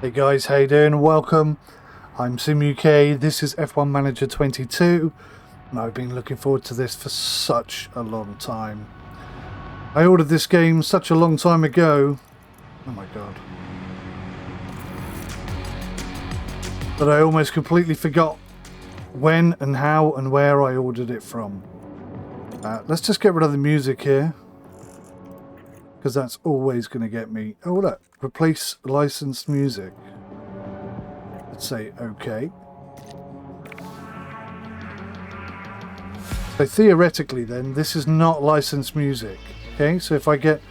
Hey guys, how you doing? Welcome. I'm 𝗬𝘂𝗯𝐿. This is F1 Manager 22, and I've been looking forward to this for such a long time. I ordered this game such a long time ago. Oh my god. That I almost completely forgot when and how and where I ordered it from. Let's just get rid of the music here, because that's always going to get me. Oh look, replace licensed music. Let's say OK. So theoretically then, this is not licensed music. Okay, so if I get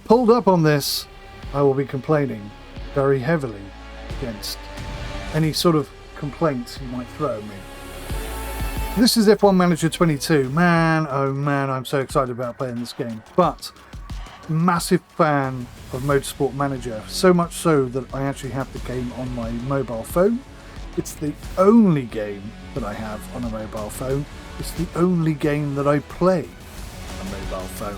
pulled up on this, I will be complaining very heavily against any sort of complaints you might throw at me. This is F1 Manager 22. Man, oh man, I'm so excited about playing this game. But massive fan of Motorsport Manager, so much so that I actually have the game on my mobile phone. It's the only game that I have on a mobile phone. It's the only game that I play on a mobile phone.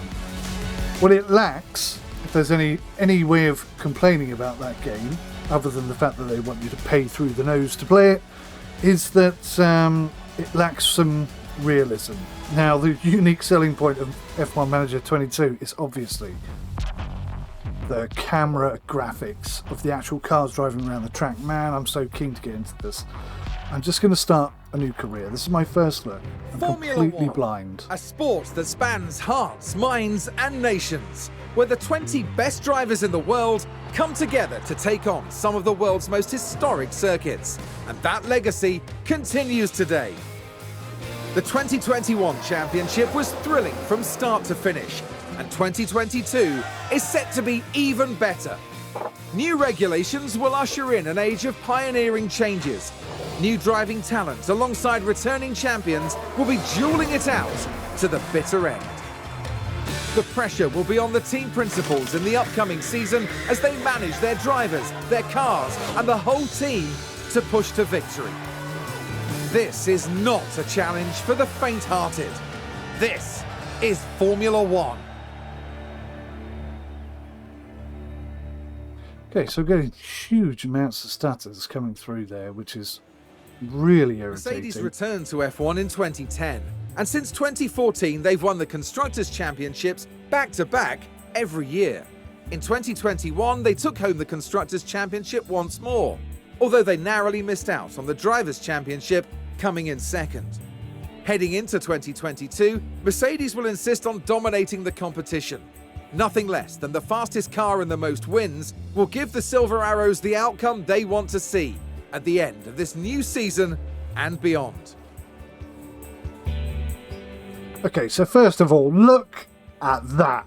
What it lacks, if there's any way of complaining about that game, other than the fact that they want you to pay through the nose to play it, is that it lacks some realism. Now, the unique selling point of F1 Manager 22 is obviously the camera graphics of the actual cars driving around the track. Man, I'm so keen to get into this. I'm just going to start a new career. This is my first look. I'm completely blind. A sport that spans hearts, minds and nations, where the 20 best drivers in the world come together to take on some of the world's most historic circuits. And that legacy continues today. The 2021 championship was thrilling from start to finish, and 2022 is set to be even better. New regulations will usher in an age of pioneering changes. New driving talent alongside returning champions will be dueling it out to the bitter end. The pressure will be on the team principals in the upcoming season as they manage their drivers, their cars and the whole team to push to victory. This is not a challenge for the faint-hearted. This is Formula One. Okay, so getting huge amounts of status coming through there, which is really irritating. Mercedes returned to F1 in 2010, and since 2014 they've won the Constructors' Championships back-to-back every year. In 2021 they took home the Constructors' Championship once more, although they narrowly missed out on the Drivers' Championship, coming in second. Heading into 2022, Mercedes will insist on dominating the competition. Nothing less than the fastest car and the most wins will give the Silver Arrows the outcome they want to see at the end of this new season and beyond. Okay, so first of all, look at that.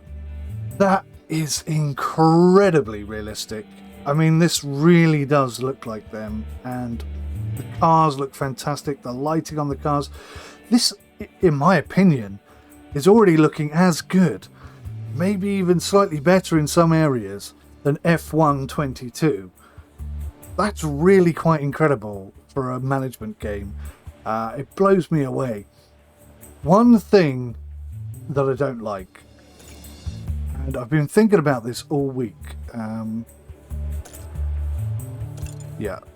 That is incredibly realistic. I mean, this really does look like them, and the cars look fantastic. The lighting on the cars. This, in my opinion, is already looking as good, maybe even slightly better in some areas, than F1 22. That's really quite incredible for a management game. It blows me away. One thing that I don't like, and I've been thinking about this all week,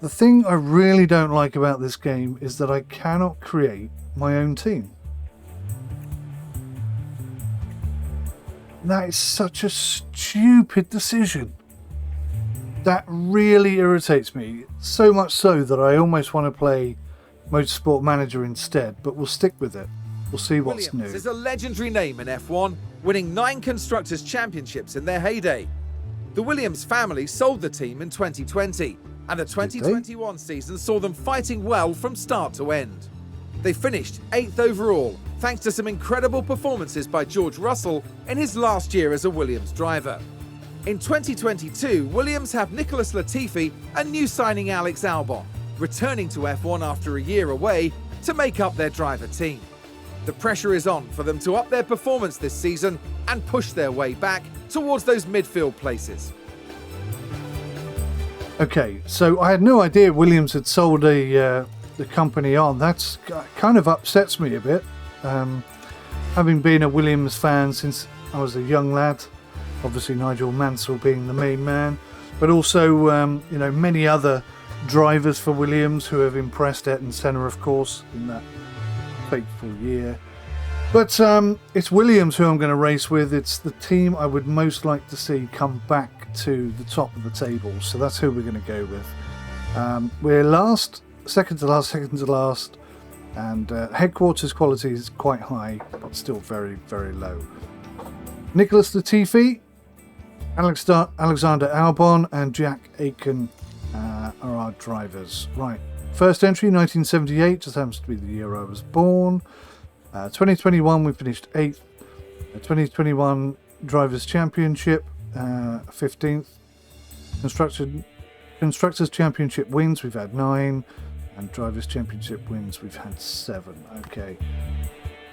the thing I really don't like about this game is that I cannot create my own team. That is such a stupid decision. That really irritates me, so much so that I almost want to play Motorsport Manager instead, but we'll stick with it. We'll see what's new. Williams is a legendary name in F1, winning 9 Constructors' Championships in their heyday. The Williams family sold the team in 2020, and the 2021 season saw them fighting well from start to end. They finished 8th overall, thanks to some incredible performances by George Russell in his last year as a Williams driver. In 2022, Williams have Nicholas Latifi and new signing Alex Albon, returning to F1 after a year away to make up their driver team. The pressure is on for them to up their performance this season and push their way back towards those midfield places. Okay, so I had no idea Williams had sold the company on. That's kind of upsets me a bit. Having been a Williams fan since I was a young lad, obviously Nigel Mansell being the main man, but also, you know, many other drivers for Williams who have impressed Ayrton Senna, of course, in that fateful year. But it's Williams who I'm going to race with. It's the team I would most like to see come back to the top of the table. So that's who we're going to go with. We're last, second to last. And headquarters quality is quite high, but still very, very low. Nicholas Latifi, Alexander Albon, and Jack Aitken are our drivers. Right. First entry, 1978, just happens to be the year I was born. 2021, we finished 8th. 2021 Drivers' Championship, 15th. Constructors' Championship wins, we've had 9. And Drivers' Championship wins, we've had 7. Okay.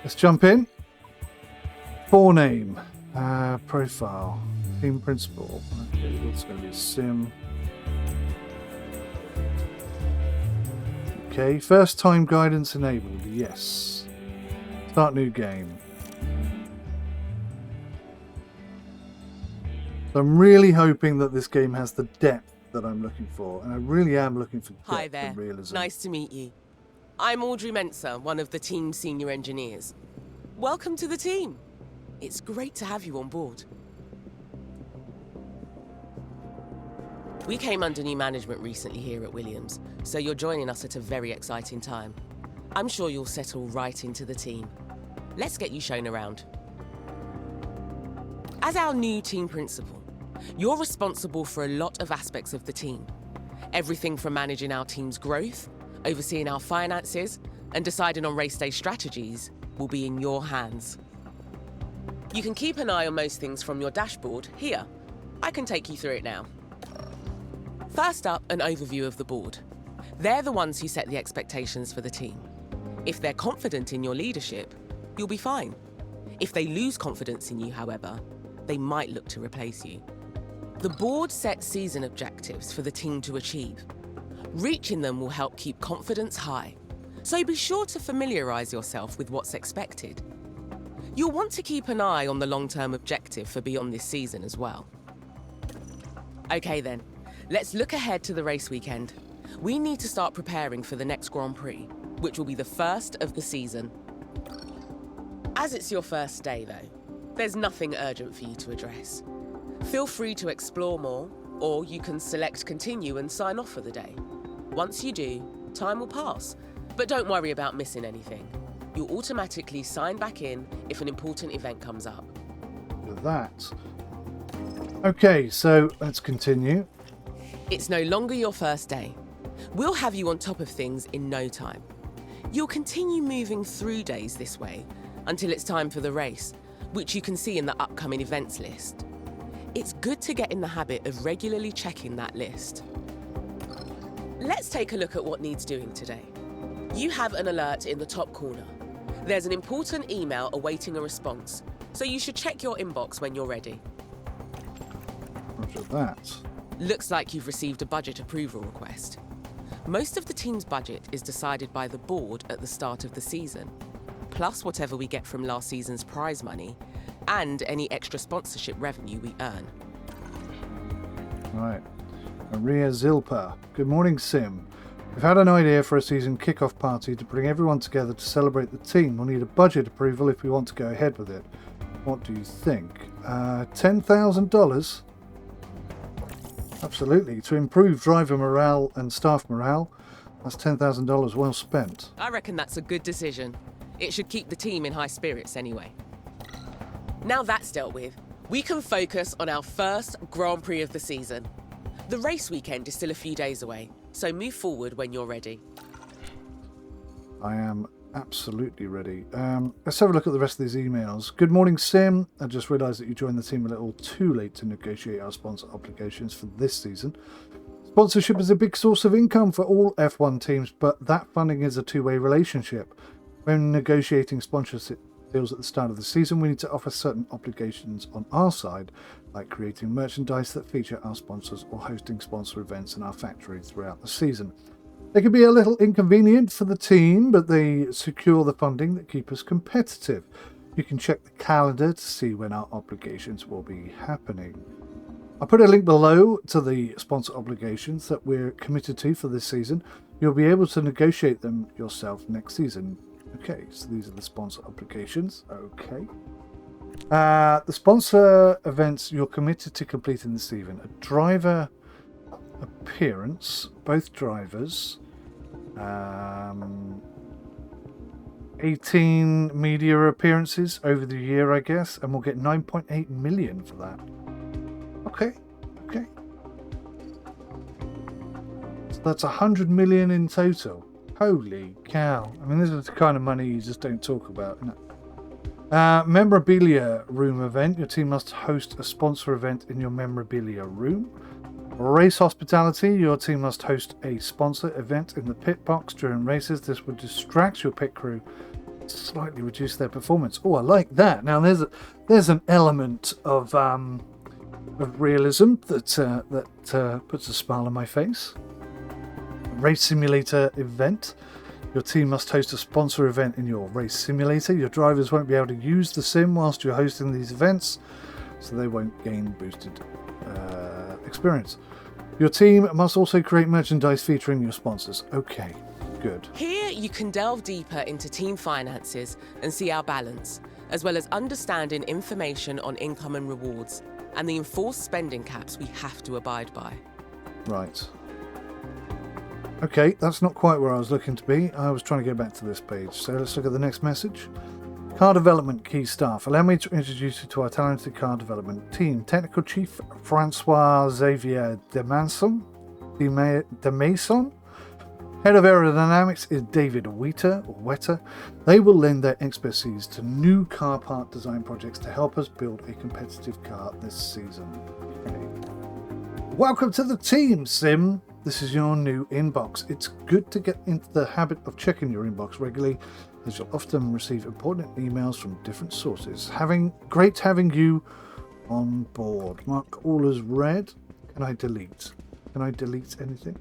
Let's jump in. Forename. Profile. Team principal. Okay, what's going to be sim? Okay, first time guidance enabled. Yes. Start new game. So I'm really hoping that this game has the depth that I'm looking for, and I really am looking for Hi depth there. and realism. Nice to meet you. I'm 𝗦𝘁𝗲𝗀𝗀𝗀, one of the team's senior engineers. Welcome to the team. It's great to have you on board. We came under new management recently here at Williams, so you're joining us at a very exciting time. I'm sure you'll settle right into the team. Let's get you shown around. As our new team principal, you're responsible for a lot of aspects of the team. Everything from managing our team's growth, overseeing our finances, and deciding on race day strategies will be in your hands. You can keep an eye on most things from your dashboard here. I can take you through it now. First up, an overview of the board. They're the ones who set the expectations for the team. If they're confident in your leadership, you'll be fine. If they lose confidence in you, however, they might look to replace you. The board sets season objectives for the team to achieve. Reaching them will help keep confidence high, so be sure to familiarise yourself with what's expected. You'll want to keep an eye on the long-term objective for beyond this season as well. Okay then, let's look ahead to the race weekend. We need to start preparing for the next Grand Prix, which will be the first of the season. As it's your first day though, there's nothing urgent for you to address. Feel free to explore more, or you can select continue and sign off for the day. Once you do, time will pass, but don't worry about missing anything. You'll automatically sign back in if an important event comes up. Look at that. Okay, so let's continue. It's no longer your first day. We'll have you on top of things in no time. You'll continue moving through days this way until it's time for the race, which you can see in the upcoming events list. It's good to get in the habit of regularly checking that list. Let's take a look at what needs doing today. You have an alert in the top corner. There's an important email awaiting a response, so you should check your inbox when you're ready. Look at that. Looks like you've received a budget approval request. Most of the team's budget is decided by the board at the start of the season, plus whatever we get from last season's prize money and any extra sponsorship revenue we earn. Right. Maria Zilpa. Good morning, Sim. We've had an idea for a season kick-off party to bring everyone together to celebrate the team. We'll need a budget approval if we want to go ahead with it. What do you think? $10,000? Absolutely. To improve driver morale and staff morale, that's $10,000 well spent. I reckon that's a good decision. It should keep the team in high spirits anyway. Now that's dealt with, we can focus on our first Grand Prix of the season. The race weekend is still a few days away, so move forward when you're ready. I am absolutely ready. Let's have a look at the rest of these emails. Good morning, Sim. I just realised that you joined the team a little too late to negotiate our sponsor obligations for this season. Sponsorship is a big source of income for all F1 teams, but that funding is a two-way relationship. When negotiating sponsorship deals at the start of the season, we need to offer certain obligations on our side, like creating merchandise that feature our sponsors or hosting sponsor events in our factory throughout the season. They can be a little inconvenient for the team, but they secure the funding that keep us competitive. You can check the calendar to see when our obligations will be happening. I'll put a link below to the sponsor obligations that we're committed to for this season. You'll be able to negotiate them yourself next season. Okay, so these are the sponsor obligations. Okay. The sponsor events you're committed to completing this season. A driver appearance, both drivers. 18 media appearances over the year, I guess, and we'll get 9.8 million for that. Okay. So that's 100 million in total. Holy cow. I mean, this is the kind of money you just don't talk about, isn't it? Memorabilia room event. Your team must host a sponsor event in your memorabilia room. Race hospitality. Your team must host a sponsor event in the pit box during races. This would distract your pit crew, slightly reduce their performance. Oh, I like that. Now, there's an element of realism that puts a smile on my face. Race simulator event. Your team must host a sponsor event in your race simulator. Your drivers won't be able to use the sim whilst you're hosting these events, so they won't gain boosted experience. Your team must also create merchandise featuring your sponsors. Okay, good. Here you can delve deeper into team finances and see our balance, as well as understanding information on income and rewards, and the enforced spending caps we have to abide by. Right. Okay, that's not quite where I was looking to be. I was trying to get back to this page. So let's look at the next message. Car development key staff. Allow me to introduce you to our talented car development team. Technical Chief 𝗦𝘂𝗲𝗂𝗂 𝗬𝐵𝗂𝗂. Head of Aerodynamics is 𝗏𝑉𝐻𝗂𝗏𝗂𝗏. They will lend their expertise to new car part design projects to help us build a competitive car this season. Okay. Welcome to the team, Sim. This is your new inbox. It's good to get into the habit of checking your inbox regularly, as you'll often receive important emails from different sources. Great having you on board. Mark all as read. Can I delete? Can I delete anything?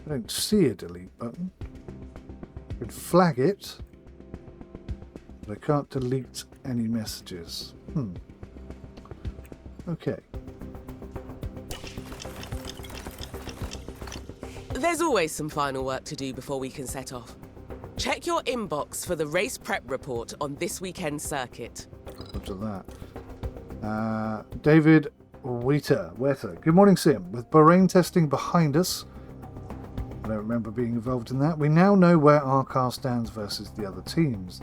I don't see a delete button. I could flag it, but I can't delete any messages. Okay. There's always some final work to do before we can set off. Check your inbox for the race prep report on this weekend's circuit. Roger that. David 𝗬𝗂𝗬𝗂𝗏. Good morning, Sim. With Bahrain testing behind us, I don't remember being involved in that, we now know where our car stands versus the other teams.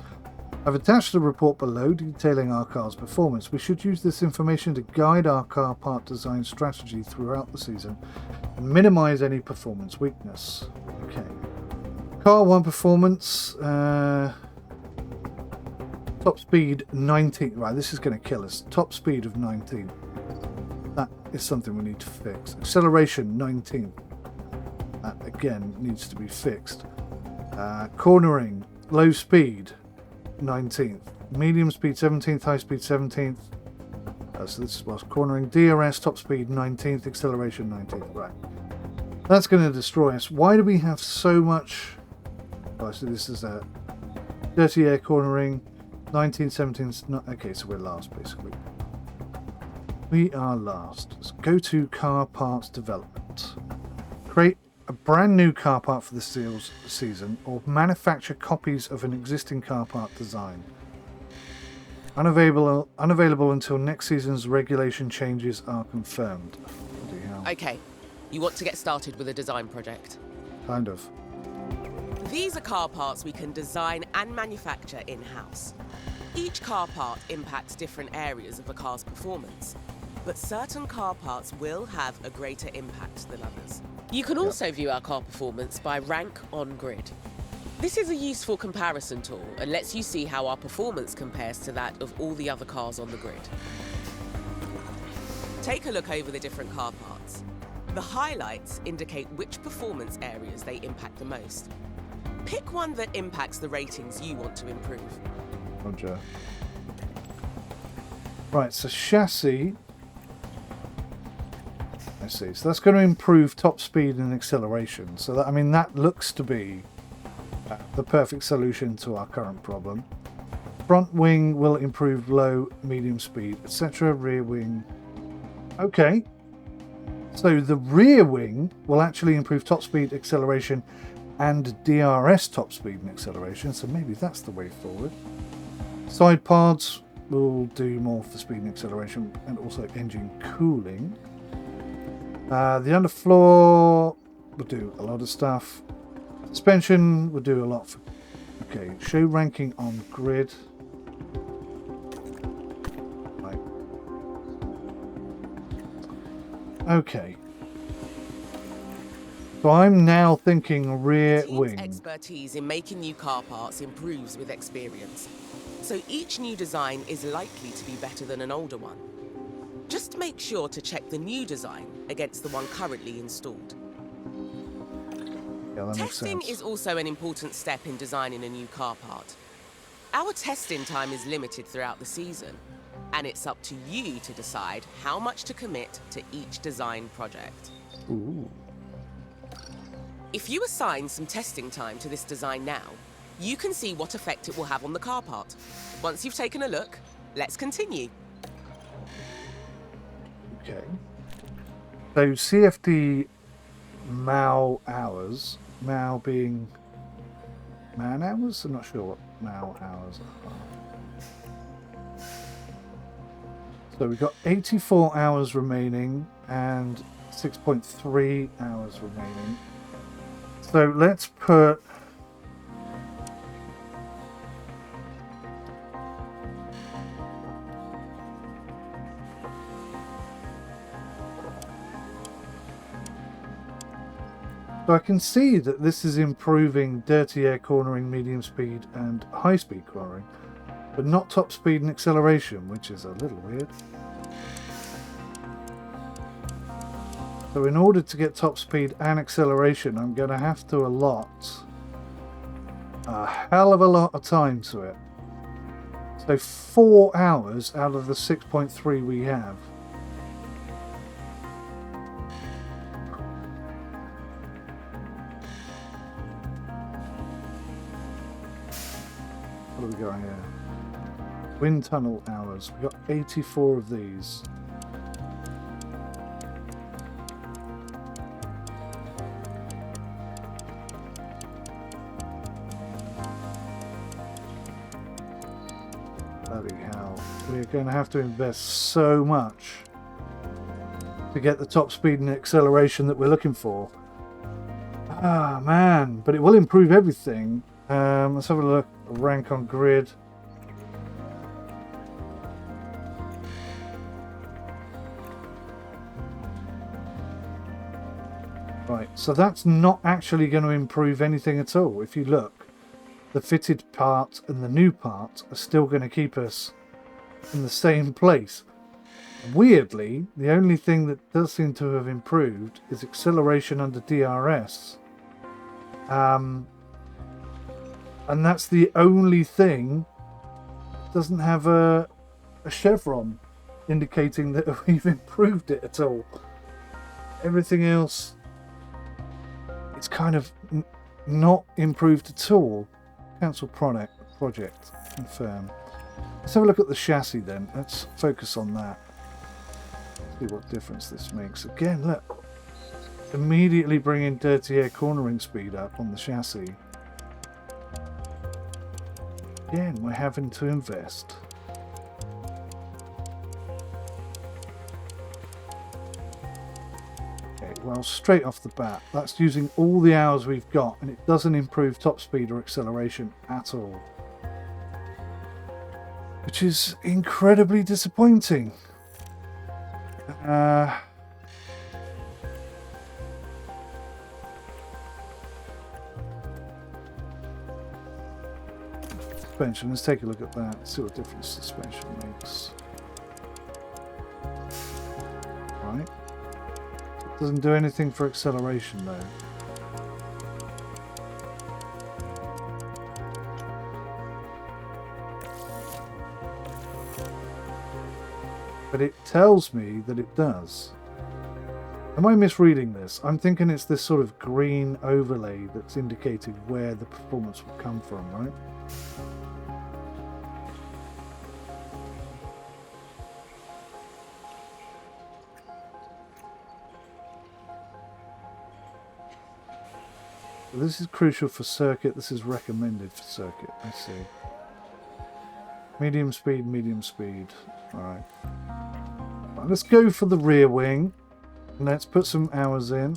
I've attached a report below detailing our car's performance. We should use this information to guide our car part design strategy throughout the season and minimize any performance weakness. Okay. Car 1 performance, top speed 19. Right, this is going to kill us. Top speed of 19. That is something we need to fix. Acceleration 19. That again needs to be fixed. Cornering, low speed 19th. Medium speed 17th, high speed 17th. So this is what's cornering. DRS, top speed 19th, acceleration 19th. Right. That's going to destroy us. Why do we have so much? Oh, so this is a dirty air cornering. 19, 17. Okay, so we're last basically. We are last. Let's go to car parts development. Create a brand new car part for this season, or manufacture copies of an existing car part design. Unavailable until next season's regulation changes are confirmed. Bloody hell. Okay, you want to get started with a design project? Kind of. These are car parts we can design and manufacture in-house. Each car part impacts different areas of a car's performance, but certain car parts will have a greater impact than others. You can also view our car performance by rank on grid. This is a useful comparison tool and lets you see how our performance compares to that of all the other cars on the grid. Take a look over the different car parts. The highlights indicate which performance areas they impact the most. Pick one that impacts the ratings you want to improve. Roger. Right, so chassis. I see. So that's going to improve top speed and acceleration. So that, I mean, that looks to be the perfect solution to our current problem. Front wing will improve low, medium speed, etc. Rear wing Okay. So the rear wing will actually improve top speed, acceleration, and DRS top speed and acceleration. So maybe that's the way forward. Side pods will do more for speed and acceleration, and also engine cooling. The underfloor will do a lot of stuff. Suspension will do a lot for... Okay, show ranking on grid. Right. Okay. So I'm now thinking rear wing. Expertise in making new car parts improves with experience. So each new design is likely to be better than an older one. Just make sure to check the new design against the one currently installed. Yeah, that makes Testing sense. is also an important step in designing a new car part. Our testing time is limited throughout the season, and it's up to you to decide how much to commit to each design project. Ooh. If you assign some testing time to this design now, you can see what effect it will have on the car part. Once you've taken a look, let's continue. Okay. So CFD MAU hours, MAU being man hours? I'm not sure what MAU hours are. So we've got 84 hours remaining and 6.3 hours remaining. So let's put... So I can see that this is improving dirty air cornering, medium speed and high speed cornering, but not top speed and acceleration, which is a little weird. So in order to get top speed and acceleration, I'm going to have to allot a hell of a lot of time to it. So 4 hours out of the 6.3 we have. What have we got here? Wind tunnel hours. We've got 84 of these. Bloody hell. We're going to have to invest so much to get the top speed and acceleration that we're looking for. Ah, man. But it will improve everything. Let's have a look. Rank on grid. Right, so that's not actually going to improve anything at all. If you look, the fitted part and the new part are still going to keep us in the same place. Weirdly, the only thing that does seem to have improved is acceleration under DRS. And that's the only thing that doesn't have a chevron indicating that we've improved it at all. Everything else, it's kind of not improved at all. Cancel project, confirm. Let's have a look at the chassis then. Let's focus on that. See what difference this makes. Again, look. Immediately bringing dirty air cornering speed up on the chassis. Again, we're having to invest. Okay, well, straight off the bat, that's using all the hours we've got, and it doesn't improve top speed or acceleration at all. Which is incredibly disappointing. Suspension, let's take a look at that, see what difference suspension makes. Right. It doesn't do anything for acceleration though. But it tells me that it does. Am I misreading this? I'm thinking it's this sort of green overlay that's indicating where the performance will come from, right? This is crucial for circuit. This is recommended for circuit. I see. Medium speed, medium speed. Alright. Right, let's go for the rear wing. And let's put some hours in.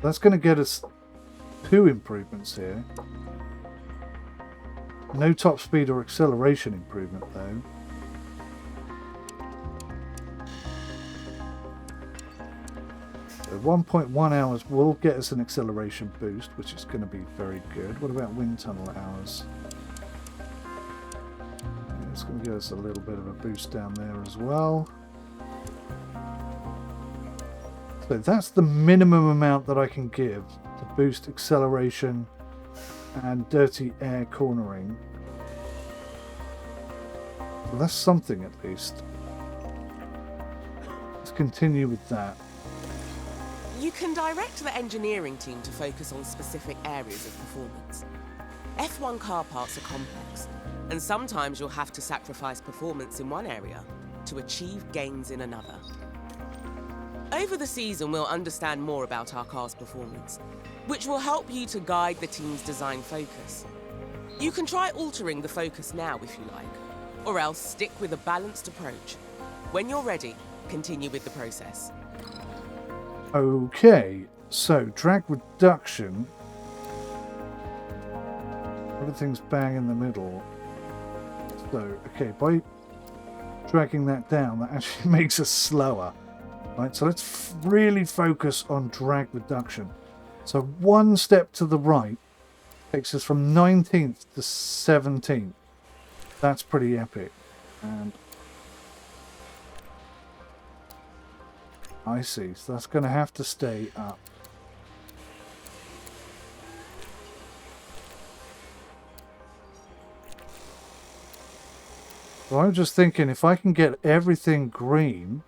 That's going to get us 2 improvements here. No top speed or acceleration improvement though. So 1.1 hours will get us an acceleration boost, which is going to be very good. What about wind tunnel hours? Yeah, it's going to give us a little bit of a boost down there as well. So that's the minimum amount that I can give to boost acceleration and dirty air cornering. So that's something at least. Let's continue with that. You can direct the engineering team to focus on specific areas of performance. F1 car parts are complex, and sometimes you'll have to sacrifice performance in one area to achieve gains in another. Over the season, we'll understand more about our car's performance, which will help you to guide the team's design focus. You can try altering the focus now if you like, or else stick with a balanced approach. When you're ready, continue with the process. Okay, so drag reduction. Everything's bang in the middle. So, okay, by dragging that down, that actually makes us slower. Right, so let's really focus on drag reduction. So 1 step to the right takes us from 19th to 17th. That's pretty epic. And I see, so that's going to have to stay up. So I'm just thinking, if I can get everything green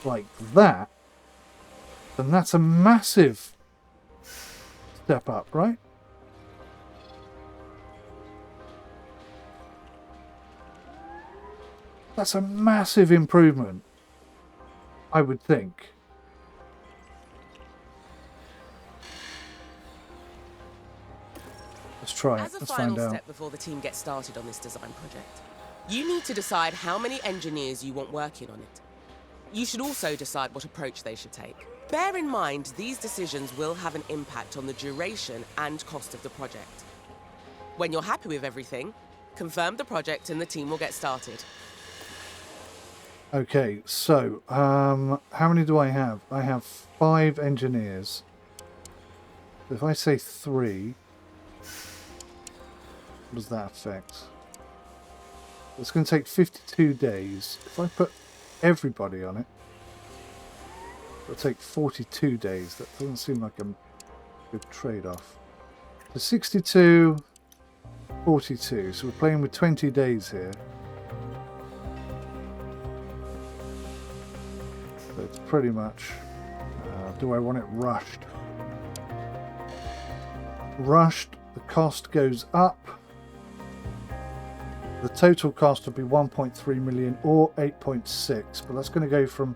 like that, then that's a massive step up, right? That's a massive improvement, I would think. Let's try it. As a Let's final find out. step before the team gets started on this design project, you need to decide how many engineers you want working on it. You should also decide what approach they should take. Bear in mind, these decisions will have an impact on the duration and cost of the project. When you're happy with everything, confirm the project and the team will get started. Okay, so how many do I have? I have 5 engineers. If I say 3, what does that affect? It's going to take 52 days. If I put everybody on it, it'll take 42 days. That doesn't seem like a good trade-off. So 62, 42. So we're playing with 20 days here. So it's pretty much... do I want it rushed? Rushed, the cost goes up. The total cost would be 1.3 million or 8.6, but that's going to go from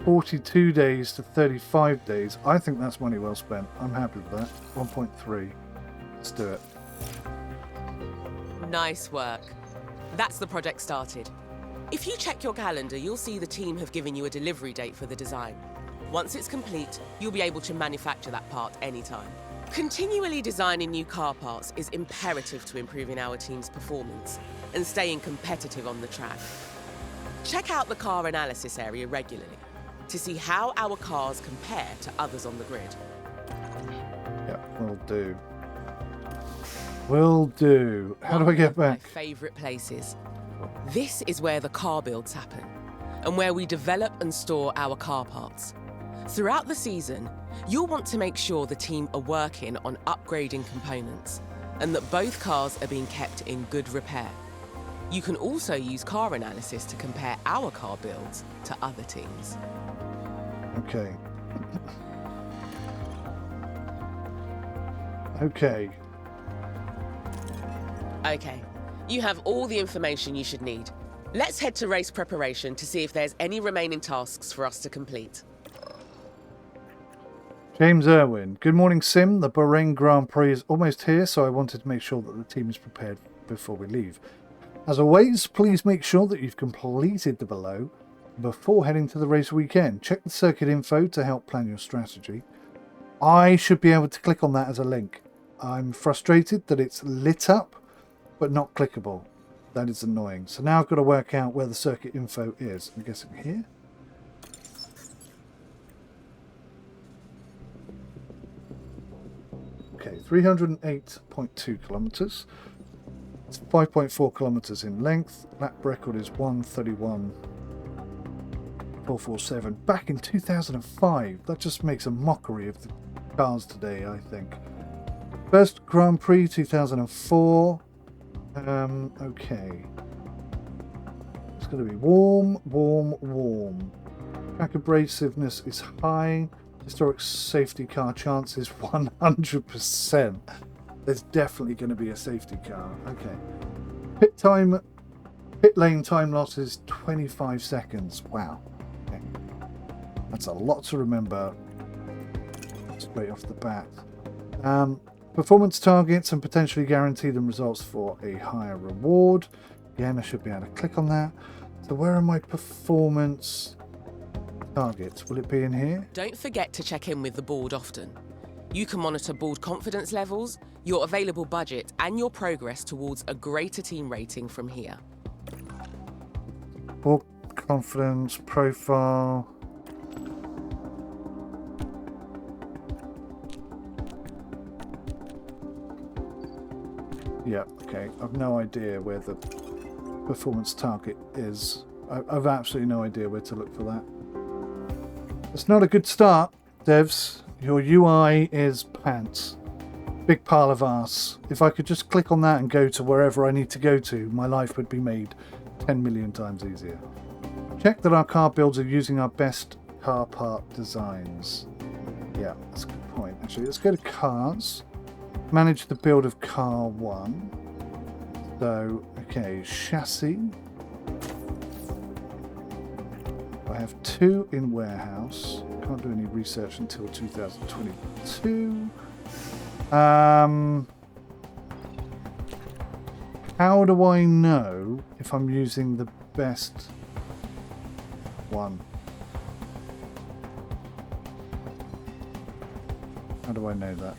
42 days to 35 days. I think that's money well spent. I'm happy with that. 1.3. Let's do it. Nice work. That's the project started. If you check your calendar, you'll see the team have given you a delivery date for the design. Once it's complete, you'll be able to manufacture that part anytime. Continually designing new car parts is imperative to improving our team's performance and staying competitive on the track. Check out the car analysis area regularly to see how our cars compare to others on the grid. Yep, will do. Will do. How do I get back? My favourite places. This is where the car builds happen and where we develop and store our car parts. Throughout the season, you'll want to make sure the team are working on upgrading components and that both cars are being kept in good repair. You can also use car analysis to compare our car builds to other teams. Okay. Okay. Okay, you have all the information you should need. Let's head to race preparation to see if there's any remaining tasks for us to complete. James Irwin. Good morning, Sim. The Bahrain Grand Prix is almost here, so I wanted to make sure that the team is prepared before we leave. As always, please make sure that you've completed the below before heading to the race weekend. Check the circuit info to help plan your strategy. I should be able to click on that as a link. I'm frustrated that it's lit up, but not clickable. That is annoying. So now I've got to work out where the circuit info is. I'm guessing here. Okay, 308.2 kilometers. It's 5.4 kilometers in length. Lap record is 1:31.447. Back in 2005. That just makes a mockery of the cars today, I think. First Grand Prix 2004. Okay. It's going to be warm, warm, warm. Track abrasiveness is high. Historic safety car chance is 100%. There's definitely going to be a safety car. Okay. Pit lane time loss is 25 seconds. Wow. Okay. That's a lot to remember straight off the bat. Performance targets and potentially guarantee them results for a higher reward. Again, I should be able to click on that. So where are my performance targets? Will it be in here? Don't forget to check in with the board often. You can monitor board confidence levels, your available budget, and your progress towards a greater team rating from here. Board confidence, profile. Yeah, okay. I've no idea where the performance target is. I've absolutely no idea where to look for that. It's not a good start, devs. Your UI is pants. Big pile of arse. If I could just click on that and go to wherever I need to go to, my life would be made 10 million times easier. Check that our car builds are using our best car part designs. Yeah, that's a good point. Actually, let's go to cars. Manage the build of car 1. So, okay, chassis. I have 2 in warehouse. Can't do any research until 2022. How do I know if I'm using the best one? How do I know that?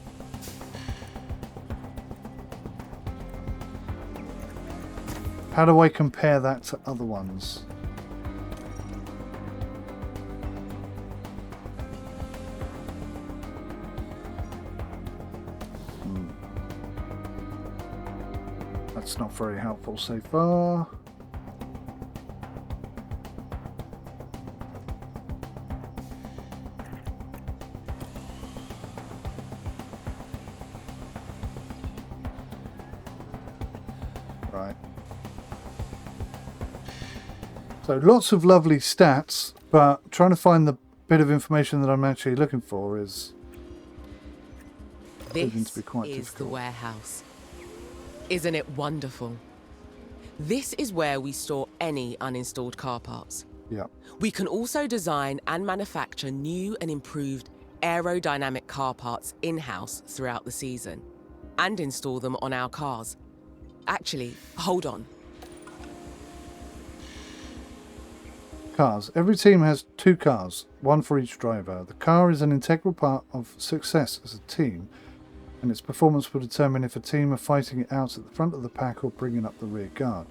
How do I compare that to other ones? That's not very helpful so far. Right. So lots of lovely stats, but trying to find the bit of information that I'm actually looking for is proving to be quite This is difficult. the warehouse. Isn't it wonderful? This is where we store any uninstalled car parts. Yeah. We can also design and manufacture new and improved aerodynamic car parts in-house throughout the season and install them on our cars. Actually, hold on. Cars. Every team has 2 cars, one for each driver. The car is an integral part of success as a team, and its performance will determine if a team are fighting it out at the front of the pack or bringing up the rear guard.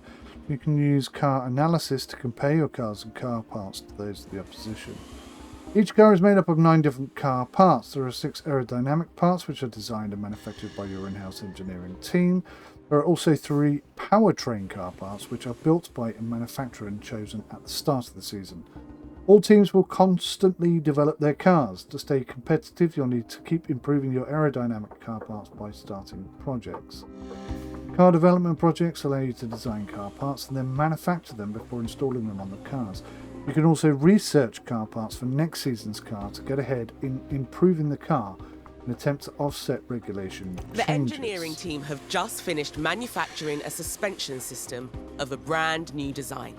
You can use car analysis to compare your cars and car parts to those of the opposition. Each car is made up of 9 different car parts. There are 6 aerodynamic parts which are designed and manufactured by your in-house engineering team. There are also 3 powertrain car parts which are built by a manufacturer and chosen at the start of the season. All teams will constantly develop their cars. To stay competitive, you'll need to keep improving your aerodynamic car parts by starting projects. Car development projects allow you to design car parts and then manufacture them before installing them on the cars. You can also research car parts for next season's car to get ahead in improving the car and attempt to offset regulation The changes. engineering team have just finished manufacturing a suspension system of a brand new design.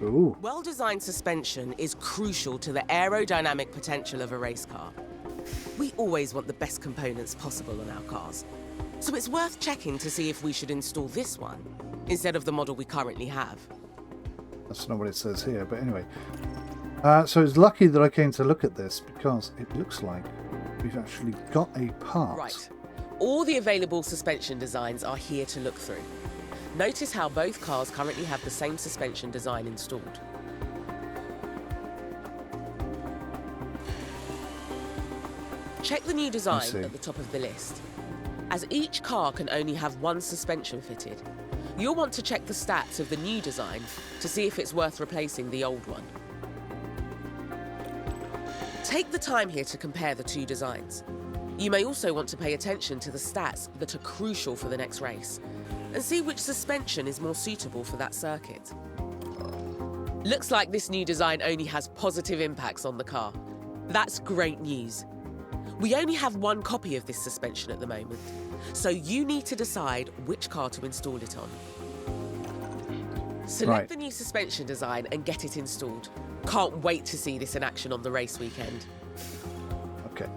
Ooh. Well-designed suspension is crucial to the aerodynamic potential of a race car. We always want the best components possible on our cars, so it's worth checking to see if we should install this one instead of the model we currently have. That's not what it says here, but anyway. So it's lucky that I came to look at this because it looks like we've actually got a part. Right. All the available suspension designs are here to look through. Notice how both cars currently have the same suspension design installed. Check the new design at the top of the list. As each car can only have one suspension fitted, you'll want to check the stats of the new design to see if it's worth replacing the old one. Take the time here to compare the two designs. You may also want to pay attention to the stats that are crucial for the next race and see which suspension is more suitable for that circuit. Looks like this new design only has positive impacts on the car. That's great news. We only have one copy of this suspension at the moment, so you need to decide which car to install it on. Select the new suspension design and get it installed. Can't wait to see this in action on the race weekend. Okay.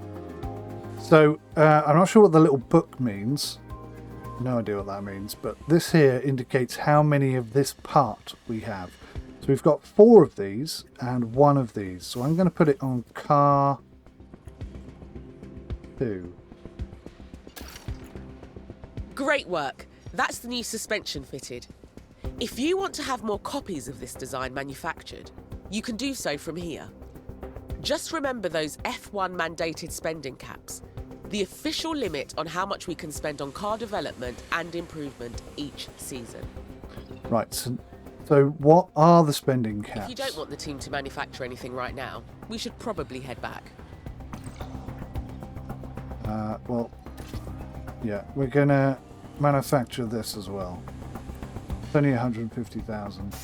So, I'm not sure what the little book means. No idea what that means, but this here indicates how many of this part we have. So we've got 4 of these and 1 of these. So I'm going to put it on car 2. Great work. That's the new suspension fitted. If you want to have more copies of this design manufactured, you can do so from here. Just remember those F1 mandated spending caps, the official limit on how much we can spend on car development and improvement each season. Right, so what are the spending caps? If you don't want the team to manufacture anything right now, we should probably head back. Well, yeah, we're going to manufacture this as well. It's only 150,000,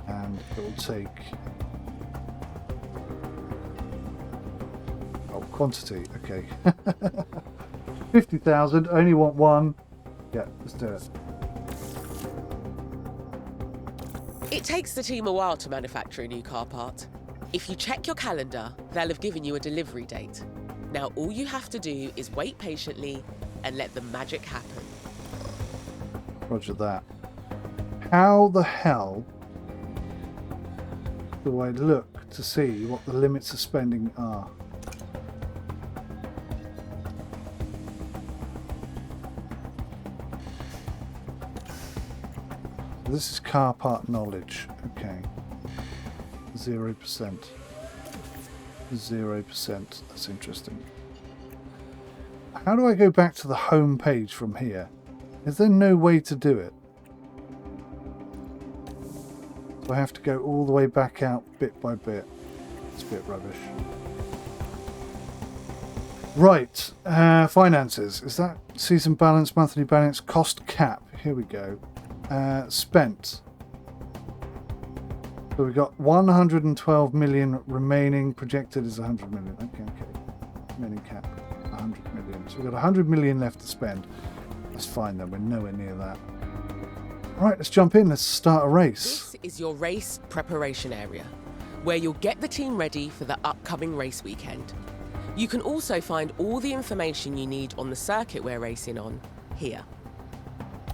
and it will take... Oh, quantity, okay. 50,000, only want 1. Yeah, let's do it. It takes the team a while to manufacture a new car part. If you check your calendar, they'll have given you a delivery date. Now all you have to do is wait patiently and let the magic happen. Roger that. How the hell do I look to see what the limits of spending are? This is car part knowledge. Okay. 0%. 0%. That's interesting. How do I go back to the home page from here? Is there no way to do it? So I have to go all the way back out bit by bit. It's a bit rubbish. Right. Finances. Is that season balance, monthly balance, cost cap? Here we go. Spent. So we've got 112 million remaining. Projected is 100 million. Okay. Remaining cap, 100 million. So we've got 100 million left to spend. That's fine then. We're nowhere near that. All right, let's jump in. Let's start a race. This is your race preparation area, where you'll get the team ready for the upcoming race weekend. You can also find all the information you need on the circuit we're racing on here.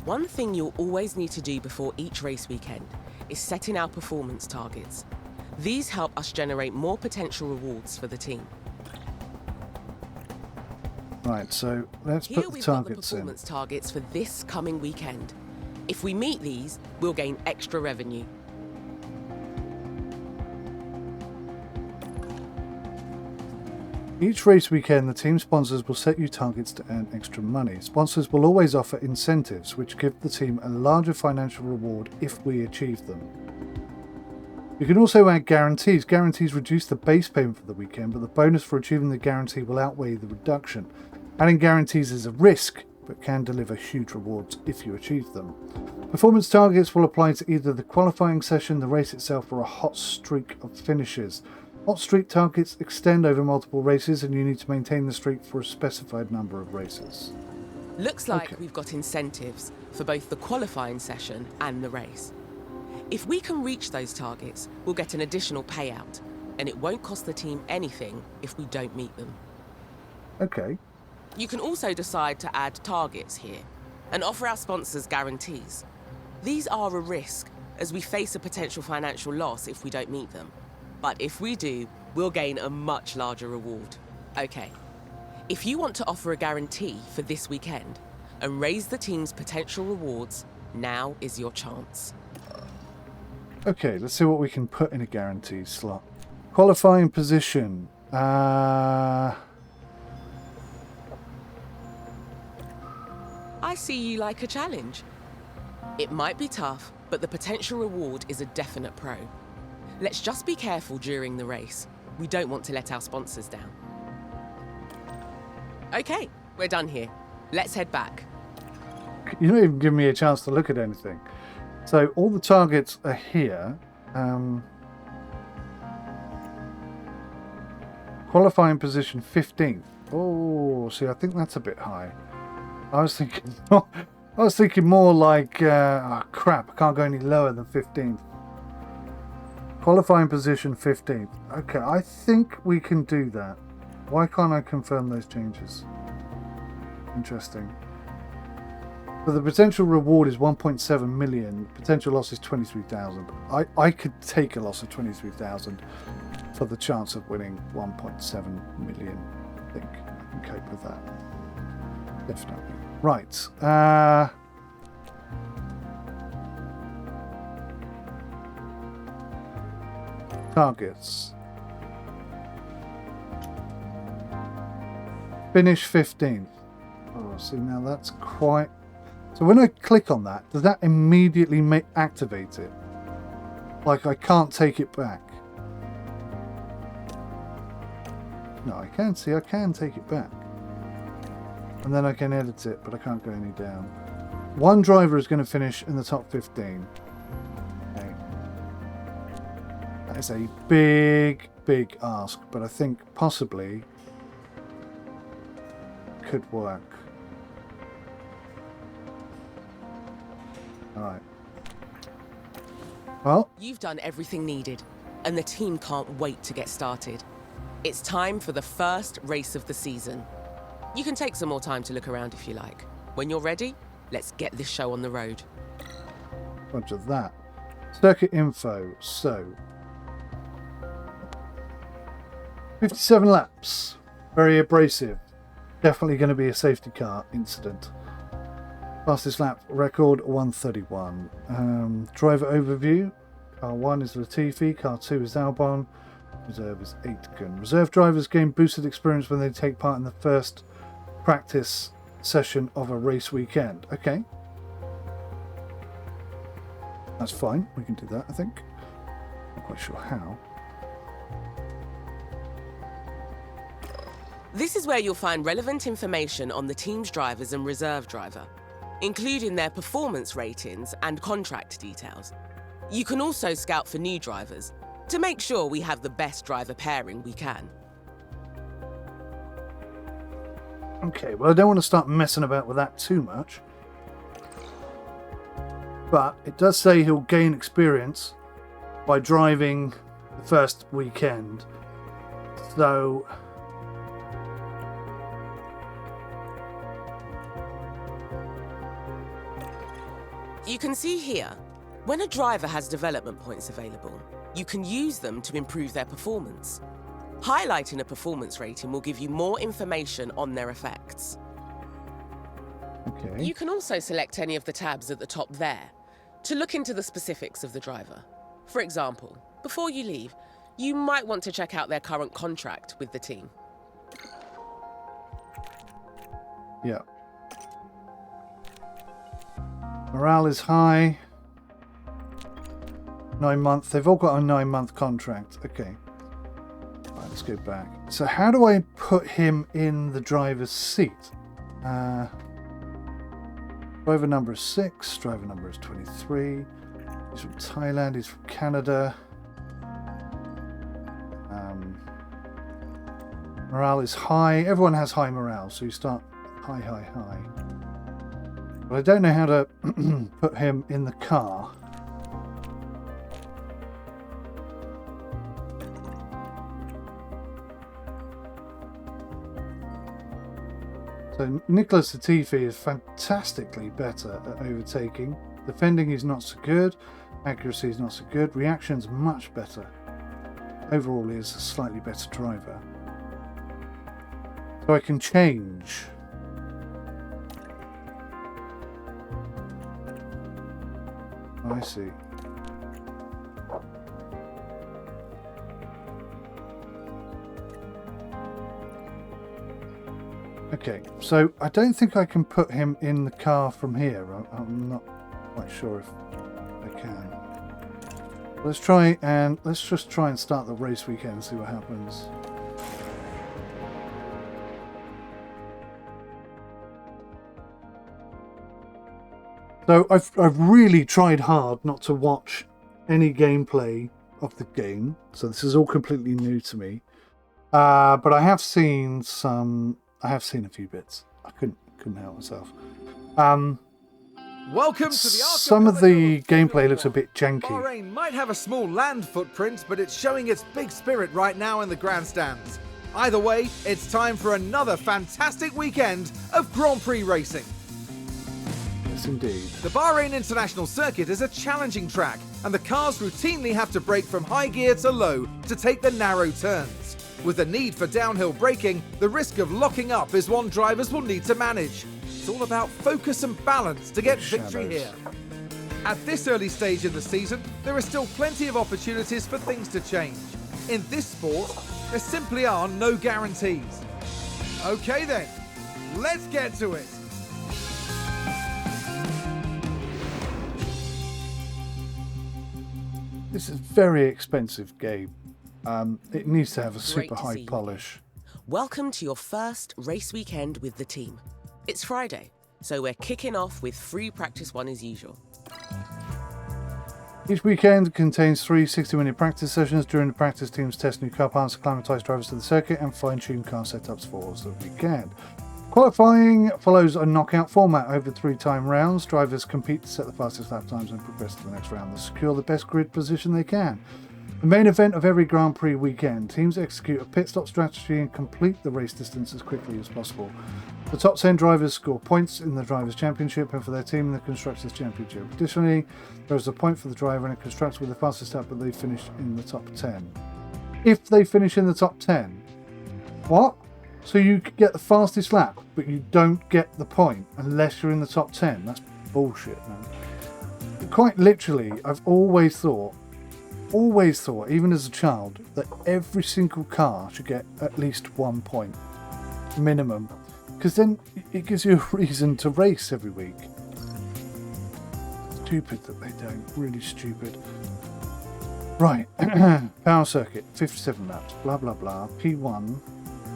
One thing you'll always need to do before each race weekend is setting our performance targets. These help us generate more potential rewards for the team. Right, so let's Here put the we've got the targets in. performance targets for this coming weekend. If we meet these, we'll gain extra revenue. Each race weekend, the team sponsors will set you targets to earn extra money. Sponsors will always offer incentives, which give the team a larger financial reward if we achieve them. You can also add guarantees. Guarantees reduce the base payment for the weekend, but the bonus for achieving the guarantee will outweigh the reduction. Adding guarantees is a risk, but can deliver huge rewards if you achieve them. Performance targets will apply to either the qualifying session, the race itself, or a hot streak of finishes. Hot streak targets extend over multiple races, and you need to maintain the streak for a specified number of races. Looks like we've got incentives for both the qualifying session and the race. If we can reach those targets, we'll get an additional payout, and it won't cost the team anything if we don't meet them. Okay. You can also decide to add targets here and offer our sponsors guarantees. These are a risk, as we face a potential financial loss if we don't meet them. But if we do, we'll gain a much larger reward. Okay, if you want to offer a guarantee for this weekend and raise the team's potential rewards, now is your chance. Okay, let's see what we can put in a guarantee slot. Qualifying position. I see you like a challenge. It might be tough, but the potential reward is a definite pro. Let's just be careful during the race. We don't want to let our sponsors down. Okay, we're done here. Let's head back. You don't even give me a chance to look at anything. So all the targets are here. Qualifying position 15th. Oh, see, I think that's a bit high. I was thinking more like, oh crap, I can't go any lower than 15th. Qualifying position 15th. Okay, I think we can do that. Why can't I confirm those changes? Interesting. So the potential reward is 1.7 million. Potential loss is 23,000. I could take a loss of 23,000 for the chance of winning 1.7 million. I think I can cope with that. Definitely. Right. Targets. Finish 15th. Oh, see, now that's quite... So when I click on that, does that immediately activate it? Like I can't take it back? No, I can see I can take it back. And then I can edit it, but I can't go any down. One driver is going to finish in the top 15. Okay. That is a big, big ask, but I think possibly could work. Alright. Well, You've done everything needed, and the team can't wait to get started. It's time for the first race of the season. You can take some more time to look around if you like. When you're ready, let's get this show on the road. bunch of that. Circuit info. So 57 laps. Very abrasive. Definitely going to be a safety car incident. Fastest lap record 1:31. Driver overview. Car 1 is Latifi. Car 2 is Albon. Reserve is Aitken. Reserve drivers gain boosted experience when they take part in the first practice session of a race weekend. Okay. That's fine. We can do that, I think. Not quite sure how. This is where you'll find relevant information on the team's drivers and reserve driver, including their performance ratings and contract details. You can also scout for new drivers to make sure we have the best driver pairing we can. Okay, well, I don't want to start messing about with that too much. But it does say he'll gain experience by driving the first weekend. So You can see here, when a driver has development points available, you can use them to improve their performance. Highlighting a performance rating will give you more information on their effects. okay. You can also select any of the tabs at the top there to look into the specifics of the driver. For example, before you leave, you might want to check out their current contract with the team. Yeah. Morale is high. 9 months. They've all got a 9-month contract. Okay. Right, let's go back. So how do I put him in the driver's seat? Driver number is 6. Driver number is 23. He's from Thailand. He's from Canada. Morale is high. Everyone has high morale, so you start high, high, high. But I don't know how to put him in the car. So 𝗦𝘂𝗯𝗀 𝗬𝐺𝐵 is fantastically better at overtaking. Defending is not so good. Accuracy is not so good. Reaction's much better. Overall, he is a slightly better driver. So I can change. Oh, I see. Okay, so I don't think I can put him in the car from here. I'm not quite sure if I can. Let's just try and start the race weekend and see what happens. So I've really tried hard not to watch any gameplay of the game. So this is all completely new to me. But I have seen a few bits. I couldn't help myself. Welcome to the some of the gameplay looks a bit janky. Bahrain might have a small land footprint, but it's showing its big spirit right now in the grandstands. Either way, it's time for another fantastic weekend of Grand Prix racing. Yes, indeed. The Bahrain International Circuit is a challenging track, and the cars routinely have to brake from high gear to low to take the narrow turns. With the need for downhill braking, the risk of locking up is one drivers will need to manage. It's all about focus and balance to get victory here. At this early stage in the season, there are still plenty of opportunities for things to change. In this sport, there simply are no guarantees. Okay then, let's get to it. This is a very expensive game. It needs to have a super Great to high see you polish. Welcome to your first race weekend with the team. It's Friday, so we're kicking off with free practice one as usual. Each weekend contains 3 60-minute practice sessions. During the practice, teams test new car parts, acclimatise drivers to the circuit, and fine-tune car setups for the weekend. Qualifying follows a knockout format over 3-time rounds. Drivers compete to set the fastest lap times and progress to the next round to secure the best grid position they can. The main event of every Grand Prix weekend, teams execute a pit stop strategy and complete the race distance as quickly as possible. The top 10 drivers score points in the Drivers' Championship and for their team in the Constructors' Championship. Additionally, there is a point for the driver in a constructor with the fastest lap, but they finish in the top 10. If they finish in the top 10, what? So you could get the fastest lap, but you don't get the point unless you're in the top 10. That's bullshit, man. Quite literally, I've always thought, even as a child, that every single car should get at least 1 point minimum, because then it gives you a reason to race every week. Stupid that they don't, really stupid. Right, power circuit, 57 laps, blah blah blah. P1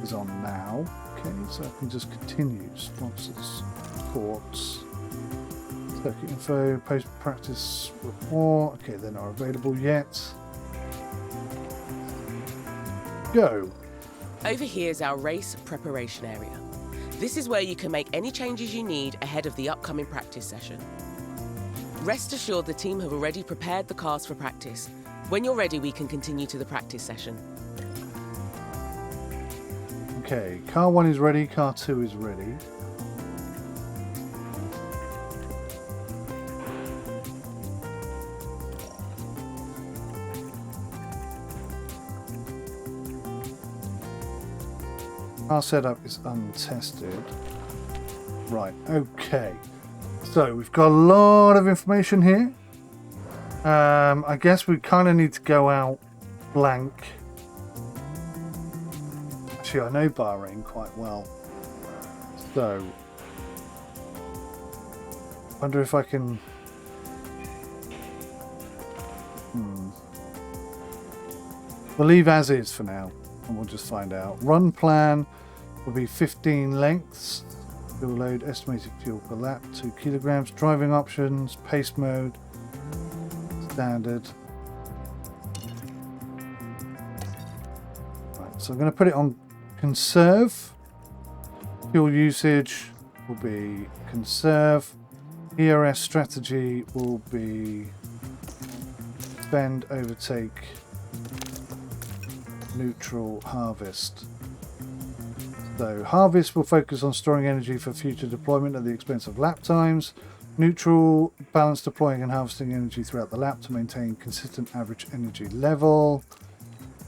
is on now. Okay, so I can just continue. Sponsors, ports, circuit info, post-practice report. Okay, they're not available yet. Go. Over here is our race preparation area. This is where you can make any changes you need ahead of the upcoming practice session. Rest assured the team have already prepared the cars for practice. When you're ready, we can continue to the practice session. Okay, car 1 is ready, car 2 is ready. Our setup is untested. Right, okay. So we've got a lot of information here. I guess we kind of need to go out blank. Actually, I know Bahrain quite well. So, wonder if I can... We'll leave as is for now, and we'll just find out. Run plan will be 15 lengths. Fuel load, estimated fuel per lap, 2 kilograms. Driving options, pace mode, standard. Right, so I'm going to put it on conserve. Fuel usage will be conserve. ERS strategy will be spend, overtake, neutral, harvest. So harvest will focus on storing energy for future deployment at the expense of lap times. Neutral, balance deploying and harvesting energy throughout the lap to maintain consistent average energy level.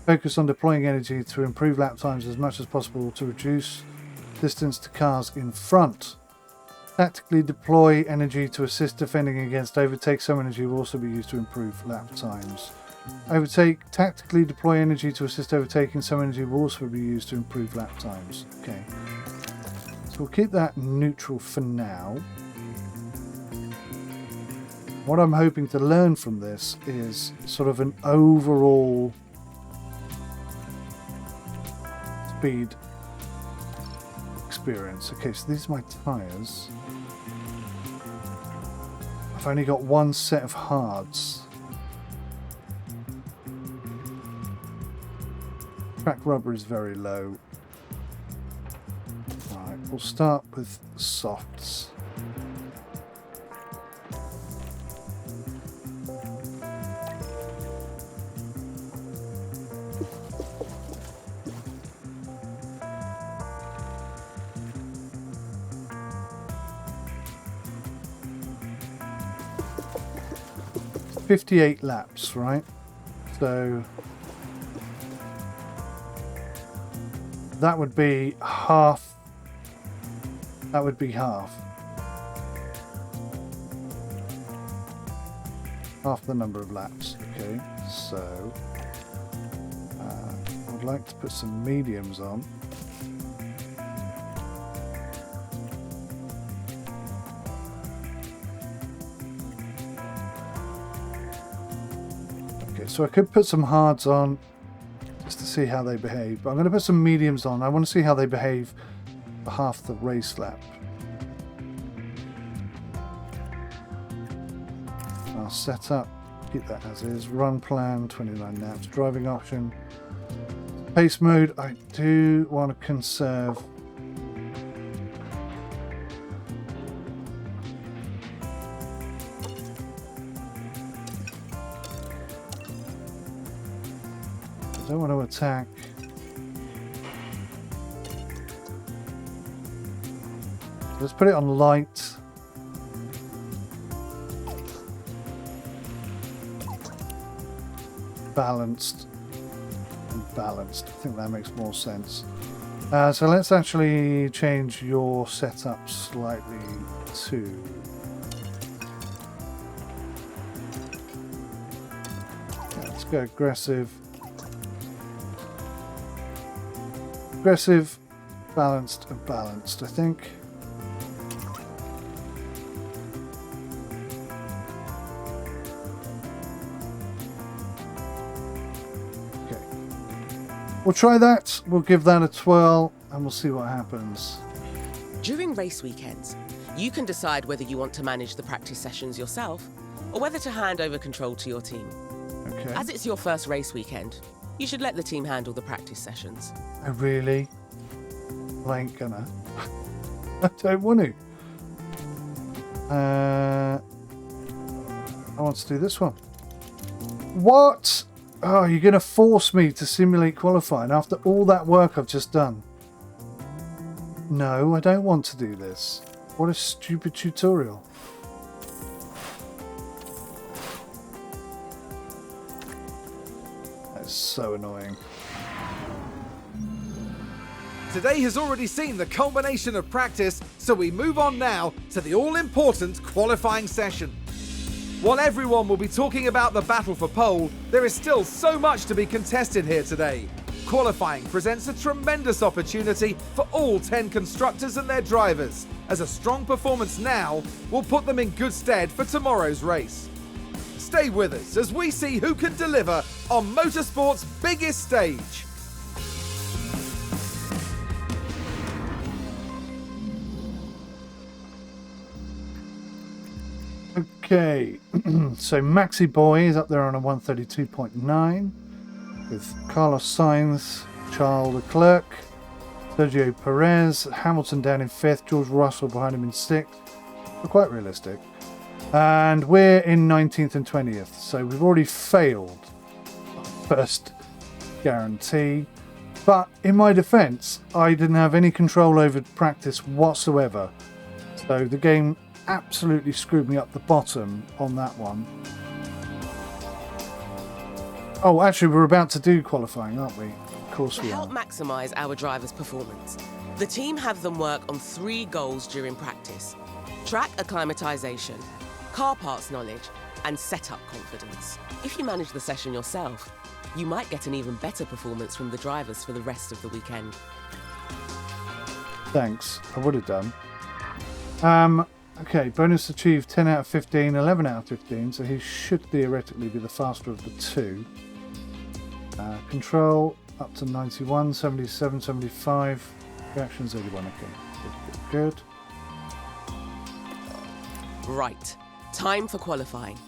Focus on deploying energy to improve lap times as much as possible to reduce distance to cars in front. Tactically deploy energy to assist defending against overtake. Some energy will also be used to improve lap times. Overtake, tactically deploy energy to assist overtaking. Some energy will also be used to improve lap times. Okay. So we'll keep that neutral for now. What I'm hoping to learn from this is sort of an overall speed experience. Okay, so these are my tyres. I've only got one set of hards. Track rubber is very low. Right, we'll start with softs. It's 58 laps, right? So that would be half. That would be half. Half the number of laps. Okay, so I'd like to put some mediums on. Okay, so I could put some hards on just to see how they behave, but I'm going to put some mediums on. I want to see how they behave for half the race lap. Our setup, keep that as is. Run plan, 29 laps. Driving option. Pace mode, I do want to conserve. I don't want to attack. Let's put it on light. Balanced. And balanced. I think that makes more sense. So let's actually change your setup slightly too. Let's go aggressive. Aggressive, balanced, and balanced, I think. Okay. We'll try that. We'll give that a twirl, and we'll see what happens. During race weekends, you can decide whether you want to manage the practice sessions yourself or whether to hand over control to your team. Okay. As it's your first race weekend, you should let the team handle the practice sessions. Oh, really? Well, I ain't gonna. I don't want to. I want to do this one. What? Oh, you're going to force me to simulate qualifying after all that work I've just done? No, I don't want to do this. What a stupid tutorial. That is so annoying. Today has already seen the culmination of practice, so we move on now to the all-important qualifying session. While everyone will be talking about the battle for pole, there is still so much to be contested here today. Qualifying presents a tremendous opportunity for all 10 constructors and their drivers, as a strong performance now will put them in good stead for tomorrow's race. Stay with us as we see who can deliver on motorsport's biggest stage. Okay, so Maxi Boy is up there on a 132.9 with Carlos Sainz, Charles Leclerc, Sergio Perez, Hamilton down in 5th, George Russell behind him in 6th. We're quite realistic. And we're in 19th and 20th, so we've already failed our first guarantee. But in my defense, I didn't have any control over practice whatsoever. So the game absolutely screwed me up the bottom on that one. Oh, actually, we're about to do qualifying, aren't we? Of course we To are. help maximise our drivers' performance, the team have them work on 3 goals during practice: track acclimatisation, car parts knowledge, and setup confidence. If you manage the session yourself, you might get an even better performance from the drivers for the rest of the weekend. Thanks, I would have done. Okay, bonus achieved 10 out of 15, 11 out of 15, so he should theoretically be the faster of the 2. Control up to 91, 77, 75. Reactions 81, okay. Good. Right, time for qualifying.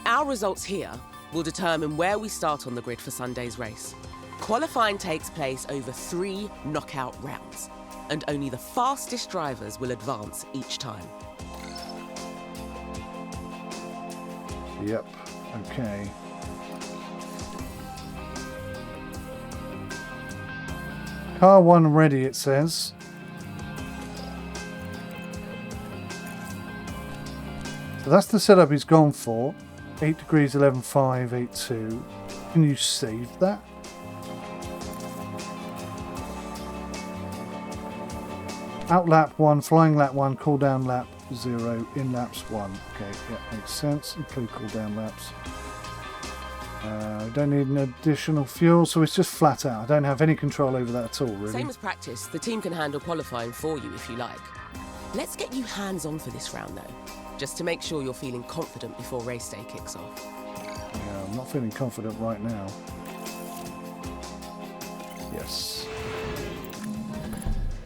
Our results here will determine where we start on the grid for Sunday's race. Qualifying takes place over 3 knockout rounds, and only the fastest drivers will advance each time. Yep, okay. Car 1 ready, it says. So that's the setup he's gone for. 8 degrees, 11.5, 8.2. Can you save that? Out lap 1, flying lap 1, cool down lap 0, in laps 1. Okay, yeah, makes sense. Include cool down laps. Don't need an additional fuel, so it's just flat out. I don't have any control over that at all, really. Same as practice, the team can handle qualifying for you if you like. Let's get you hands-on for this round though, just to make sure you're feeling confident before race day kicks off. Yeah, I'm not feeling confident right now. Yes.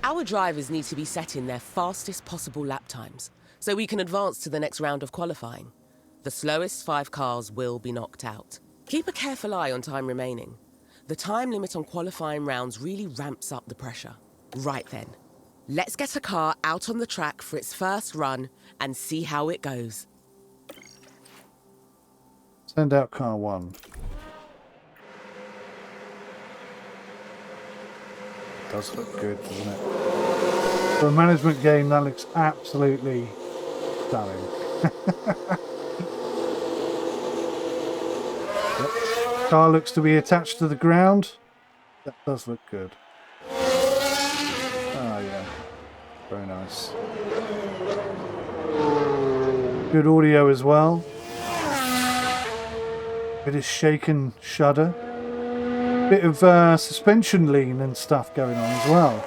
Our drivers need to be setting their fastest possible lap times, so we can advance to the next round of qualifying. The slowest 5 cars will be knocked out. Keep a careful eye on time remaining. The time limit on qualifying rounds really ramps up the pressure. Right then, let's get a car out on the track for its first run and see how it goes. Send out car 1. Does look good, doesn't it? For a management game, that looks absolutely stunning. Yep. Car looks to be attached to the ground. That does look good. Oh yeah, very nice. Good audio as well. Bit of shake and shudder. Bit of suspension lean and stuff going on as well.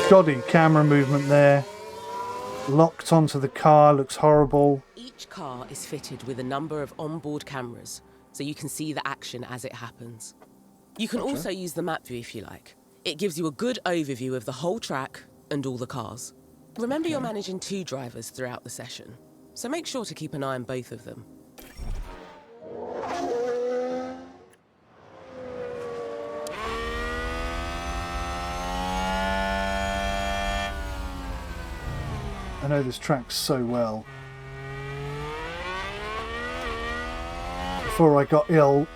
Shoddy camera movement there. Locked onto the car, looks horrible. Each car is fitted with a number of onboard cameras, so you can see the action as it happens. You can also use the map view if you like. It gives you a good overview of the whole track and all the cars. Remember, you're managing 2 drivers throughout the session, so make sure to keep an eye on both of them. I know this track so well. Before I got ill,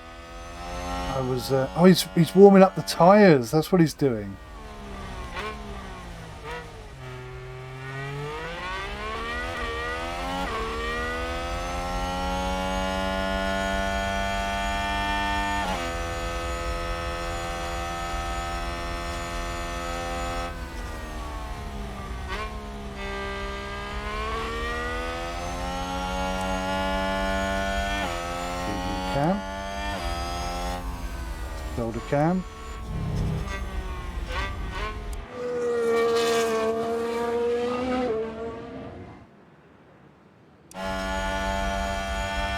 I was... oh, he's warming up the tyres. That's what he's doing. Cam. Shoulder cam.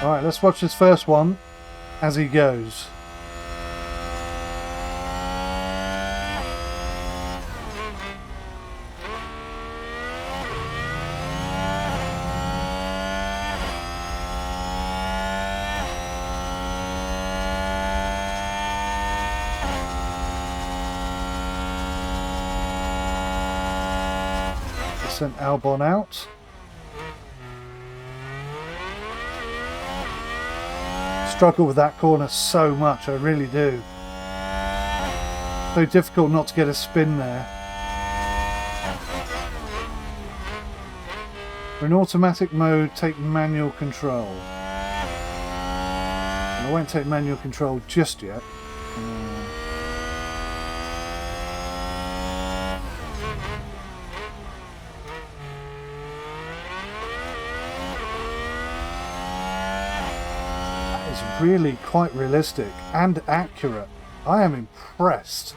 Alright, let's watch this first one as he goes. Sent Albon out. struggle with that corner so much, I really do. So difficult not to get a spin there. For in automatic mode, take manual control. And I won't take manual control just yet. That is really quite realistic and accurate. I am impressed.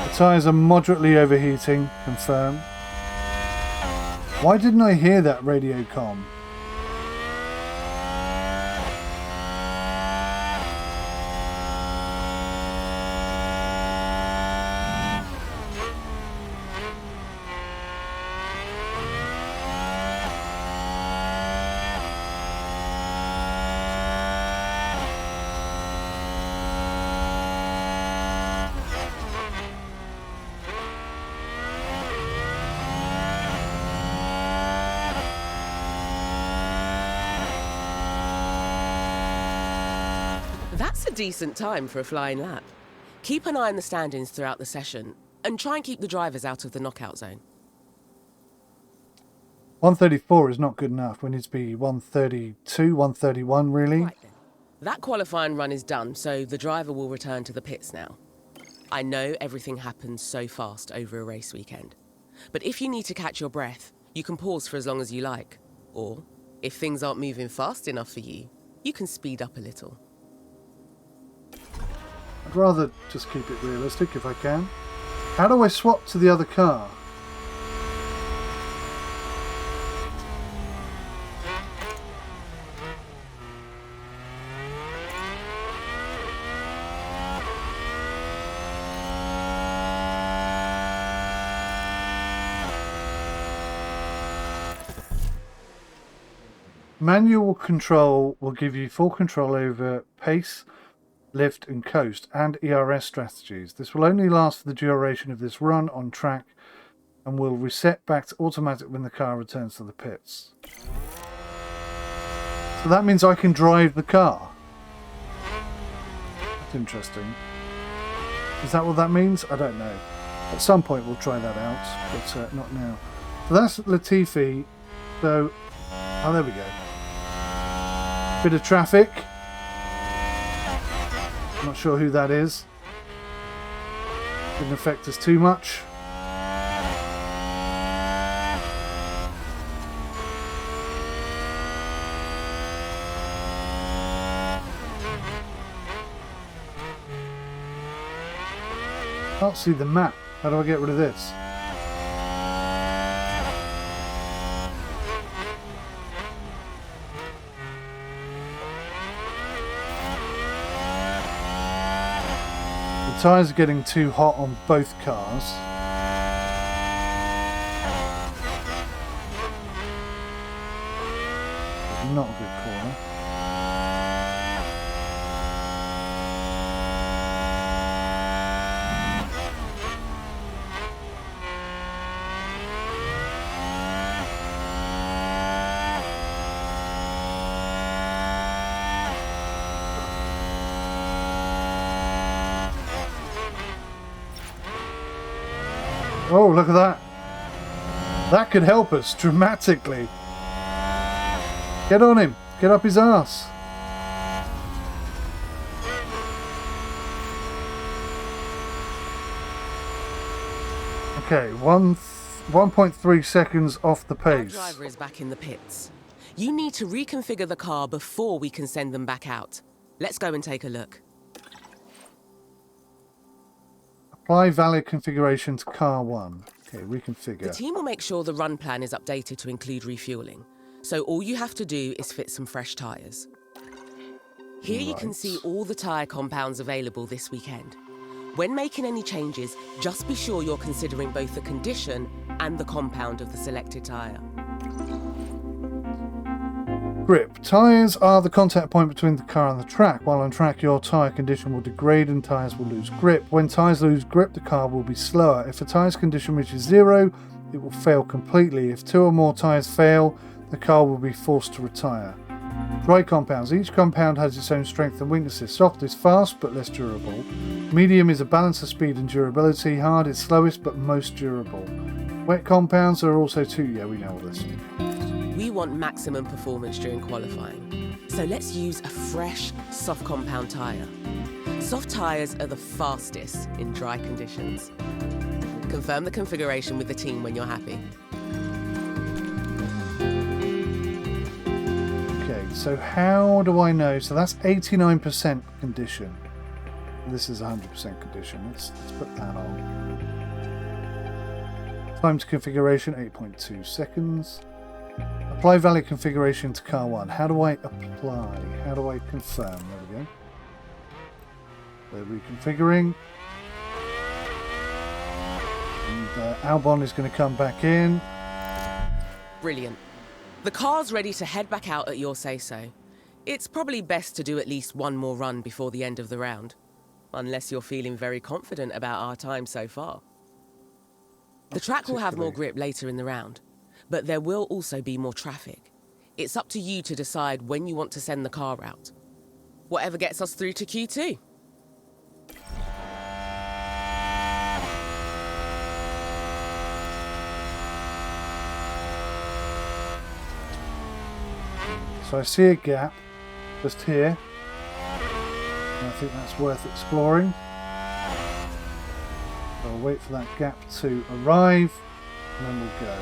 The tyres are moderately overheating, confirmed. Why didn't I hear that radio comm? That's a decent time for a flying lap. Keep an eye on the standings throughout the session and try and keep the drivers out of the knockout zone. 134 is not good enough. We need to be 132, 131 really. Right then. That qualifying run is done, so the driver will return to the pits now. I know everything happens so fast over a race weekend, but if you need to catch your breath, you can pause for as long as you like. Or, if things aren't moving fast enough for you, you can speed up a little. I'd rather just keep it realistic if I can. How do I swap to the other car? Manual control will give you full control over pace, lift and coast, and ERS strategies. This will only last for the duration of this run on track and will reset back to automatic when the car returns to the pits. So that means I can drive the car. That's interesting. Is that what that means? I don't know. At some point we'll try that out, but not now. So that's 𝗦𝘂𝗶𝗯𝗄. So, oh, there we go. Bit of traffic. Not sure who that is. Didn't affect us too much. Can't see the map. How do I get rid of this? The tyres are getting too hot on both cars. Not a good corner. Oh, look at that. That could help us dramatically. Get on him. Get up his arse. Okay, 1.3 seconds off the pace. Our driver is back in the pits. You need to reconfigure the car before we can send them back out. Let's go and take a look. Apply valid configuration to car 1. Okay, reconfigure. The team will make sure the run plan is updated to include refueling. So all you have to do is fit some fresh tyres. Here you can see all the tyre compounds available this weekend. When making any changes, just be sure you're considering both the condition and the compound of the selected tyre. Grip. Tyres are the contact point between the car and the track. While on track, your tyre condition will degrade and tyres will lose grip. When tyres lose grip, the car will be slower. If the tyre's condition reaches 0, it will fail completely. If 2 or more tyres fail, the car will be forced to retire. Dry compounds. Each compound has its own strengths and weaknesses. Soft is fast but less durable. Medium is a balance of speed and durability. Hard is slowest but most durable. Wet compounds are also too... Yeah, we know all this. We want maximum performance during qualifying. So let's use a fresh, soft compound tyre. Soft tyres are the fastest in dry conditions. Confirm the configuration with the team when you're happy. So how do I know? So that's 89% condition. This is 100% condition. Let's put that on. Time to configuration, 8.2 seconds. Apply valid configuration to car 1. How do I apply? How do I confirm? There we go. They're reconfiguring. And Albon is going to come back in. Brilliant. The car's ready to head back out at your say-so. It's probably best to do at least one more run before the end of the round. Unless you're feeling very confident about our time so far. The track will have more grip later in the round, but there will also be more traffic. It's up to you to decide when you want to send the car out. Whatever gets us through to Q2. So I see a gap just here. And I think that's worth exploring. So I'll wait for that gap to arrive and then we'll go.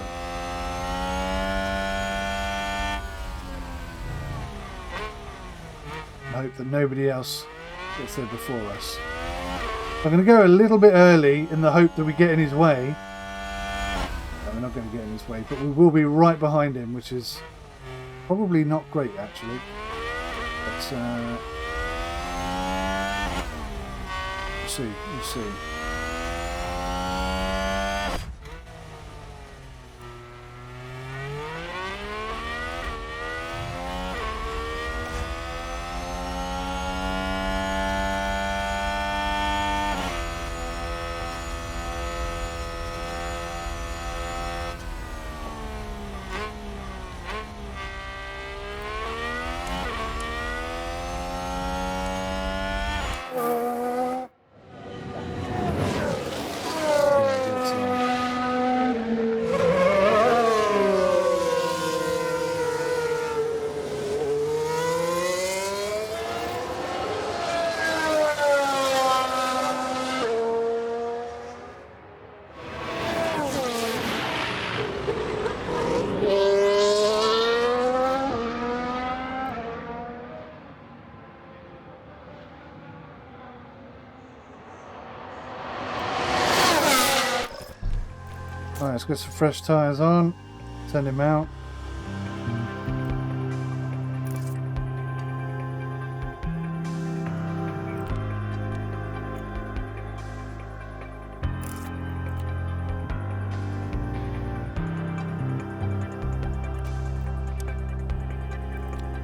I hope that nobody else gets there before us. I'm going to go a little bit early in the hope that we get in his way. No, we're not going to get in his way, but we will be right behind him, which is probably not great, actually. But we'll see. We'll see. Alright, let's get some fresh tyres on, send him out.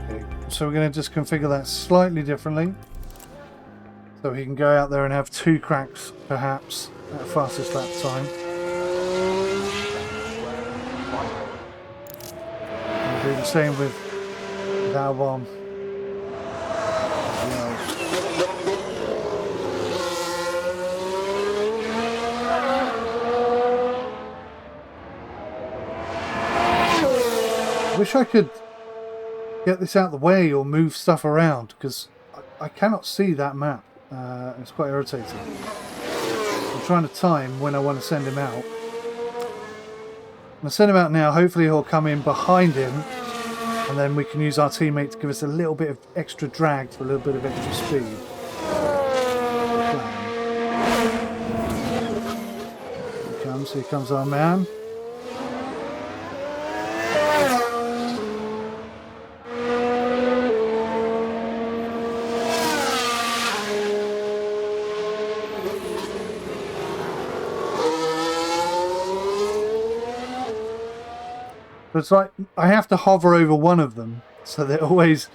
Okay, so we're going to just configure that slightly differently. So he can go out there and have 2 cracks, perhaps, at fastest lap time. Do the same with Albon. I wish I could get this out of the way or move stuff around because I cannot see that map. It's quite irritating. I'm trying to time when I want to send him out. I'm going to send him out now. Hopefully he'll come in behind him and then we can use our teammate to give us a little bit of extra drag for a little bit of extra speed. Here comes our man. But it's like I have to hover over one of them, so there's always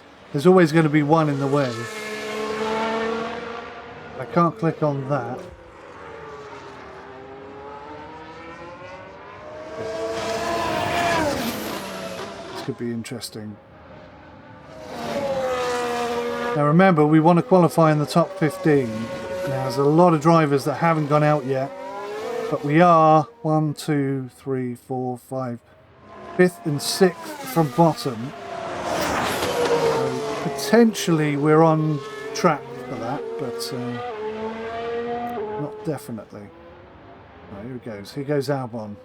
going to be one in the way. I can't click on that. could be interesting. Now remember, we want to qualify in the top 15. Now, there's a lot of drivers that haven't gone out yet, but we are 1, 2, 3, 4, 5, 5th and 6th from bottom. So potentially we're on track for that, but not definitely. Right, here he goes. Here goes Albon.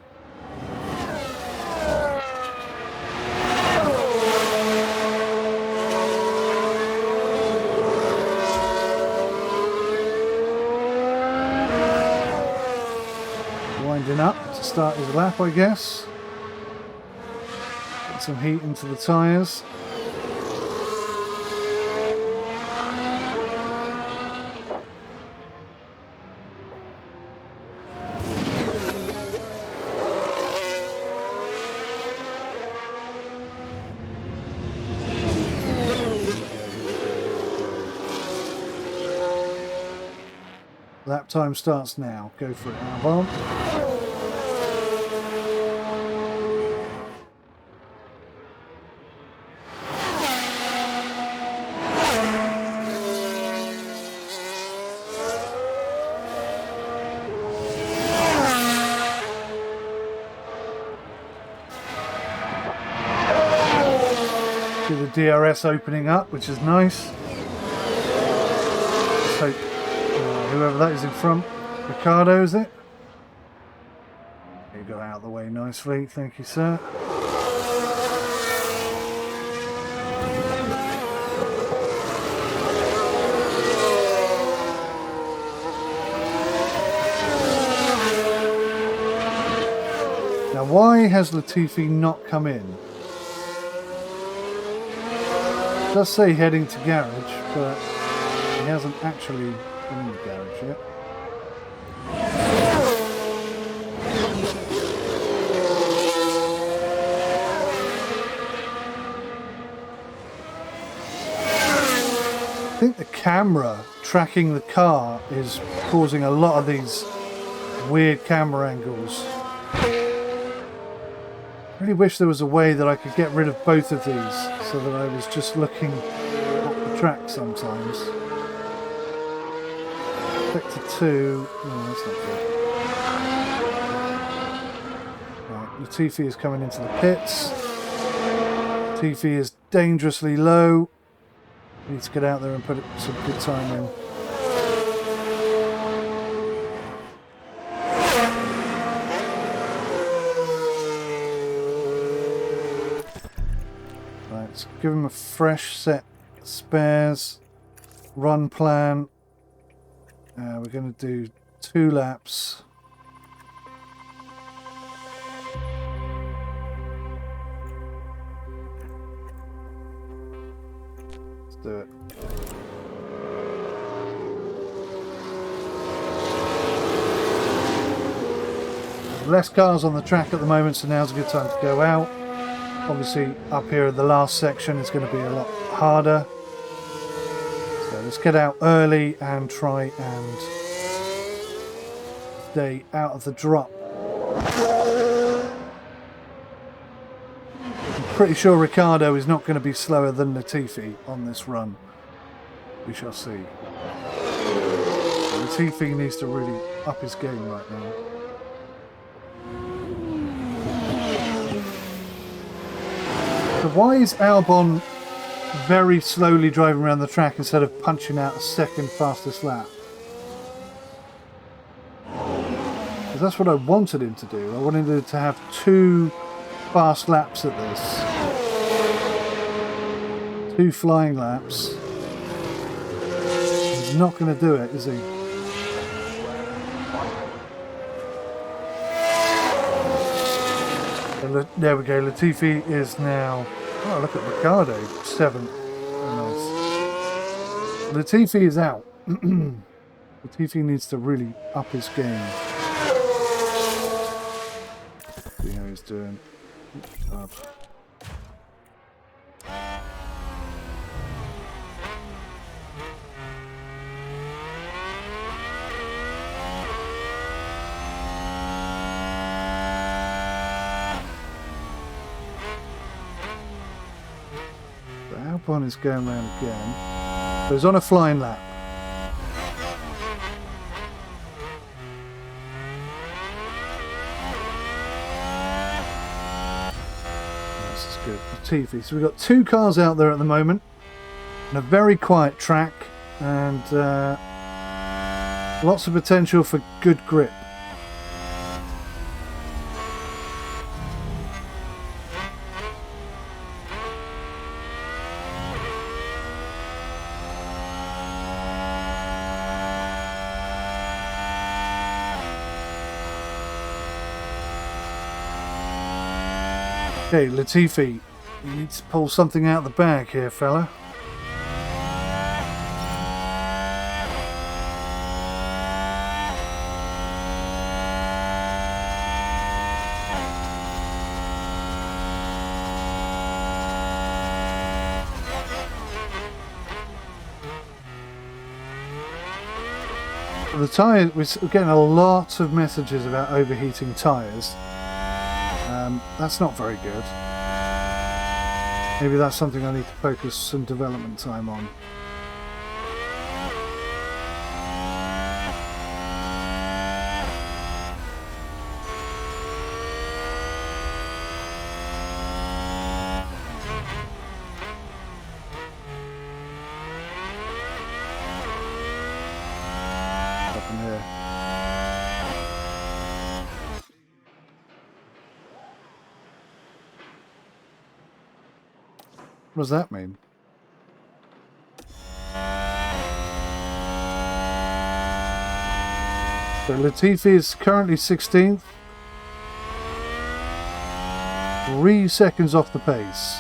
Winding up to start his lap, I guess. Get some heat into the tyres. Lap time starts now. Go for it, Albon. See the DRS opening up, which is nice. Let's hope whoever that is in front, Ricciardo, is it? You got out of the way nicely, thank you, sir. Now, why has Latifi not come in? It does say heading to garage, but he hasn't actually in the garage yet. I think the camera tracking the car is causing a lot of these weird camera angles. I really wish there was a way that I could get rid of both of these so that I was just looking at the track sometimes. Vector 2, no, that's not good. Right, Latifi is coming into the pits. Latifi is dangerously low. Needs to get out there and put some good time in. Right, let's give him a fresh set of spares. Run plan. We're going to do 2 laps. Let's do it. There's less cars on the track at the moment, so now's a good time to go out. Obviously, up here at the last section, it's going to be a lot harder. Let's get out early and try and stay out of the drop. I'm pretty sure Ricciardo is not going to be slower than Latifi on this run. We shall see. Latifi needs to really up his game right now. So why is Albon very slowly driving around the track instead of punching out a second fastest lap? Because that's what I wanted him to do. I wanted him to have 2 fast laps at this. 2 flying laps. He's not going to do it, is he? There we go. Latifi is now... Oh, look at Ricciardo, 7th. Oh, nice. Latifi is out. Latifi needs to really up his game. See how he's doing. Up. Albon is going round again. So he's on a flying lap. This is good. Latifi. So we've got 2 cars out there at the moment. And a very quiet track. And lots of potential for good grip. Okay, Latifi, you need to pull something out of the bag here, fella. The tyre, we're getting a lot of messages about overheating tyres. That's not very good. Maybe that's something I need to focus some development time on. Up in here. What does that mean? So Latifi is currently 16th. 3 seconds off the pace.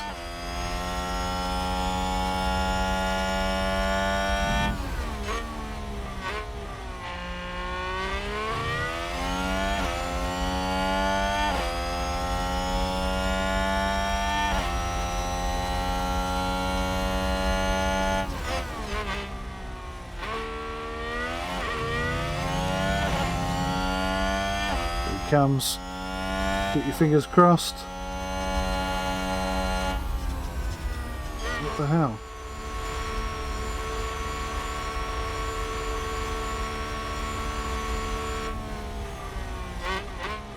Comes. Get your fingers crossed. What the hell?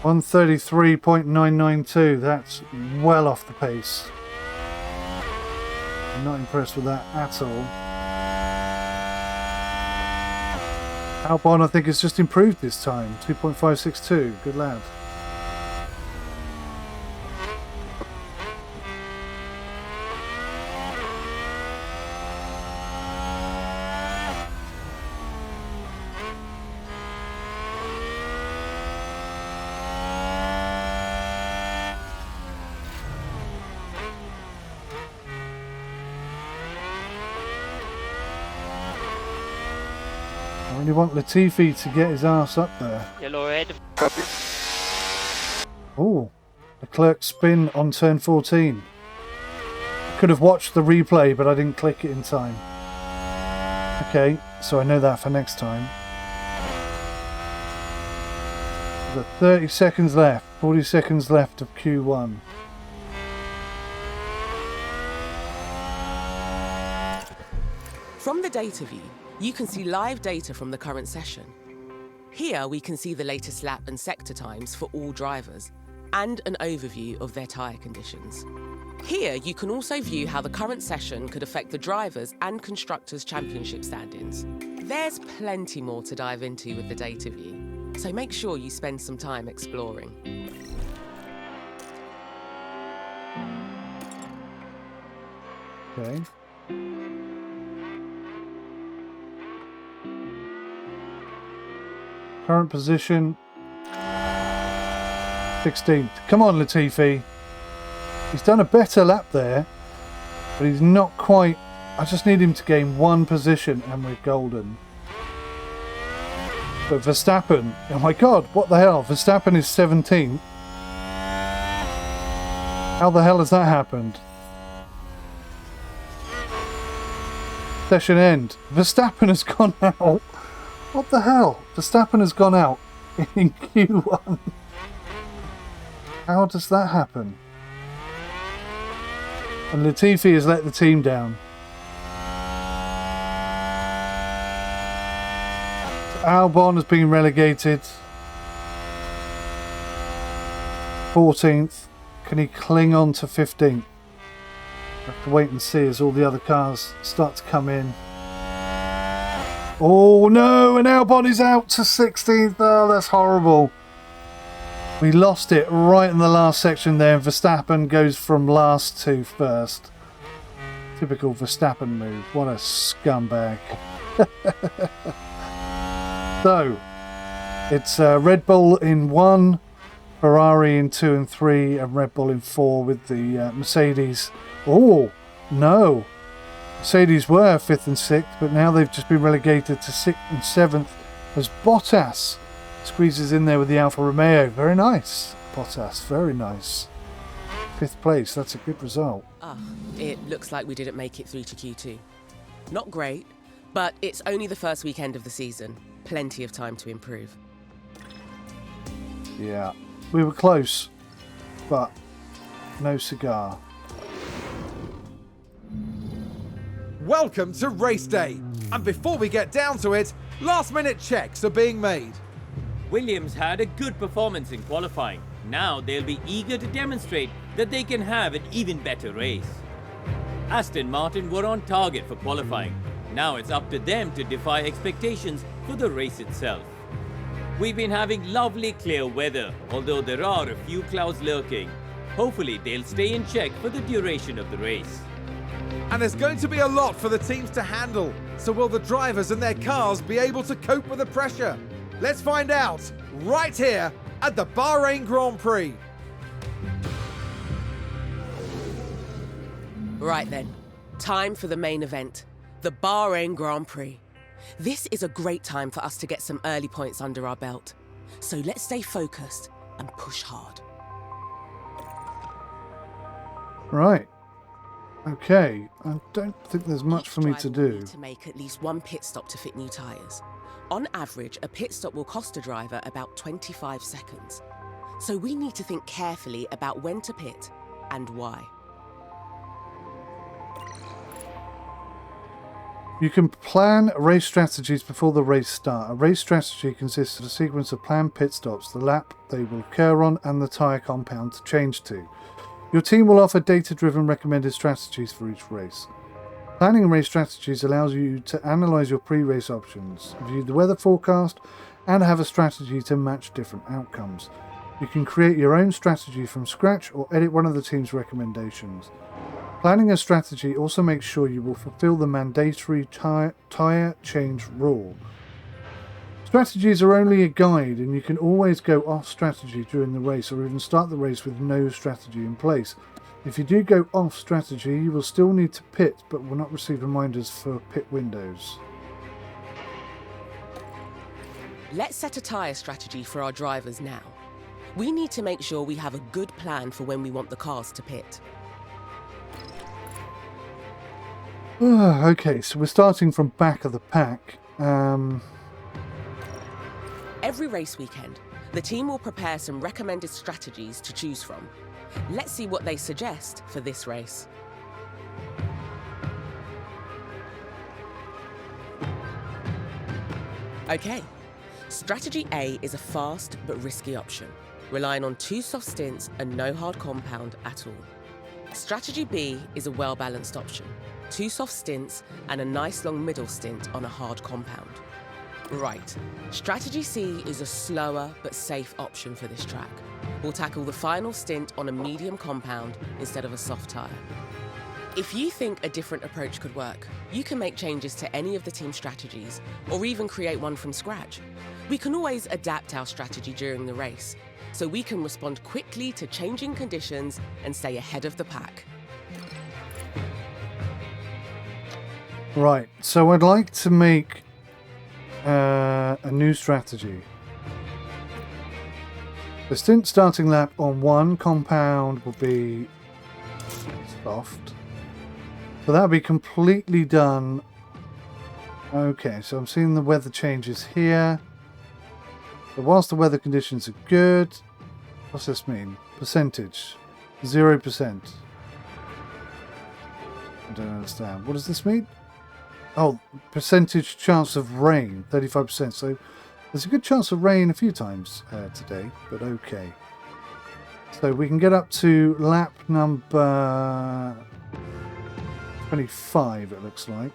$133.992. That's well off the pace. I'm not impressed with that at all. Albon, I think, has just improved this time. 2.562. Good lad. I really want Latifi to get his ass up there. Yellow red. Oh, Leclerc spin on turn 14. I could have watched the replay, but I didn't click it in time. Okay, so I know that for next time. We've got 30 seconds left, 40 seconds left of Q1. From the data view, you can see live data from the current session. Here we can see the latest lap and sector times for all drivers, and an overview of their tyre conditions. Here you can also view how the current session could affect the drivers' and constructors' championship stand-ins. There's plenty more to dive into with the data view, so make sure you spend some time exploring. Okay. Current position 16th. Come on, Latifi. He's done a better lap there, but he's not quite. I just need him to gain 1 position and we're golden. But Verstappen, oh my god, what the hell? Verstappen is 17th. How the hell has that happened? Session end. Verstappen has gone out. What the hell? Verstappen has gone out in Q1. How does that happen? And Lattifi has let the team down. So Albon has been relegated. 14th. Can he cling on to 15th? Have to wait and see as all the other cars start to come in. Oh no, and Albon is out to 16th. Oh, that's horrible. We lost it right in the last section there, and Verstappen goes from last to first. Typical Verstappen move. What a scumbag. So, it's Red Bull in 1, Ferrari in 2 and 3, and Red Bull in 4 with the Mercedes. Oh, no. Mercedes were 5th and 6th, but now they've just been relegated to 6th and 7th as Bottas squeezes in there with the Alfa Romeo. Very nice, Bottas. Very nice. 5th place. That's a good result. It looks like we didn't make it through to Q2. Not great, but it's only the first weekend of the season. Plenty of time to improve. Yeah, we were close, but no cigar. Welcome to race day. And before we get down to it, last minute checks are being made. Williams had a good performance in qualifying. Now they'll be eager to demonstrate that they can have an even better race. Aston Martin were on target for qualifying. Now it's up to them to defy expectations for the race itself. We've been having lovely clear weather, although there are a few clouds lurking. Hopefully they'll stay in check for the duration of the race. And there's going to be a lot for the teams to handle. So will the drivers and their cars be able to cope with the pressure? Let's find out right here at the Bahrain Grand Prix. Right then, time for the main event, the Bahrain Grand Prix. This is a great time for us to get some early points under our belt. So let's stay focused and push hard. Right. Okay. I don't think there's much for me to Each driver will do. need to make at least one pit stop to fit new tyres. On average, a pit stop will cost a driver about 25 seconds. So we need to think carefully about when to pit and why. You can plan race strategies before the race start. A race strategy consists of a sequence of planned pit stops, the lap they will occur on, and the tyre compound to change to. Your team will offer data-driven recommended strategies for each race. Planning race strategies allows you to analyse your pre-race options, view the weather forecast, and have a strategy to match different outcomes. You can create your own strategy from scratch or edit one of the team's recommendations. Planning a strategy also makes sure you will fulfill the mandatory tyre change rule. Strategies are only a guide, and you can always go off strategy during the race or even start the race with no strategy in place. If you do go off strategy, you will still need to pit, but will not receive reminders for pit windows. Let's set a tyre strategy for our drivers now. We need to make sure we have a good plan for when we want the cars to pit. Okay, so we're starting from back of the pack. Every race weekend, the team will prepare some recommended strategies to choose from. Let's see what they suggest for this race. Okay, strategy A is a fast but risky option, relying on 2 soft stints and no hard compound at all. Strategy B is a well-balanced option, 2 soft stints and a nice long middle stint on a hard compound. Right, strategy C is a slower but safe option for this track. We'll tackle the final stint on a medium compound instead of a soft tyre. If you think a different approach could work, you can make changes to any of the team strategies, or even create one from scratch. We can always adapt our strategy during the race, so we can respond quickly to changing conditions and stay ahead of the pack. Right, so I'd like to make a new strategy. The stint starting lap on 1 compound will be soft. So that'll be completely done. Okay, so I'm seeing the weather changes here. So whilst the weather conditions are good, what's this mean? Percentage, 0%. I don't understand. What does this mean? Oh, percentage chance of rain, 35%. So there's a good chance of rain a few times today, but okay. So we can get up to lap number 25, it looks like.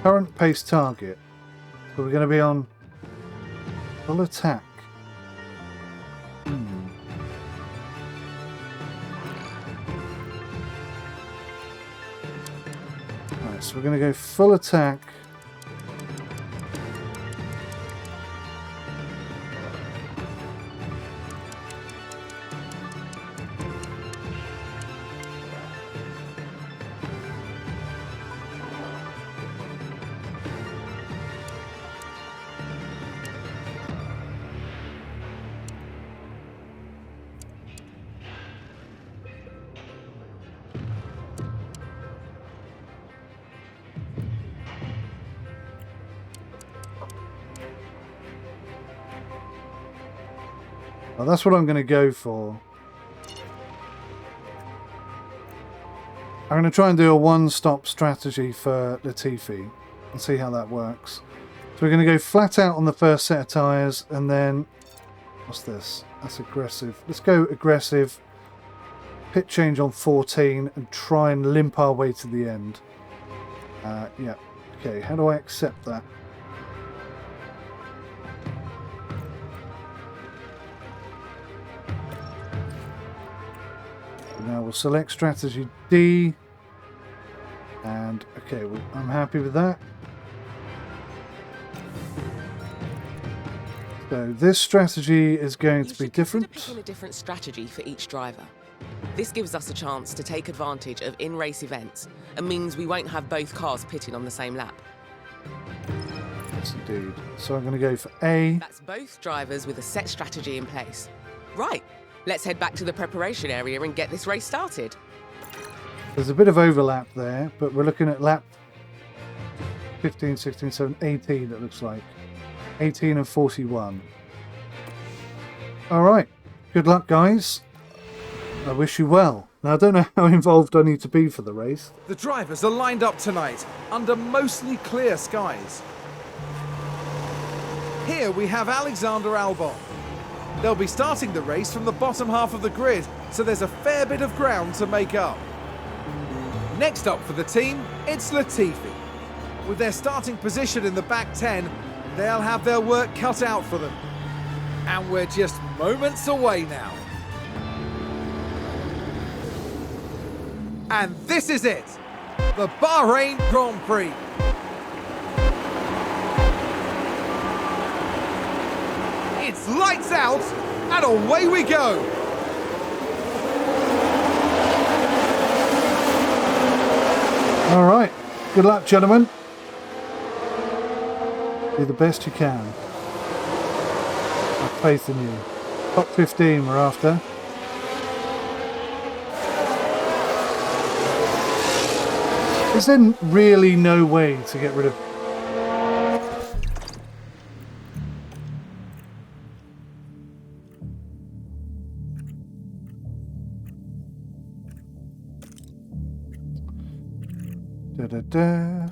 Current pace target. So we're going to be on full attack. Right, so we're going to go full attack. Well, that's what I'm going to go for. I'm going to try and do a one-stop strategy for 𝗬𝐿𝐵 and see how that works. So we're going to go flat out on the first set of tyres and then... What's this? That's aggressive. Let's go aggressive. Pit change on 14 and try and limp our way to the end. Yeah. Okay, how do I accept that? Now we'll select strategy D, and okay, well, I'm happy with that. So this strategy is going to be different. Picking a different strategy for each driver. This gives us a chance to take advantage of in-race events and means we won't have both cars pitting on the same lap. Yes, indeed. So I'm going to go for A. That's both drivers with a set strategy in place. Right. Let's head back to the preparation area and get this race started. There's a bit of overlap there, but we're looking at lap 15, 16, 17, 18 it looks like. 18 and 41. Alright, good luck guys. I wish you well. Now I don't know how involved I need to be for the race. The drivers are lined up tonight under mostly clear skies. Here we have Alexander Albon. They'll be starting the race from the bottom half of the grid, so there's a fair bit of ground to make up. Next up for the team, it's 𝗬𝐿𝐵. With their starting position in the back 10, they'll have their work cut out for them. And we're just moments away now. And this is it, the Bahrain Grand Prix. It's lights out, and away we go! All right, good luck, gentlemen. Do the best you can. Have faith in you. Top 15 we're after. Is there really no way to get rid of... Da-da-da.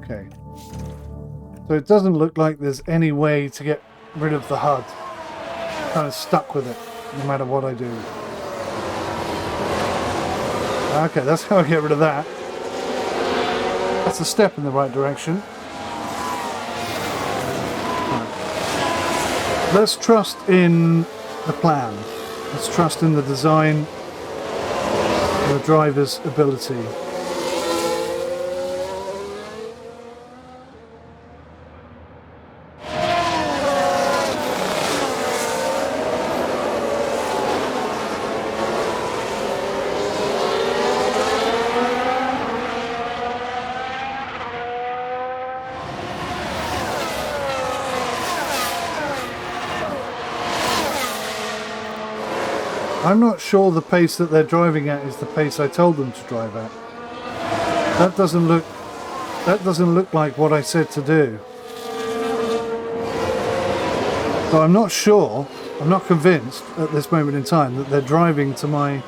Okay. So it doesn't look like there's any way to get rid of the HUD. I'm kind of stuck with it, no matter what I do. Okay, that's how I get rid of that. That's a step in the right direction. Right. Let's trust in the plan. Let's trust in the design and the driver's ability. I'm not sure the pace that they're driving at is the pace I told them to drive at. That doesn't look like what I said to do. So I'm not sure, I'm not convinced at this moment in time that they're driving to my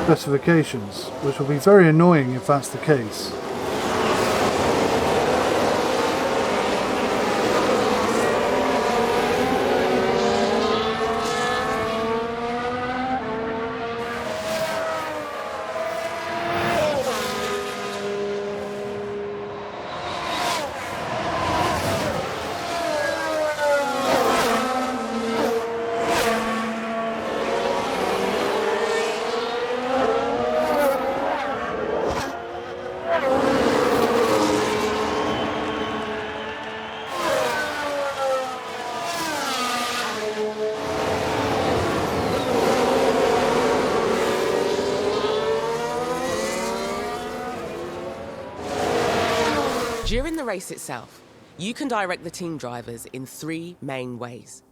specifications, which will be very annoying if that's the case. During the race itself, you can direct the team drivers in 3 main ways.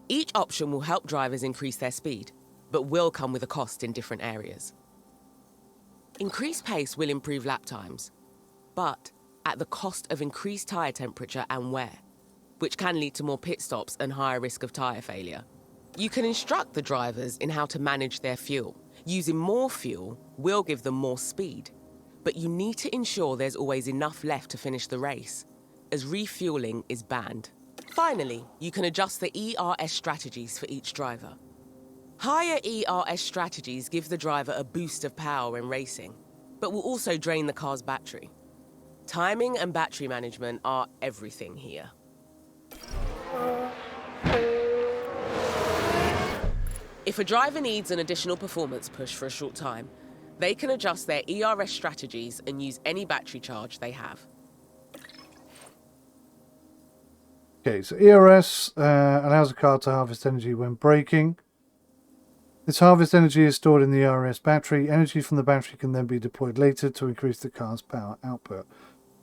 Each option will help drivers increase their speed, but will come with a cost in different areas. Increased pace will improve lap times, but at the cost of increased tyre temperature and wear, which can lead to more pit stops and higher risk of tyre failure. You can instruct the drivers in how to manage their fuel. Using more fuel will give them more speed, but you need to ensure there's always enough left to finish the race, as refueling is banned. Finally, you can adjust the ERS strategies for each driver. Higher ERS strategies give the driver a boost of power when racing, but will also drain the car's battery. Timing and battery management are everything here. If a driver needs an additional performance push for a short time, they can adjust their ERS strategies and use any battery charge they have. Okay, so ERS allows a car to harvest energy when braking. This harvest energy is stored in the ERS battery. Energy from the battery can then be deployed later to increase the car's power output.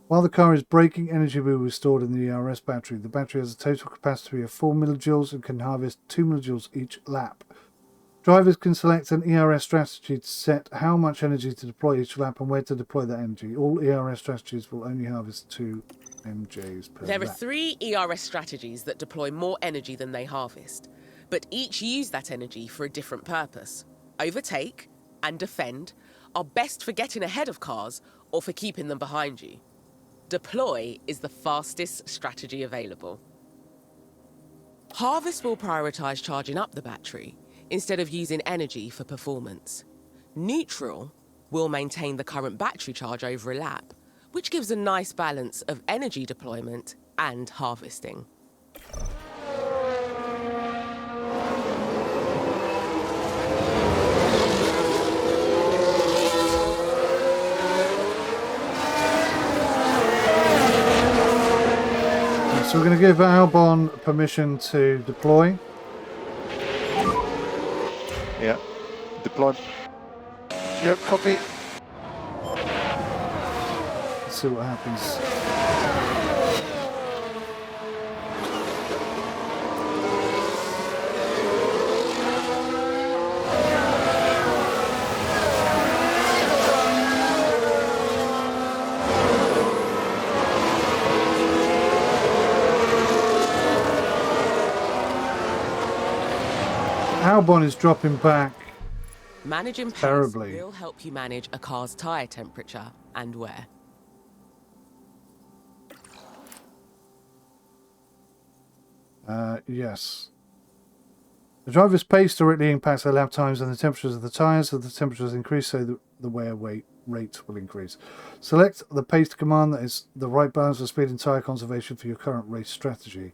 While the car is braking, energy will be stored in the ERS battery. The battery has a total capacity of 4 millijoules and can harvest 2 millijoules each lap. Drivers can select an ERS strategy to set how much energy to deploy each lap and where to deploy that energy. All ERS strategies will only harvest 2 MJs per lap. There are 3 ERS strategies that deploy more energy than they harvest, but each use that energy for a different purpose. Overtake and defend are best for getting ahead of cars or for keeping them behind you. Deploy is the fastest strategy available. Harvest will prioritize charging up the battery instead of using energy for performance. Neutral will maintain the current battery charge over a lap, which gives a nice balance of energy deployment and harvesting. So we're going to give Albon permission to deploy. Yeah, deploy. Yep, copy. Let's see what happens. Albon is dropping back Managing pace terribly. will help you manage a car's tyre temperature and wear. Yes. The driver's pace directly impacts their lap times and the temperatures of the tyres. As the temperatures increase, so the wear rate will increase. Select the paced command that is the right balance of speed and tyre conservation for your current race strategy.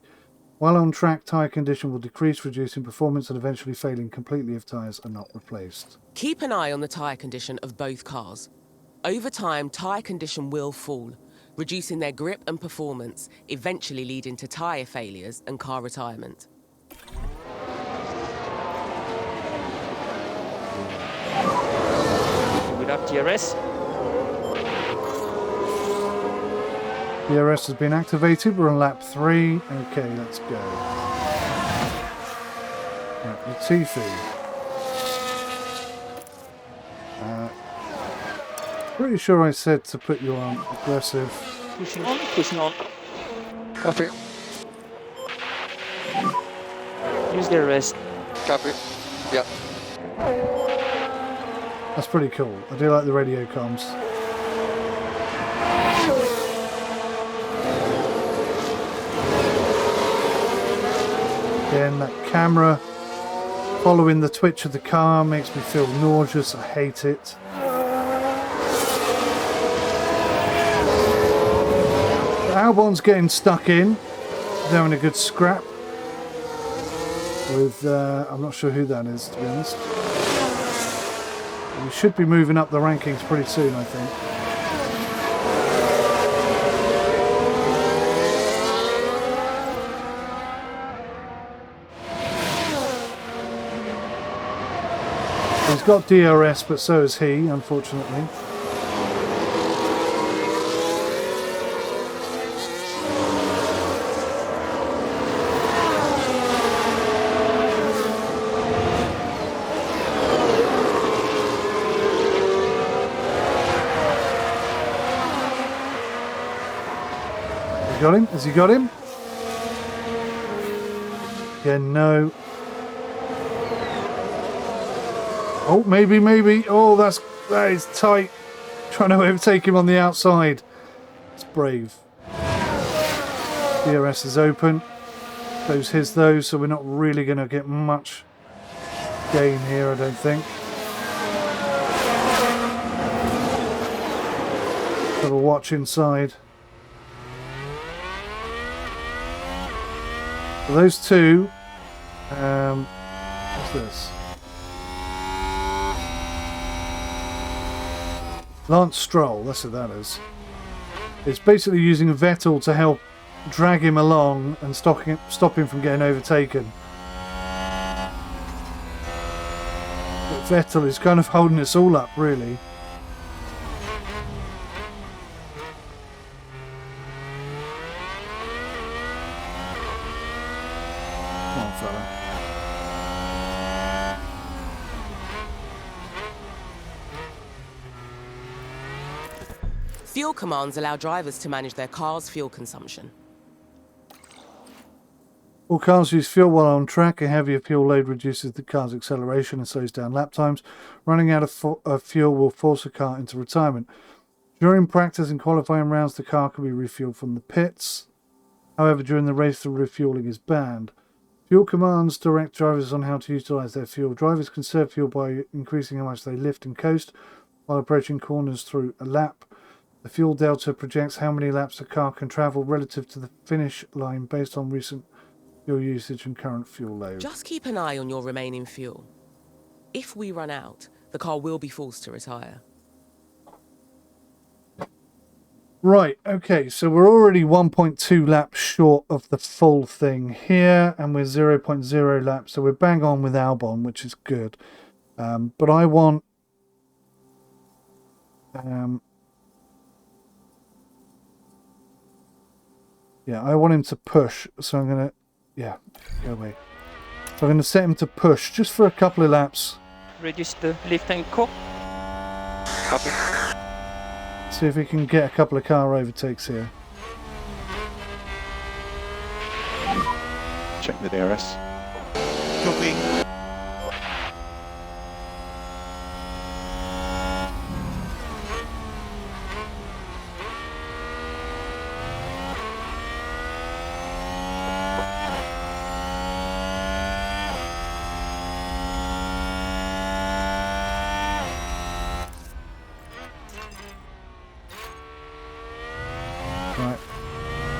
While on track, tyre condition will decrease, reducing performance and eventually failing completely if tyres are not replaced. Keep an eye on the tyre condition of both cars. Over time, tyre condition will fall, reducing their grip and performance, eventually leading to tyre failures and car retirement. Without DRS. DRS has been activated. We're on lap 3. Okay, let's go. Right, 𝗬𝐶𝐸. Pretty sure I said to put you on aggressive. Pushing on, pushing on. Copy. Use the rest. Copy. Yeah. That's pretty cool. I do like the radio comms. Again, that camera following the twitch of the car makes me feel nauseous. I hate it. Albon's getting stuck in. He's having a good scrap with, I'm not sure who that is, to be honest. We should be moving up the rankings pretty soon, I think. He's got DRS, but so has he, unfortunately. Got him? Has he got him? Yeah, no. Oh, maybe, maybe. Oh, that is tight. Trying to overtake him on the outside. It's brave. DRS is open. Those his those, so we're not really going to get much gain here, I don't think. Have a watch inside. So those two, what's this? Lance Stroll, that's what that is. It's basically using Vettel to help drag him along and stop him from getting overtaken. But Vettel is kind of holding us all up, really. Fuel commands allow drivers to manage their car's fuel consumption. All cars use fuel while on track. A heavier fuel load reduces the car's acceleration and slows down lap times. Running out of fuel will force a car into retirement. During practice and qualifying rounds, the car can be refueled from the pits. However, during the race, the refueling is banned. Fuel commands direct drivers on how to utilize their fuel. Drivers conserve fuel by increasing how much they lift and coast while approaching corners through a lap. The fuel delta projects how many laps a car can travel relative to the finish line based on recent fuel usage and current fuel load. Just keep an eye on your remaining fuel. If we run out, the car will be forced to retire. Right, okay, so we're already 1.2 laps short of the full thing here, and we're 0.0 laps, so we're bang on with Albon, which is good. But I want... yeah, I want him to push, so I'm going to... yeah, go away. So I'm going to set him to push, just for a couple of laps. Reduce the lift and co. Copy. See if we can get a couple of car overtakes here. Check the DRS. Copy.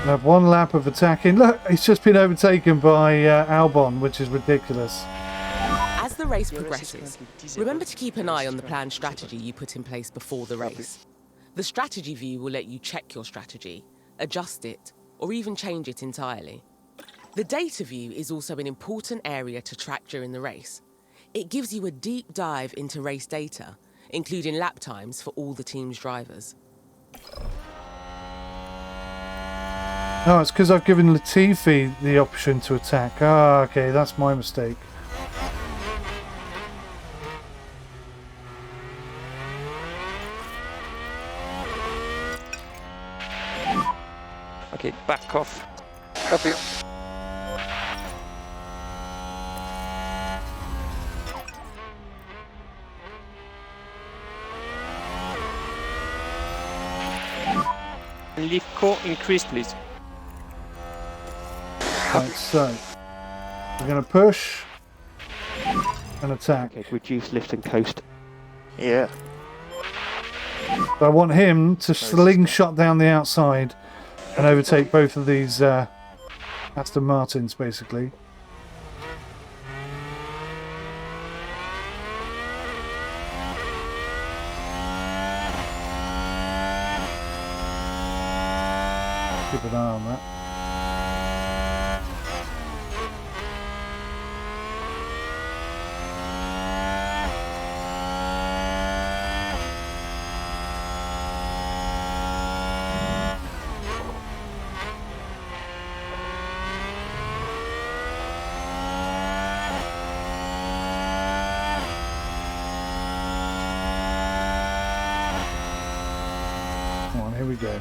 I have one lap of attacking. Look, he's just been overtaken by Albon, which is ridiculous. As the race progresses, remember to keep an eye on the planned strategy you put in place before the race. The strategy view will let you check your strategy, adjust it, or even change it entirely. The data view is also an important area to track during the race. It gives you a deep dive into race data, including lap times for all the team's drivers. No, it's because I've given 𝗬𝐶𝐸 the option to attack. Ah, okay, that's my mistake. Okay, back off. Copy. Leave core increase, please. Right, so we're going to push and attack. Okay, reduce lift and coast. Yeah. So I want him to slingshot down the outside and overtake both of these Aston Martins, basically. Keep an eye on that. Come on, here we go.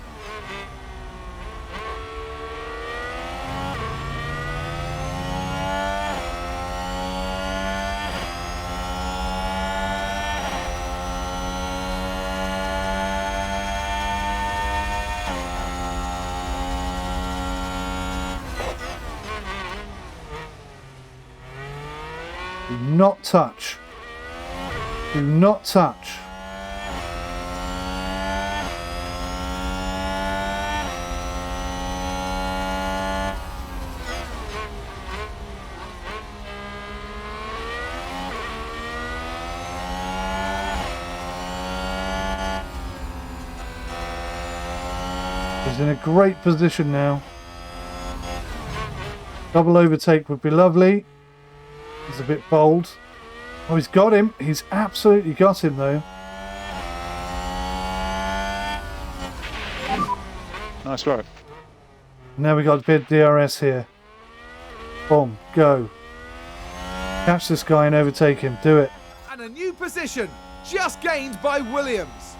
Do not touch. Do not touch. He's in a great position now. Double overtake would be lovely. He's a bit bold. Oh, he's got him. He's absolutely got him, though. Nice work. Now we got a bit of DRS here. Boom, go. Catch this guy and overtake him. Do it. And a new position just gained by Williams.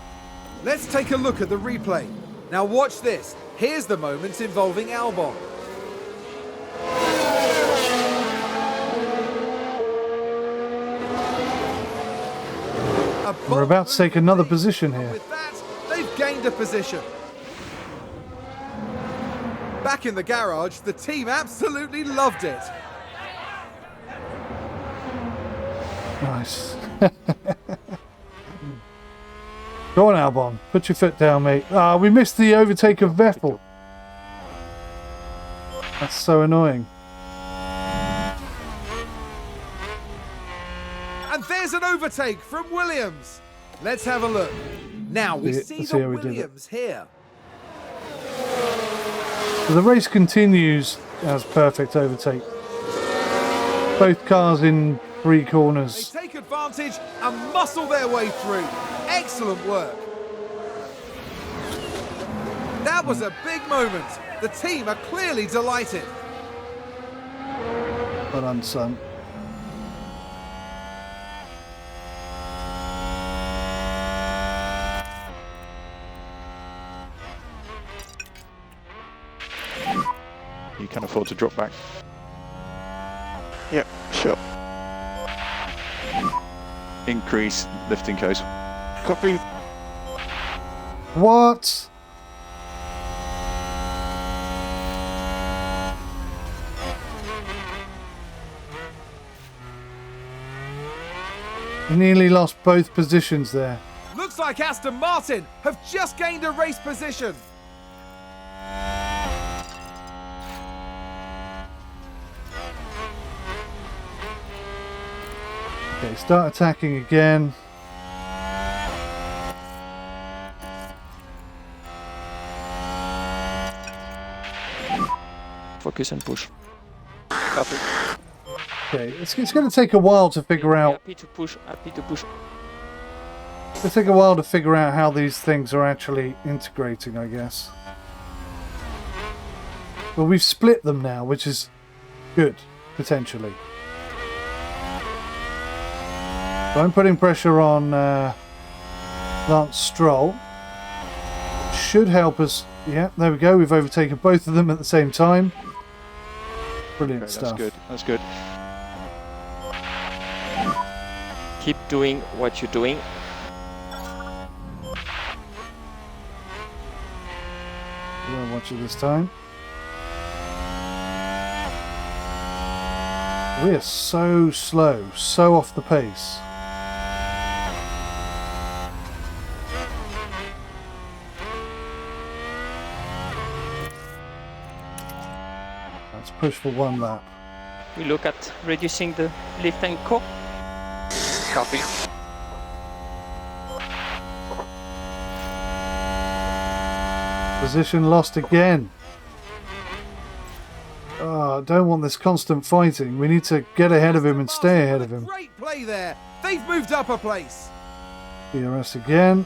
Let's take a look at the replay. Now watch this. Here's the moment involving Albon. We're about to take another position here. With that, they've gained a position. Back in the garage, the team absolutely loved it. Nice. Go on, Albon. Put your foot down, mate. Ah, we missed the overtake of Vettel. That's so annoying. And there's an overtake from Williams. Let's have a look. Now we see Let's the see how we did it. Williams here. So the race continues as perfect overtake. Both cars in 3 They corners. take advantage and muscle their way through. Excellent work. That was a big moment. The team are clearly delighted. Well done, son. You can afford to drop back. Yeah, sure. Increase lifting coast. Copy. What? Nearly lost both positions there. Looks like Aston Martin have just gained a race position. Okay, start attacking again. Focus and push. Copy. Okay, it's going to take a while to figure out. Happy to push, happy to push. It'll take a while to figure out how these things are actually integrating, I guess. Well, we've split them now, which is good, potentially. So I'm putting pressure on Lance Stroll. Should help us Yeah, there we go. We've overtaken both of them at the same time. Brilliant Okay, stuff. that's good. That's good. Keep doing what you're doing. We'll watch it this time. We are so slow, so off the pace. Let's push for one lap. We look at reducing the lift and core. Copy. Position lost again. Oh, I don't want this constant fighting. We need to get ahead of him and stay ahead of him. Great play there. They've moved up a place. DRS again.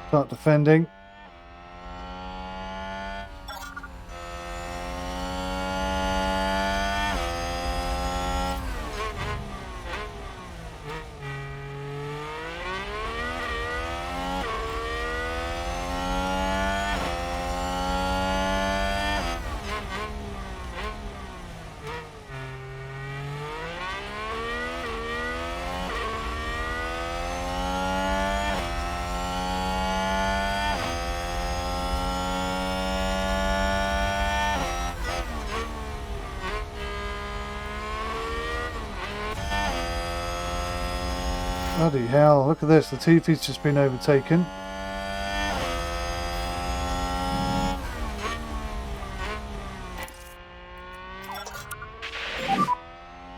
Start defending. Bloody hell, look at this, the 𝐃𝐸's just been overtaken.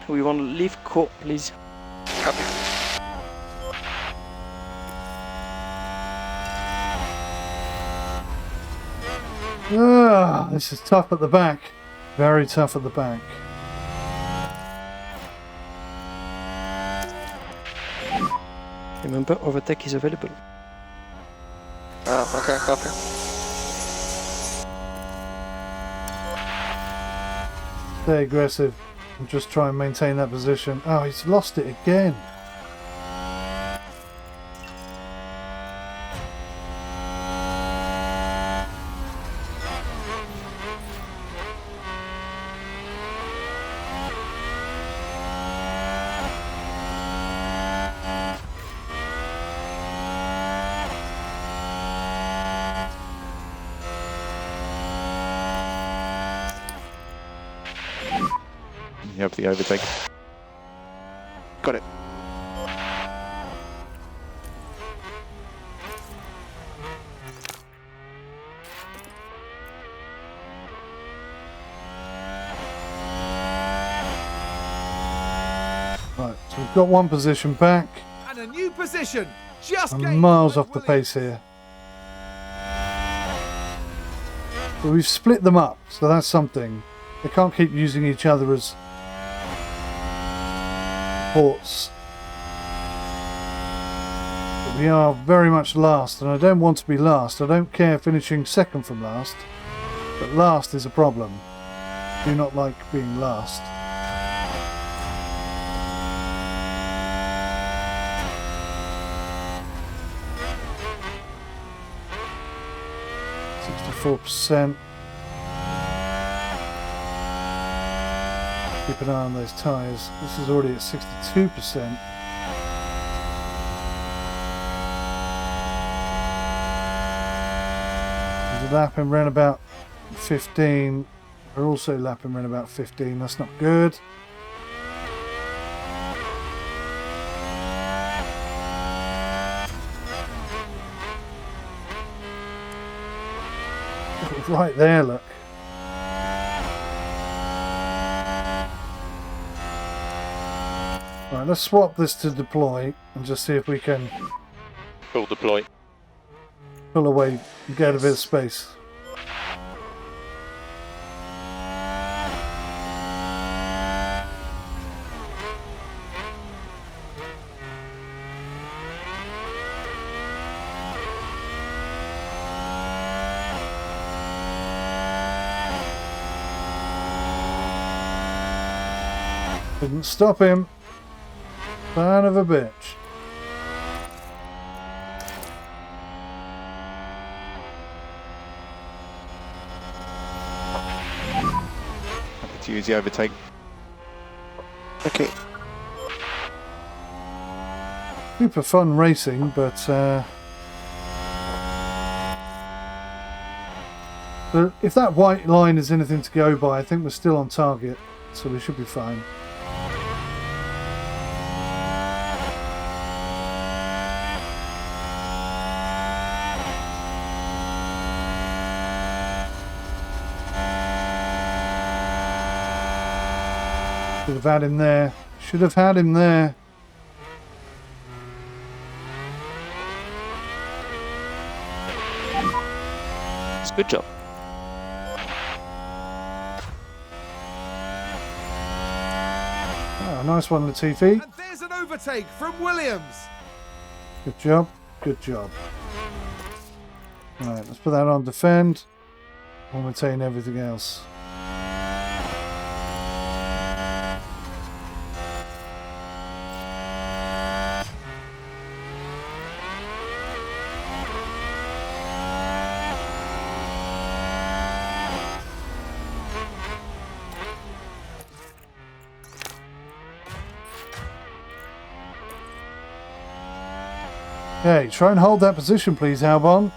We want to leave core, please. Copy. Ah, this is tough at the back. Very tough at the back. Remember, overtake is available. Okay, copy. Stay aggressive and just try and maintain that position. Oh, he's lost it again. You have the overtake. Got it. Right, so we've got one position back. And a new position. Just I'm gained miles by off the Williams. pace here. But we've split them up, so that's something. They can't keep using each other as ports. But we are very much last, and I don't want to be last. I don't care finishing second from last, but last is a problem. Do not like being last. %. Keep an eye on those tyres. This is already at 62%. There's a lapping around about 15. We're also lapping around about 15. That's not good. Right there, look. Right, let's swap this to deploy and just see if we can Full deploy. pull away and get a bit of space. Couldn't stop him. Son of a bitch. Happy to use the overtake. Okay. Super fun racing, but if that white line is anything to go by, I think we're still on target, so we should be fine. Should have had him there. Should have had him there. It's a good job. Oh, nice one, Latifi. And there's an overtake from Williams. Good job. Good job. Right, let's put that on defend. We'll retain everything else. Okay, try and hold that position, please, Albon.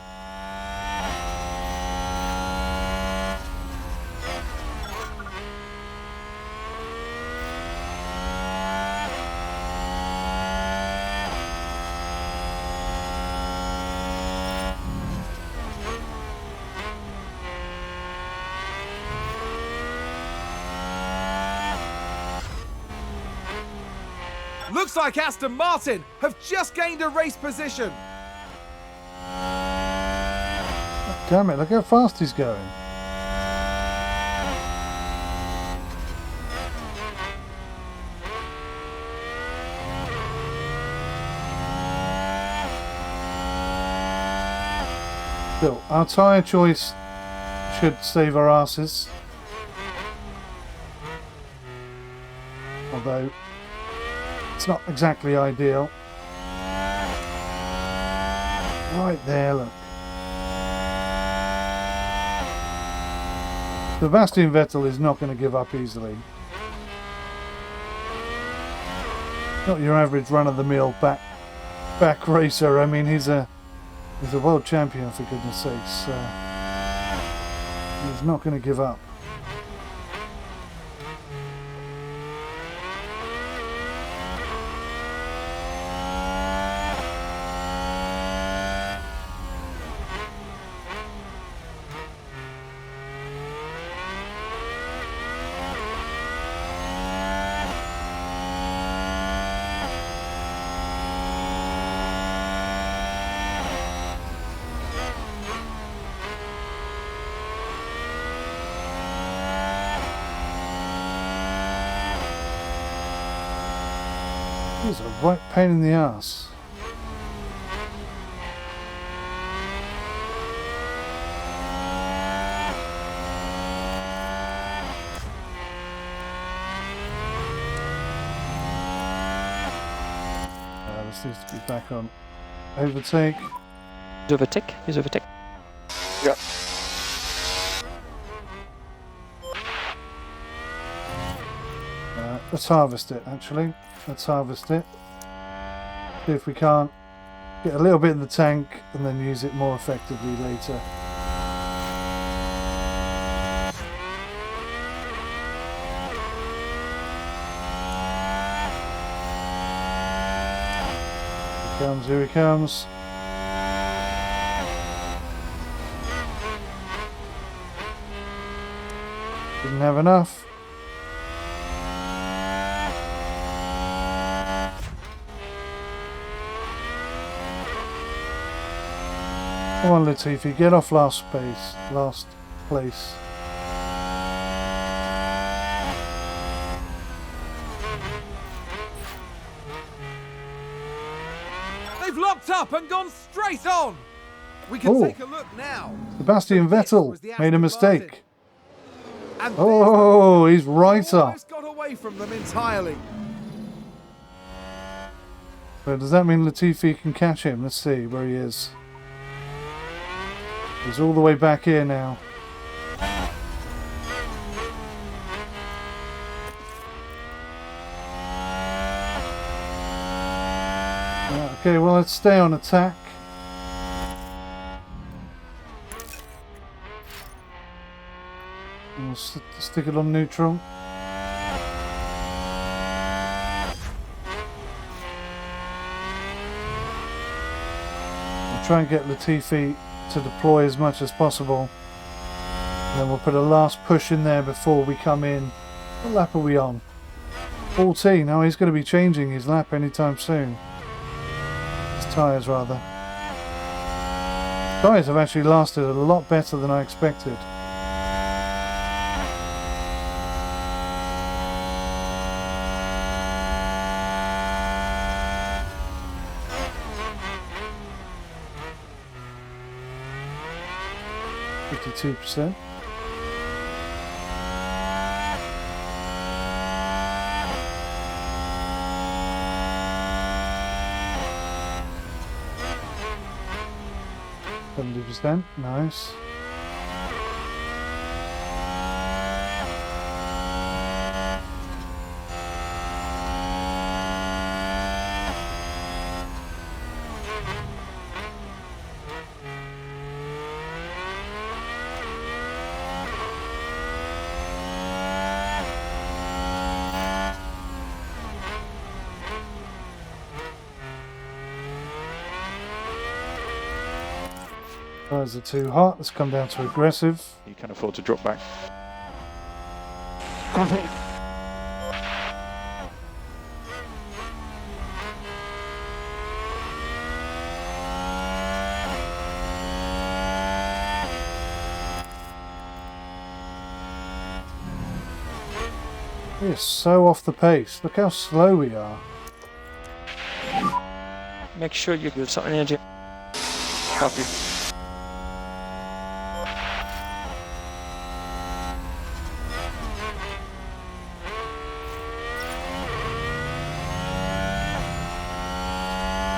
Looks like Aston Martin have just gained a race position. Damn it, look how fast he's going. Still, our tyre choice should save our asses. Although, it's not exactly ideal. Right there, look. Sebastian Vettel is not going to give up easily. Not your average run-of-the-mill back racer. I mean, he's a world champion, for goodness sakes. He's not going to give up. He's a right pain in the ass. This needs to be back on overtake. He's overtake. He's overtake. Yeah. Let's harvest it, actually. Let's harvest it. See if we can't get a little bit in the tank and then use it more effectively later. Here he comes. Didn't have enough. Come on, Latifi, get off last place. They've locked up and gone straight on. We can take a look now. Sebastian Vettel made a mistake. And Oh, he's right off. got away away from them entirely. So does that mean Lattifi can catch him? Let's see where he is. He's all the way back here now. Okay, well, let's stay on attack. We'll stick it on neutral. We'll try and get Lattifi to deploy as much as possible. And then we'll put a last push in there before we come in. What lap are we on? 14. Oh, he's going to be changing his lap anytime soon. His tyres, rather. Tyres have actually lasted a lot better than I expected. %. %, nice. Tyres are too hot. Let's come down to aggressive. You can afford to drop back. We're so off the pace. Look how slow we are. Make sure you give some energy. Copy.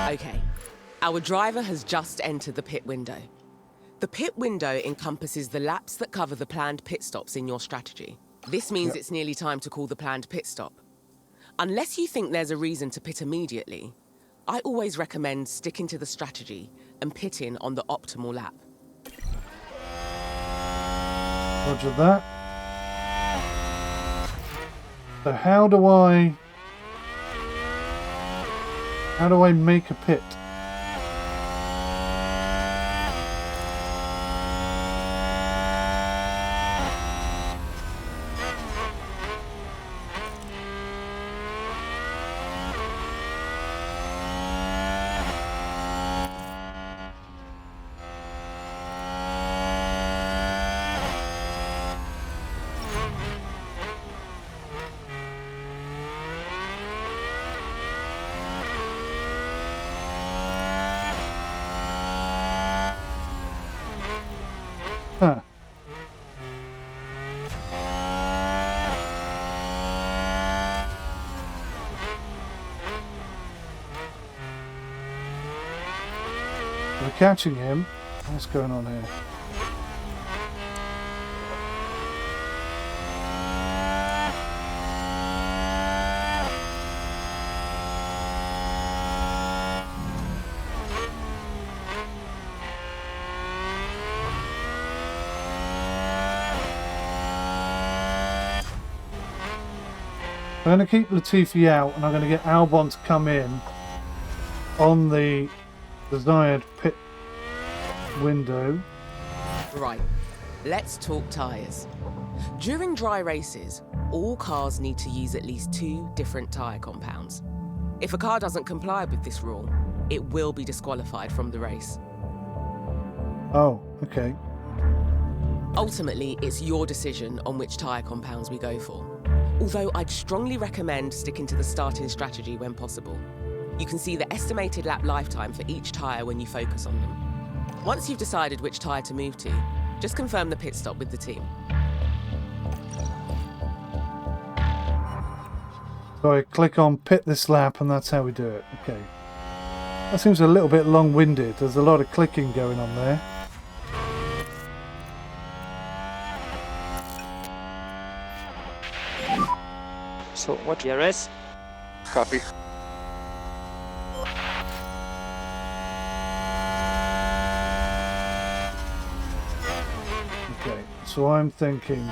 Okay, our driver has just entered the pit window. The pit window encompasses the laps that cover the planned pit stops in your strategy. This means it's nearly time to call the planned pit stop. Unless you think there's a reason to pit immediately, I always recommend sticking to the strategy and pitting on the optimal lap. Roger that. So how do I make a pit? Huh. We're catching him. What's going on here? I'm going to keep Lattifi out, and I'm going to get Albon to come in on the desired pit window. Right, let's talk tyres. During dry races, all cars need to use at least 2 different tyre compounds. If a car doesn't comply with this rule, it will be disqualified from the race. Oh, okay. Ultimately, it's your decision on which tyre compounds we go for. Although I'd strongly recommend sticking to the starting strategy when possible. You can see the estimated lap lifetime for each tyre when you focus on them. Once you've decided which tyre to move to, just confirm the pit stop with the team. So I click on pit this lap and that's how we do it. Okay. That seems a little bit long-winded. There's a lot of clicking going on there. So what DRS? Copy. Okay, so I'm thinking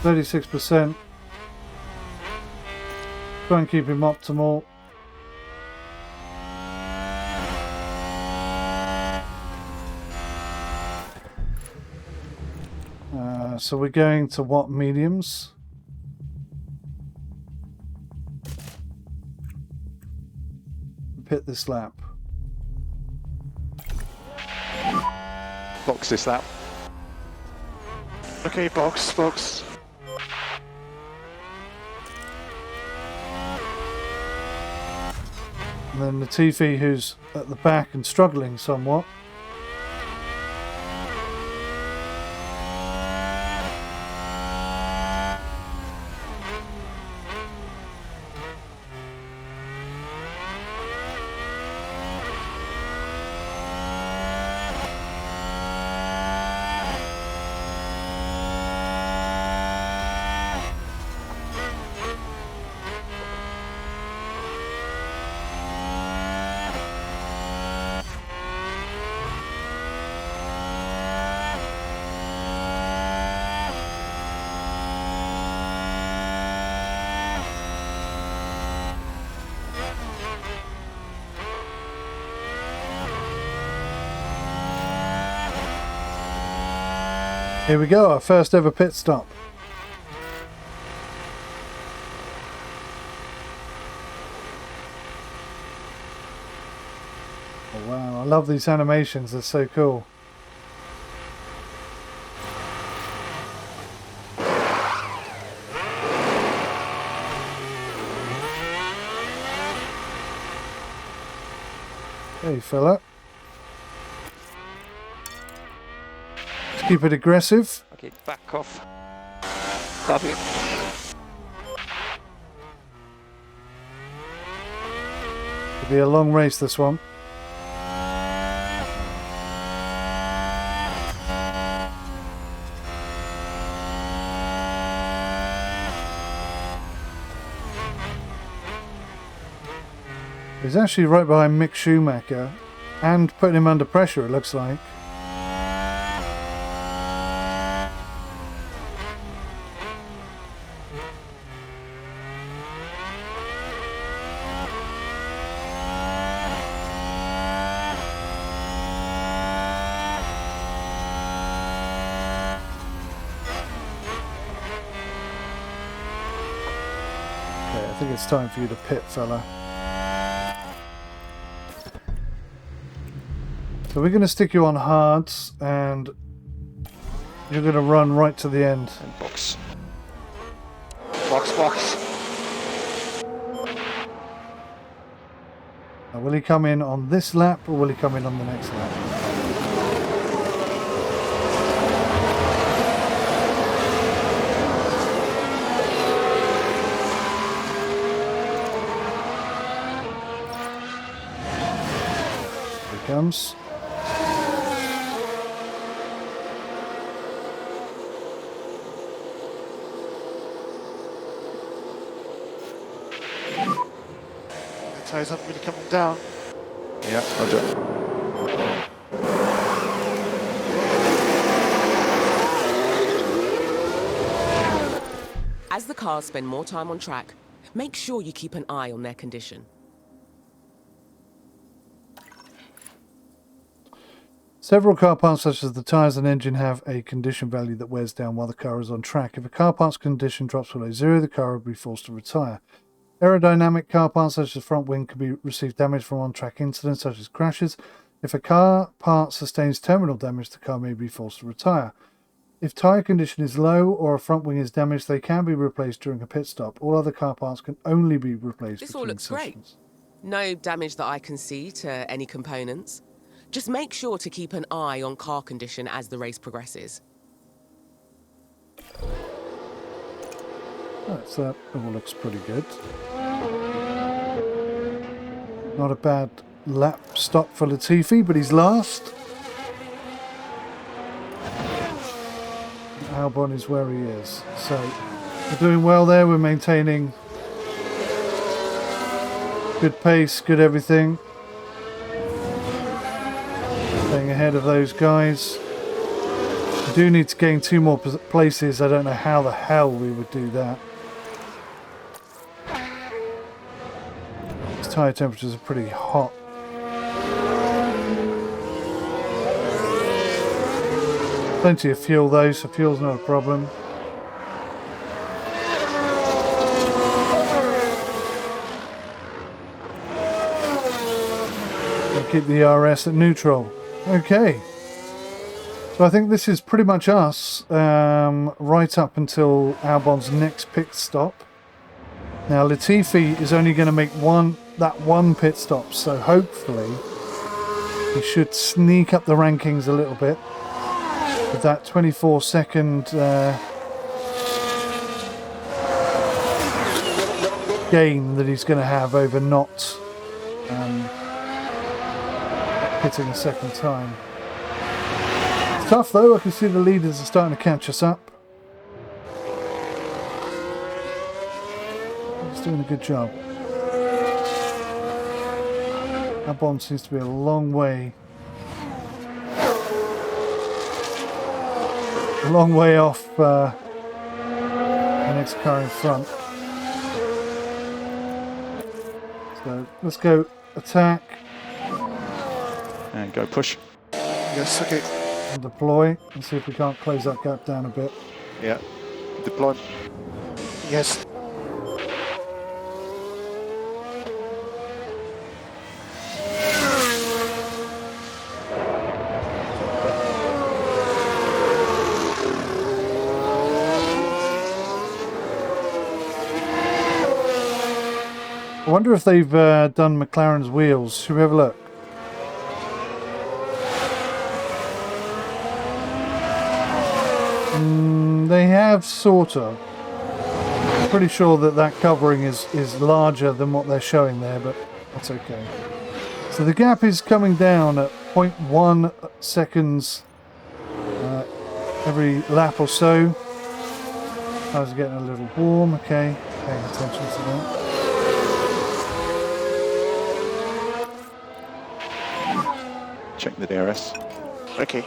36%. Try and keep him optimal. So we're going to what mediums? Pit this lap. Box this lap. Okay, box. And then Latifi, who's at the back and struggling somewhat. Here we go, our first ever pit stop. Oh, wow, I love these animations, they're so cool. Hey fella. Keep it aggressive. Okay, back off. Copy. It'll be a long race, this one. He's actually right behind Mick Schumacher and putting him under pressure, it looks like. I think it's time for you to pit, fella. So we're going to stick you on hards and you're going to run right to the end. And box. Box. Now, will he come in on this lap or will he come in on the next lap? Here he comes. Tires aren't really coming down. Yeah, roger. As the cars spend more time on track, make sure you keep an eye on their condition. Several car parts such as the tyres and engine have a condition value that wears down while the car is on track. If a car part's condition drops below 0, the car will be forced to retire. Aerodynamic car parts such as the front wing can receive damage from on-track incidents such as crashes. If a car part sustains terminal damage, the car may be forced to retire. If tyre condition is low or a front wing is damaged, they can be replaced during a pit stop. All other car parts can only be replaced This all between looks great. sessions. No damage that I can see to any components. Just make sure to keep an eye on car condition as the race progresses. That's that. All looks pretty good. Not a bad lap stop for Lattifi, but he's last. Albon is where he is. So we're doing well there. We're maintaining good pace, good everything. Staying ahead of those guys. We do need to gain 2 more places. I don't know how the hell we would do that. These tyre temperatures are pretty hot. Plenty of fuel though, so fuel's not a problem. We'll keep the RS at neutral. Okay. So I think this is pretty much us right up until Albon's next pit stop. Now Latifi is only going to make that one pit stop, so hopefully he should sneak up the rankings a little bit with that 24-second gain that he's going to have over not hitting a second time. It's tough though. I can see the leaders are starting to catch us up. He's doing a good job. Albon seems to be a long way off the next car in front. So let's go attack And go push. Yes, okay. and deploy and see if we can't close that gap down a bit. Yeah. Deploy. Yes. I wonder if they've done McLaren's wheels. Should we have a look? They have, sort of. I'm pretty sure that covering is larger than what they're showing there, but that's okay. So the gap is coming down at 0.1 seconds every lap or so. I was getting a little warm, okay. Paying attention to that. Check the DRS. Okay.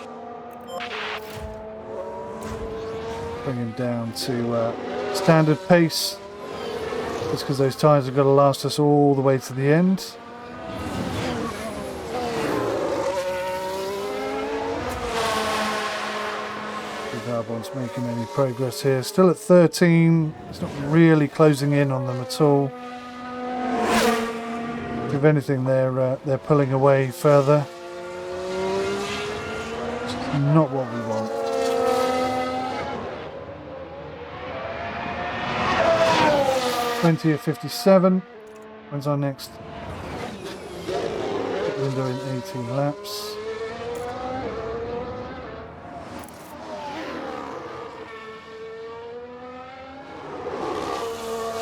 Bring him down to standard pace, just because those tyres have got to last us all the way to the end. If Albon's making any progress here, still at 13. It's not really closing in on them at all. If anything, they're pulling away further. Which is not what we want. 20 of 57. When's our next window in 18 laps?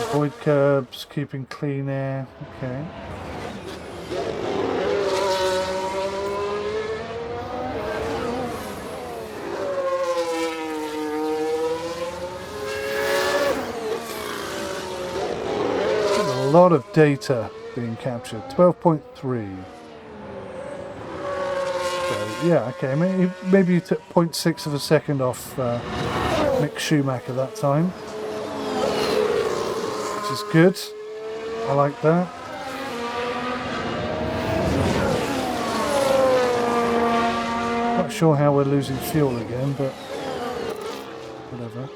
Avoid curbs, keeping clean air. Okay. A lot of data being captured. 12.3. So yeah, okay. Maybe you took 0.6 of a second off Mick Schumacher that time, which is good. I like that. Not sure how we're losing fuel again, but whatever.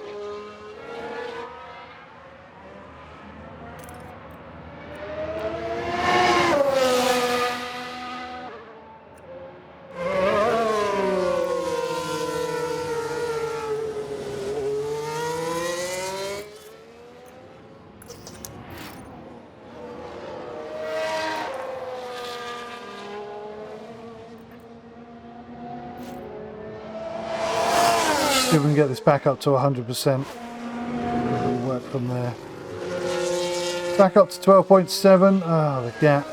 See if we can get this back up to 100%. We'll work from there. Back up to 12.7. Ah, the gap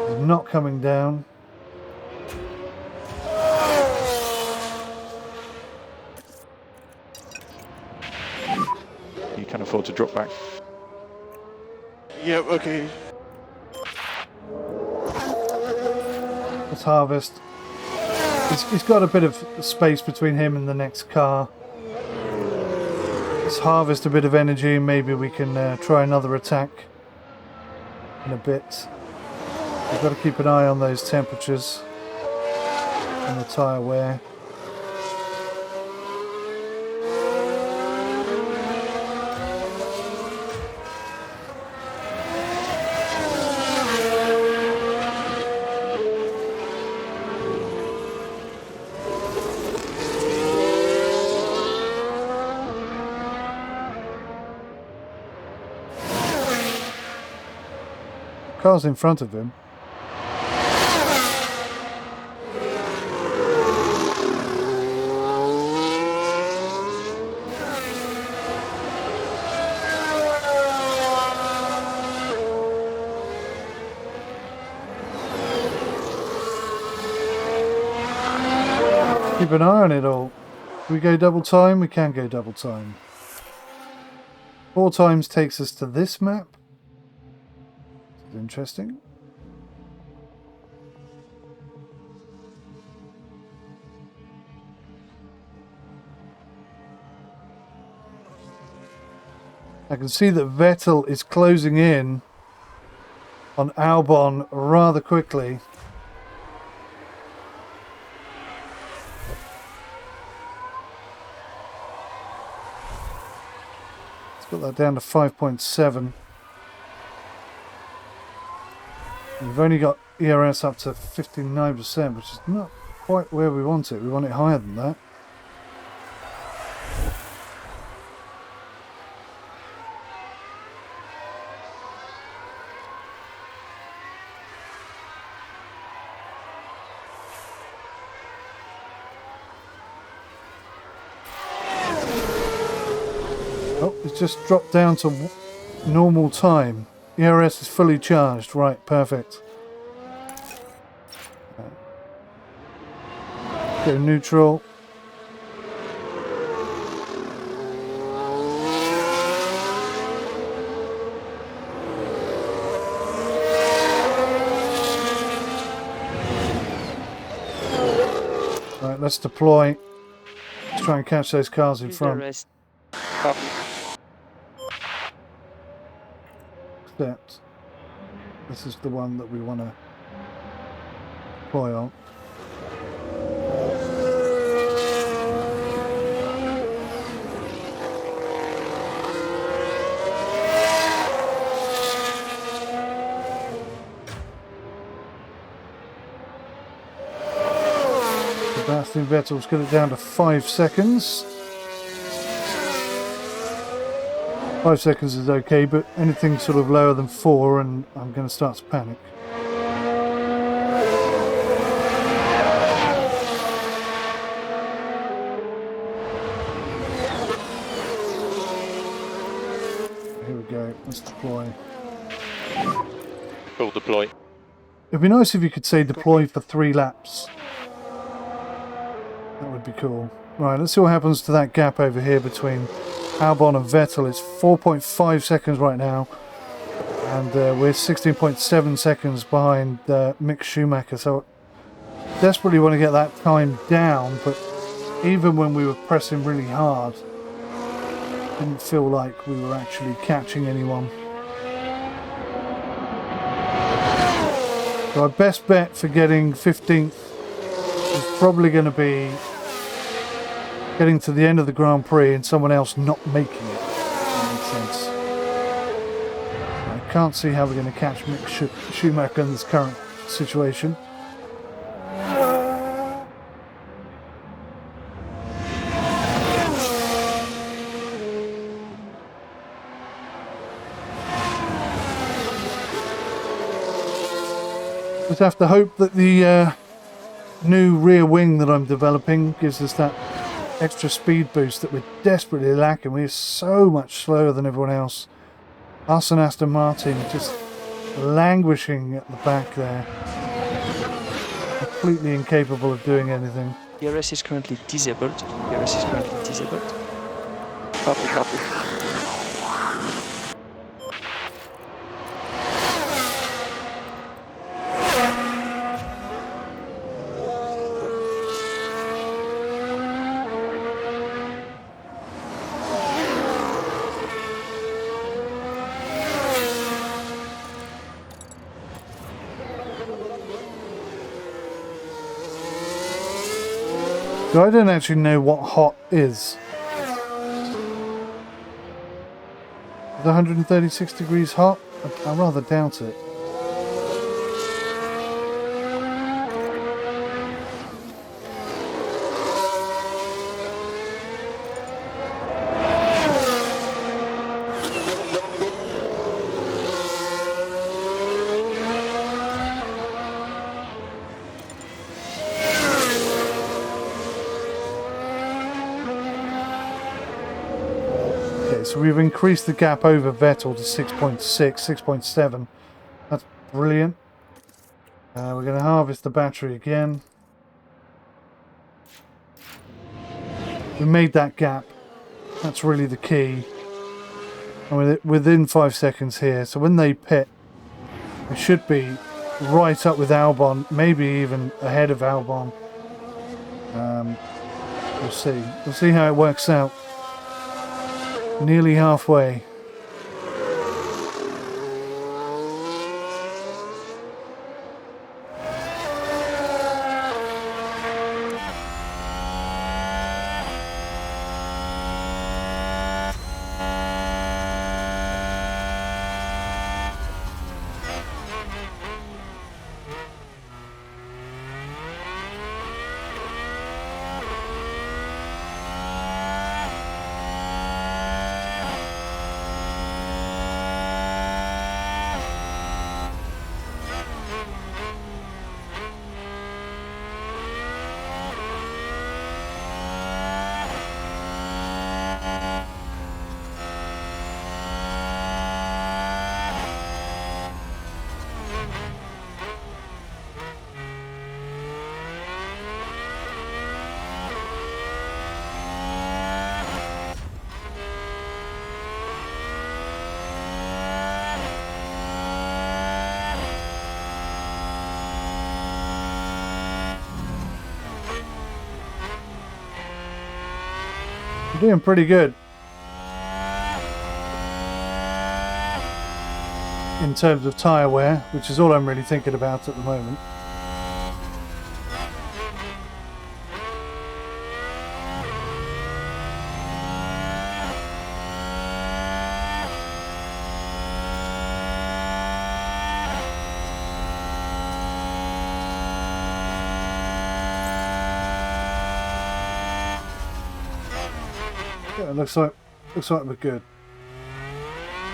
is not coming down. You can afford to drop back. Yeah, okay. Let's harvest. He's got a bit of space between him and the next car. Let's harvest a bit of energy and maybe we can try another attack in a bit. We've got to keep an eye on those temperatures and the tyre wear. Car's in front of him. Keep an eye on it all. Can we go double time? We can go double time. 4 times takes us to this map. Interesting. I can see that Vettel is closing in on Albon rather quickly. Let's put that down to 5.7. We've only got ERS up to 59%, which is not quite where we want it. We want it higher than that. Oh, it's just dropped down to normal time. ERS is fully charged. Right, perfect. Go neutral. Right, let's deploy. Let's try and catch those cars in front. Except this is the one that we want to deploy on. Sebastian Vettel's got it down to 5 seconds. 5 seconds is okay, but anything sort of lower than 4 and I'm going to start to panic. Here we go, let's deploy. Full deploy. It'd be nice if you could say deploy for 3 laps. That would be cool. Right, let's see what happens to that gap over here between Albon and Vettel. It's 4.5 seconds right now, and we're 16.7 seconds behind Mick Schumacher. So desperately want to get that time down, but even when we were pressing really hard, it didn't feel like we were actually catching anyone. So our best bet for getting 15th is probably going to be getting to the end of the Grand Prix and someone else not making it. That makes sense. I can't see how we're going to catch Mick Schumacher in this current situation. Just have to hope that the new rear wing that I'm developing gives us that extra speed boost that we're desperately lacking. We're so much slower than everyone else. Us and Aston Martin just languishing at the back there. Completely incapable of doing anything. DRS is currently disabled. DRS is currently disabled. Copy. So I don't actually know what hot is. Is 136 degrees hot? I rather doubt it. So we've increased the gap over Vettel to 6.6, 6.7. That's brilliant. We're going to harvest the battery again. We made that gap. That's really the key. And within 5 seconds here. So when they pit, we should be right up with Albon, maybe even ahead of Albon. We'll see. We'll see how it works out. Nearly halfway. Doing pretty good in terms of tyre wear, which is all I'm really thinking about at the moment. Yeah, looks like we're good.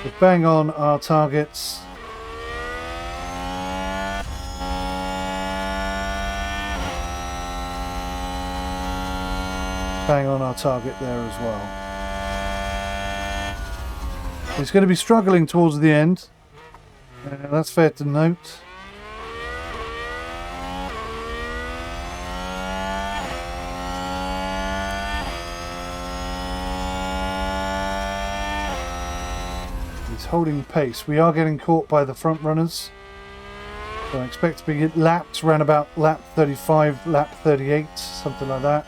We're bang on our targets. Bang on our target there as well. It's going to be struggling towards the end. That's fair to note. Holding pace. We are getting caught by the front runners. So I expect to be lapped around about lap 35, lap 38, something like that.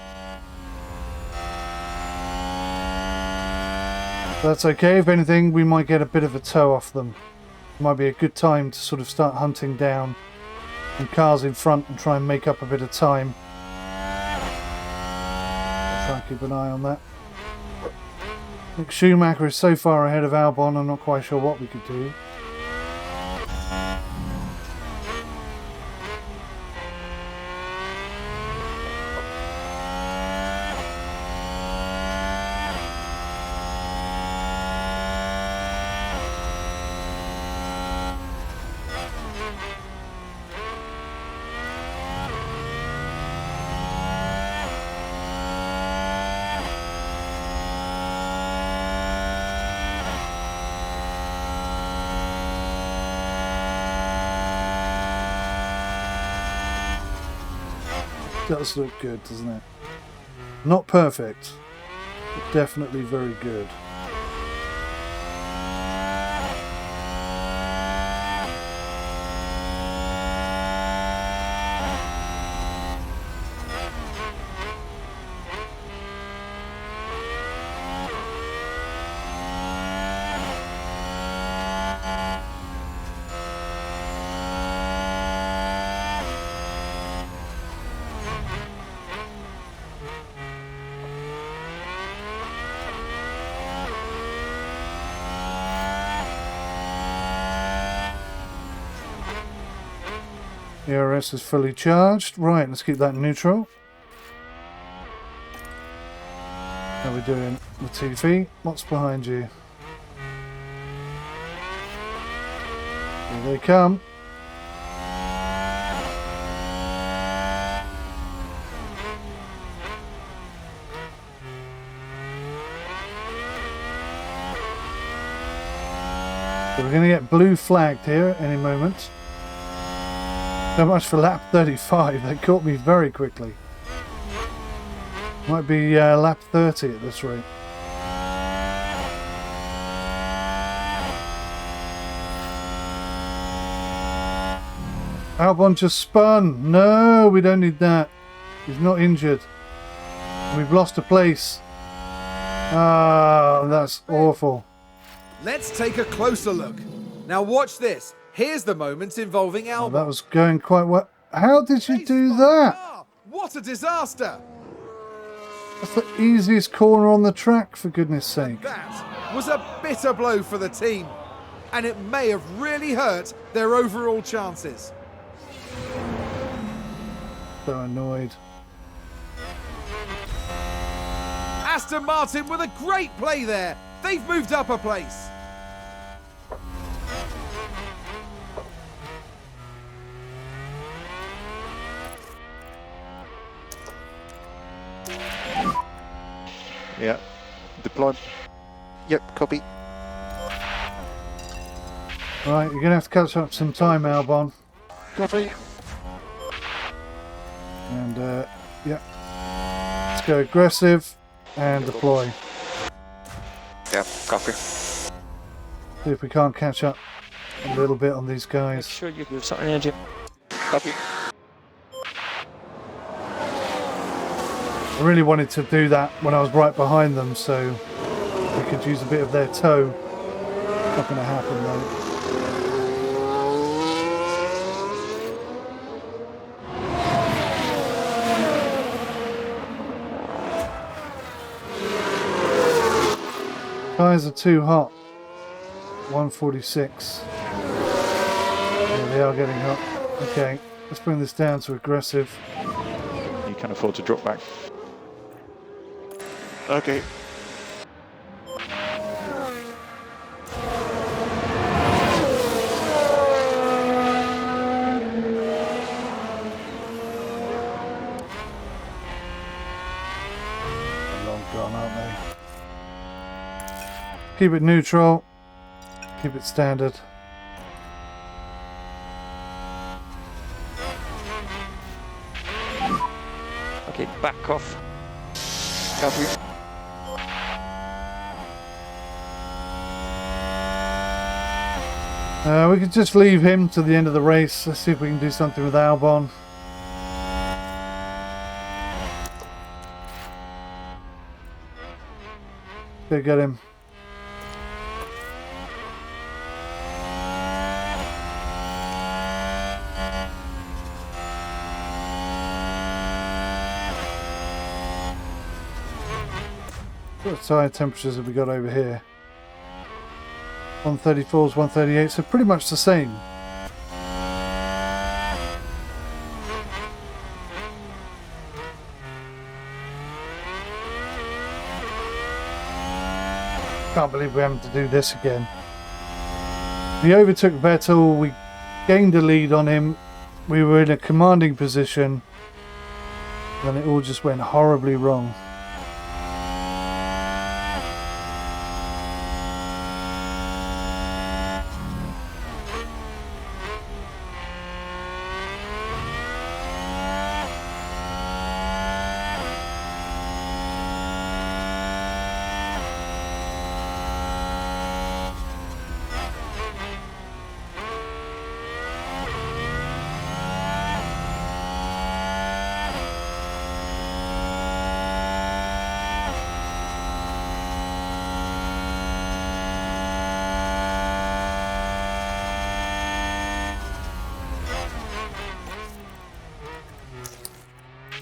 But that's okay. If anything, we might get a bit of a toe off them. It might be a good time to sort of start hunting down some cars in front and try and make up a bit of time. I'll try and keep an eye on that. Schumacher is so far ahead of Albon, I'm not quite sure what we could do. does look good, doesn't it? Not perfect, but definitely very good. The RS is fully charged. Right, let's keep that neutral. How are we doing? Latifi, what's behind you? Here they come. So we're going to get blue flagged here at any moment. So much for lap 35. They caught me very quickly. Might be lap 30 at this rate. Albon just spun. No, we don't need that. He's not injured. We've lost a place. Ah, that's awful. Let's take a closer look. Now watch this. Here's the moment involving Albon. Oh, that was going quite well. How did you do that? What a disaster! That's the easiest corner on the track, for goodness sake. That was a bitter blow for the team, and it may have really hurt their overall chances. So annoyed. Aston Martin with a great play there. They've moved up a place. Yeah. Deploy. Yep, copy. Right, you're going to have to catch up some time, Albon. Copy. And, yeah. Let's go aggressive and deploy. Yeah, copy. See if we can't catch up a little bit on these Make guys. sure you give some energy. Copy. I really wanted to do that when I was right behind them, so we could use a bit of their toe. Not going to happen though. Tyres are too hot. 146. Yeah, they are getting hot. Okay, let's bring this down to aggressive. You can afford to drop back. Okay. Long gone, aren't they? Keep it neutral. Keep it standard. Okay, back off. Copy. We could just leave him to the end of the race. Let's see if we can do something with Albon. Go get him. What tyre temperatures have we got over here? 134s, 138, so pretty much the same. Can't believe we're having to do this again. We overtook Vettel, we gained a lead on him, we were in a commanding position, and it all just went horribly wrong.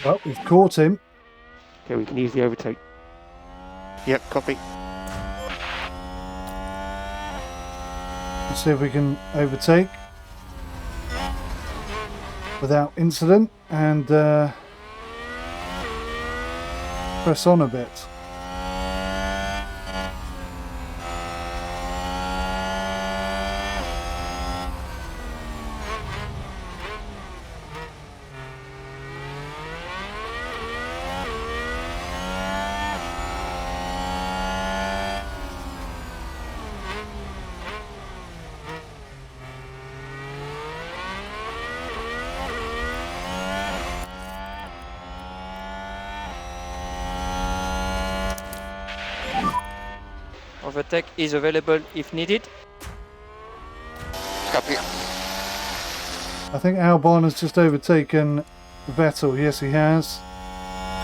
Well, we've caught him. Okay, we can easily overtake. Yep, copy. Let's see if we can overtake without incident and press on a bit. Overtake is available if needed. Copy. I think Albon has just overtaken Vettel. Yes, he has.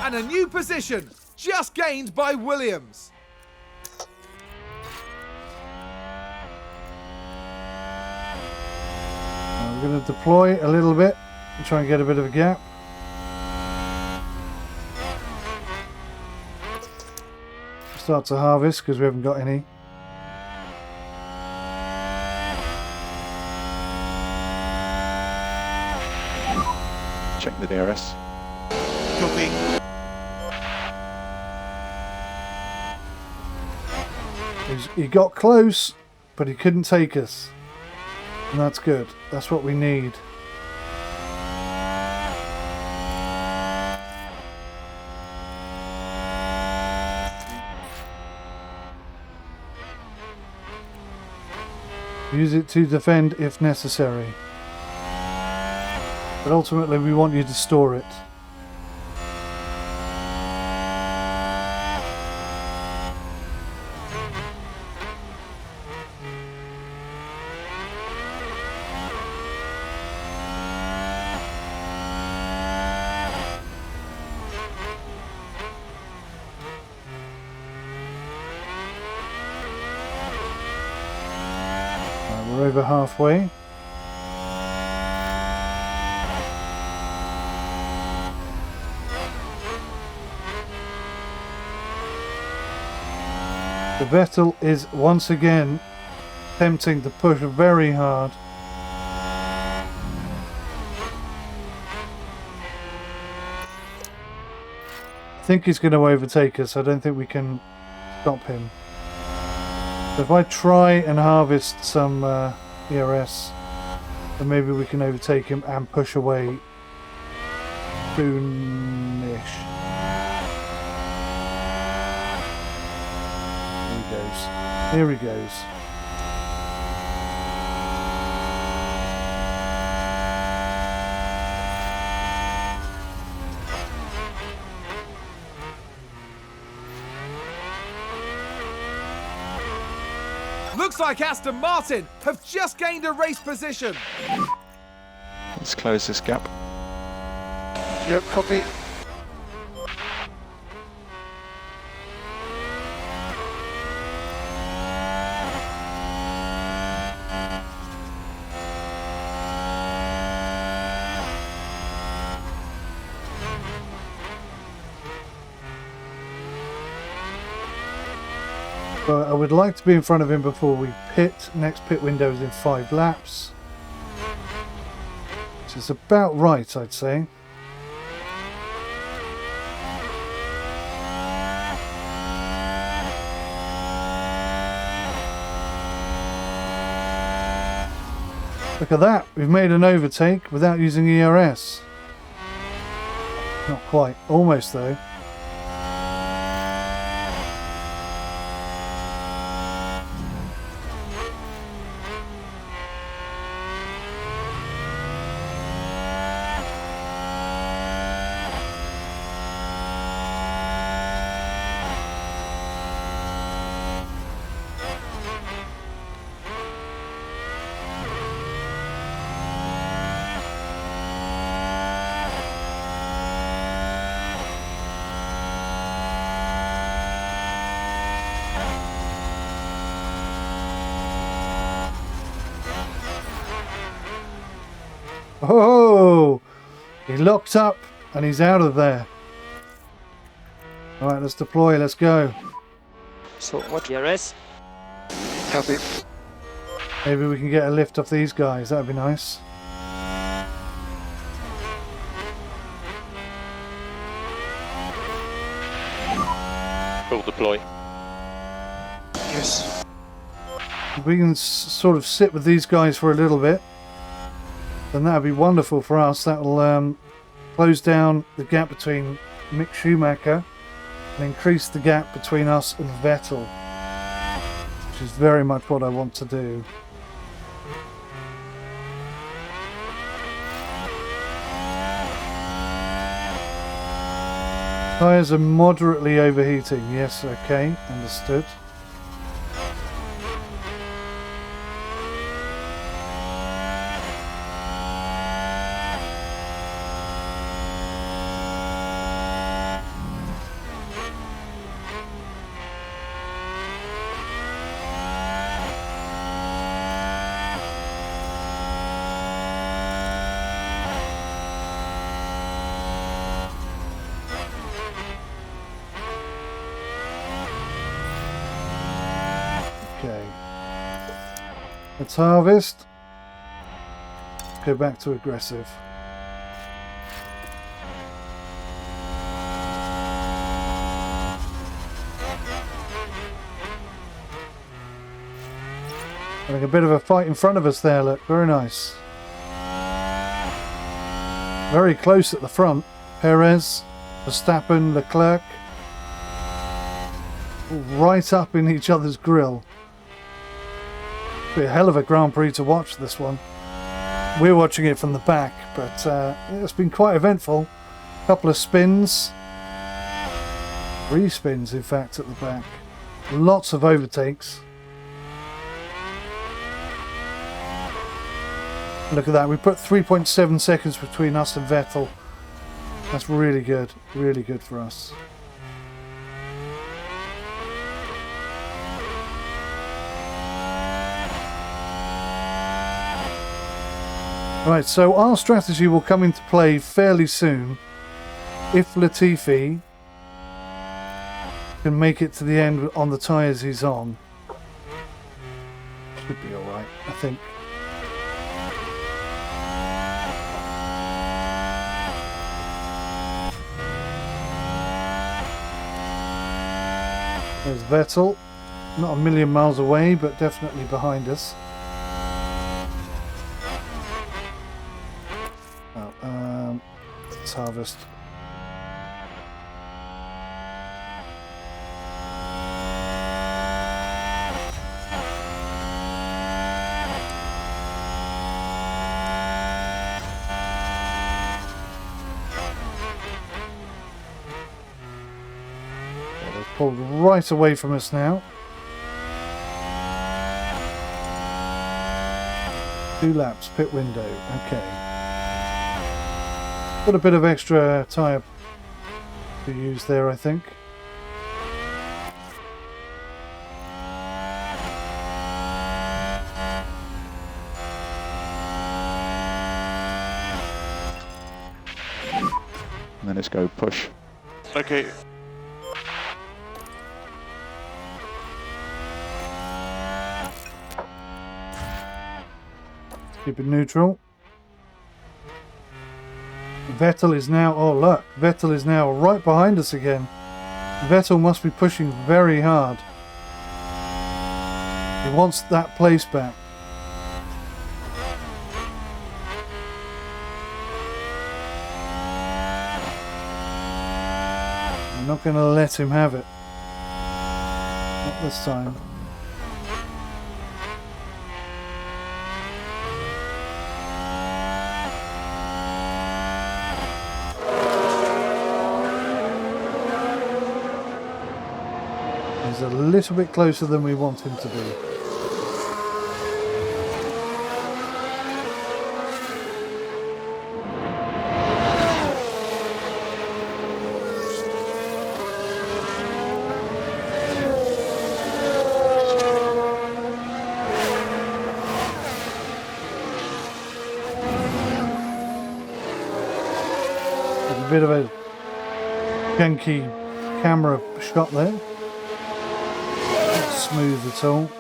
And a new position, just gained by Williams. Now we're going to deploy a little bit and try and get a bit of a gap. Start to harvest because we haven't got any. Check the DRS. Copy. He got close, but he couldn't take us. And that's good. That's what we need. Use it to defend if necessary. But ultimately we want you to store it. We're over halfway. The Vettel is once again attempting to push very hard. I think he's going to overtake us. I don't think we can stop him. So if I try and harvest some ERS, then maybe we can overtake him and push away soon-ish. Here he goes. Here he goes. Looks like Aston Martin have just gained a race position. Let's close this gap. Yep, copy. But I would like to be in front of him before we pit. Next pit window is in 5 laps. Which is about right, I'd say. Look at that, we've made an overtake without using ERS. Not quite, almost though. Oh, he locked up And he's out of there. Alright, let's deploy, let's go. So what DRS? Copy. Maybe we can get a lift off these guys, that'd be nice. Full deploy. Yes. If we can sort of sit with these guys for a little bit, then that'd be wonderful for us. That'll close down the gap between Mick Schumacher and increase the gap between us and Vettel, which is very much what I want to do. Tyres are moderately overheating. Yes, okay, understood. Let's harvest. Go back to aggressive. Having a bit of a fight in front of us there, look. Very nice. Very close at the front. Perez, Verstappen, Leclerc. Right up in each other's grill. Be a hell of a Grand Prix to watch, this one. We're watching it from the back, but it's been quite eventful. A couple of spins. 3 spins, in fact, at the back. Lots of overtakes. Look at that, we put 3.7 seconds between us and Vettel. That's really good for us. Right, so our strategy will come into play fairly soon if Latifi can make it to the end on the tyres he's on. Should be alright, I think. There's Vettel, not a million miles away, but definitely behind us. Let's harvest. They've pulled right away from us now. 2 laps, pit window, okay. Got a bit of extra tyre to use there, I think. And then let's go push. Okay. Keep it neutral. Vettel is now, oh look, Vettel is now right behind us again. Vettel must be pushing very hard. He wants that place back. I'm not going to let him have it. Not this time. He's a little bit closer than we want him to be. bit of a janky camera shot there. Not smooth at all.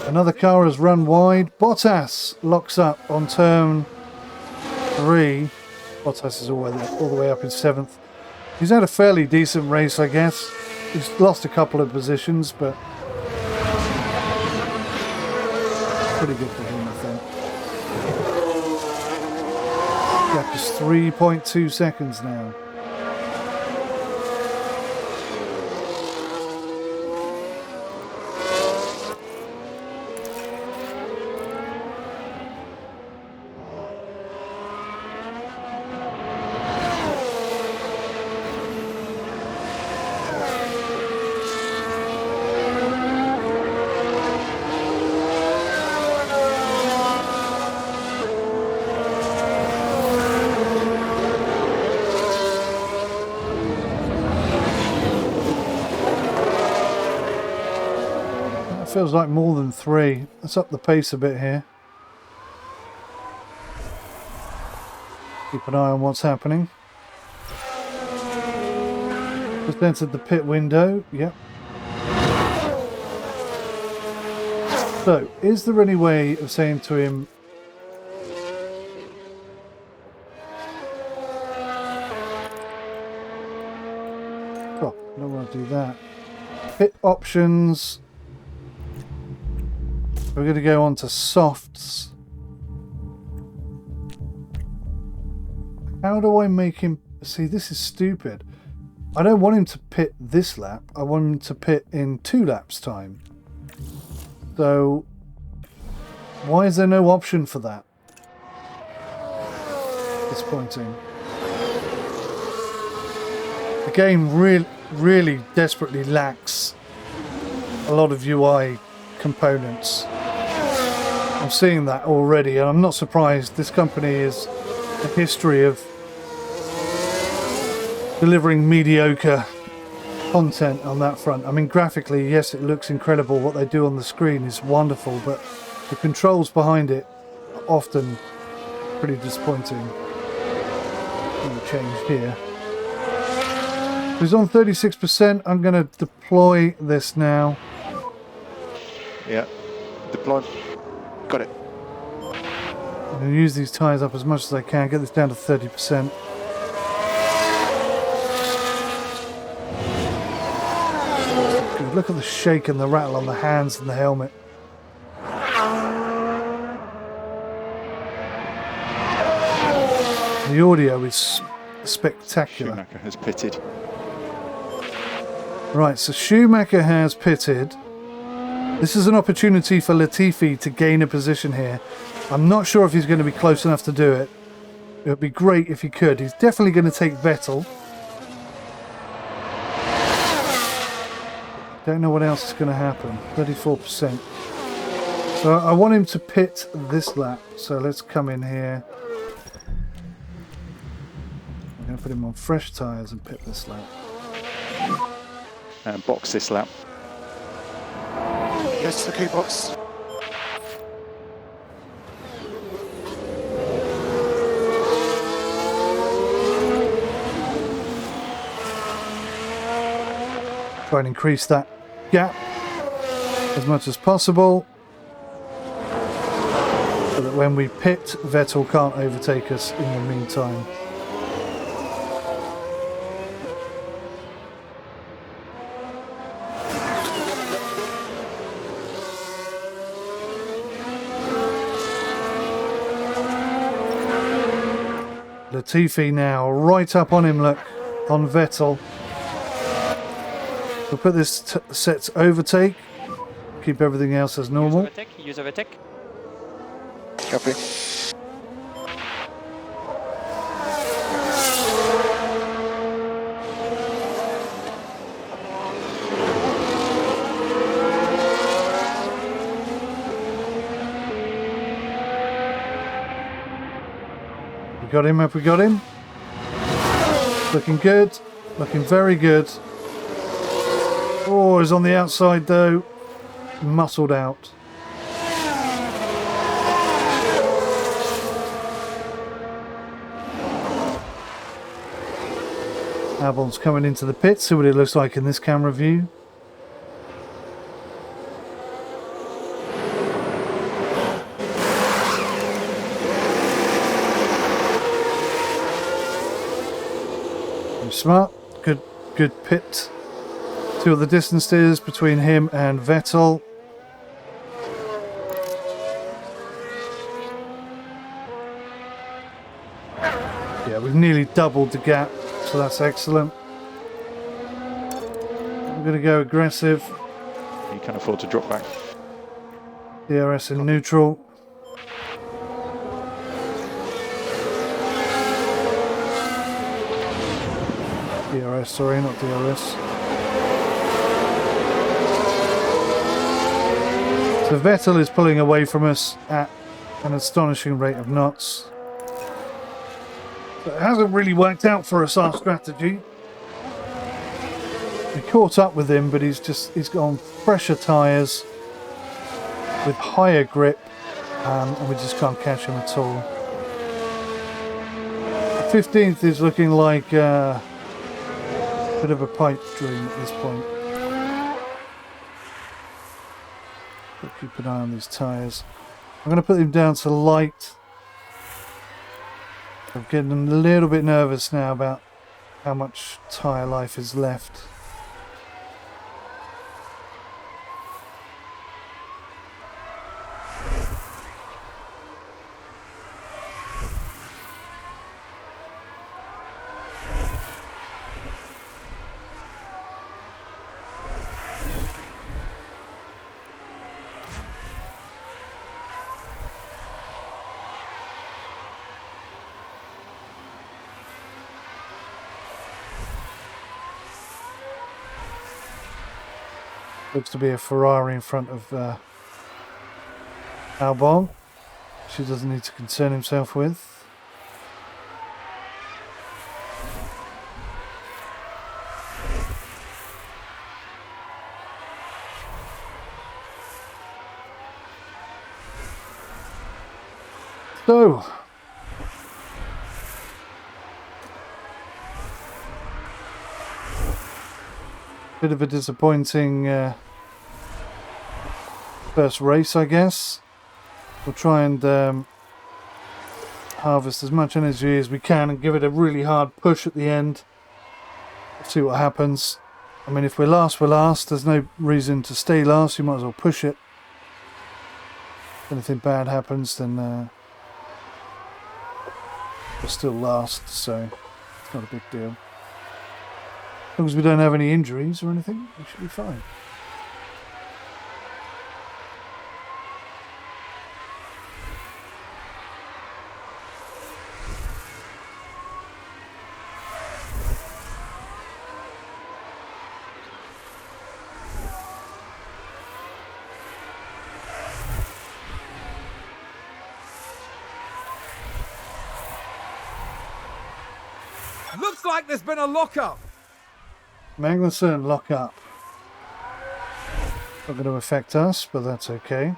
Another car has run wide. Bottas locks up on turn 3. Bottas is all the way up in 7th. He's had a fairly decent race, I guess. He's lost a couple of positions, but pretty good for him, I think. Yeah, just 3.2 seconds now. Feels like more than 3. Let's up the pace a bit here. Keep an eye on what's happening. Just entered the pit window. Yep. So, is there any way of saying to him, oh, I don't want to do that. Pit options. We're going to go on to softs. How do I make him... See, this is stupid. I don't want him to pit this lap. I want him to pit in 2 laps time. So, why is there no option for that? Disappointing. The game really desperately lacks a lot of UI components. I'm seeing that already, and I'm not surprised. This company is a history of delivering mediocre content on that front. I mean, graphically, yes, it looks incredible. What they do on the screen is wonderful, but the controls behind it are often pretty disappointing. Change here. He's on 36%. I'm going to deploy this now. Yeah. Deploy. Got it. I'm going to use these tyres up as much as I can, get this down to 30%. Good. Look at the shake and the rattle on the hands and the helmet. The audio is spectacular. Schumacher has pitted. Right, so Schumacher has pitted. This is an opportunity for Latifi to gain a position here. I'm not sure if he's going to be close enough to do it. It would be great if he could. He's definitely going to take Vettel. Don't know what else is going to happen. 34%. So I want him to pit this lap. So let's come in here. I'm going to put him on fresh tyres and pit this lap. And box this lap. Yes, okay, box. Try and increase that gap as much as possible so that when we pit, Vettel can't overtake us in the meantime. Latifi now right up on him, look, on Vettel. We'll put this set to overtake, keep everything else as normal. Use overtake. Copy. Got him, have we got him? Looking good, looking very good. Oh, he's on the outside though, muscled out. Albon's coming into the pit. See what it looks like in this camera view. Smart, good pit. 2 of the distances between him and Vettel. Yeah, we've nearly doubled the gap, so that's excellent. I'm going to go aggressive. You can afford to drop back. DRS in neutral. DRS, sorry, not DRS. So Vettel is pulling away from us at an astonishing rate of knots. So it hasn't really worked out for us, our strategy. We caught up with him, but he's got fresher tyres with higher grip, and we just can't catch him at all. 15th is looking like bit of a pipe dream at this point. But keep an eye on these tyres. I'm going to put them down to light. I'm getting a little bit nervous now about how much tyre life is left. Looks to be a Ferrari in front of Albon. She doesn't need to concern himself with. So, bit of a disappointing first race, I guess. We'll try and harvest as much energy as we can and give it a really hard push at the end. See what happens. I mean, if we're last, we're last. There's no reason to stay last. You might as well push it. If anything bad happens, then we're still last, so it's not a big deal. As long as we don't have any injuries or anything, we should be fine. Looks like there's been a lock-up. Magnussen lock up. Not going to affect us, but that's okay.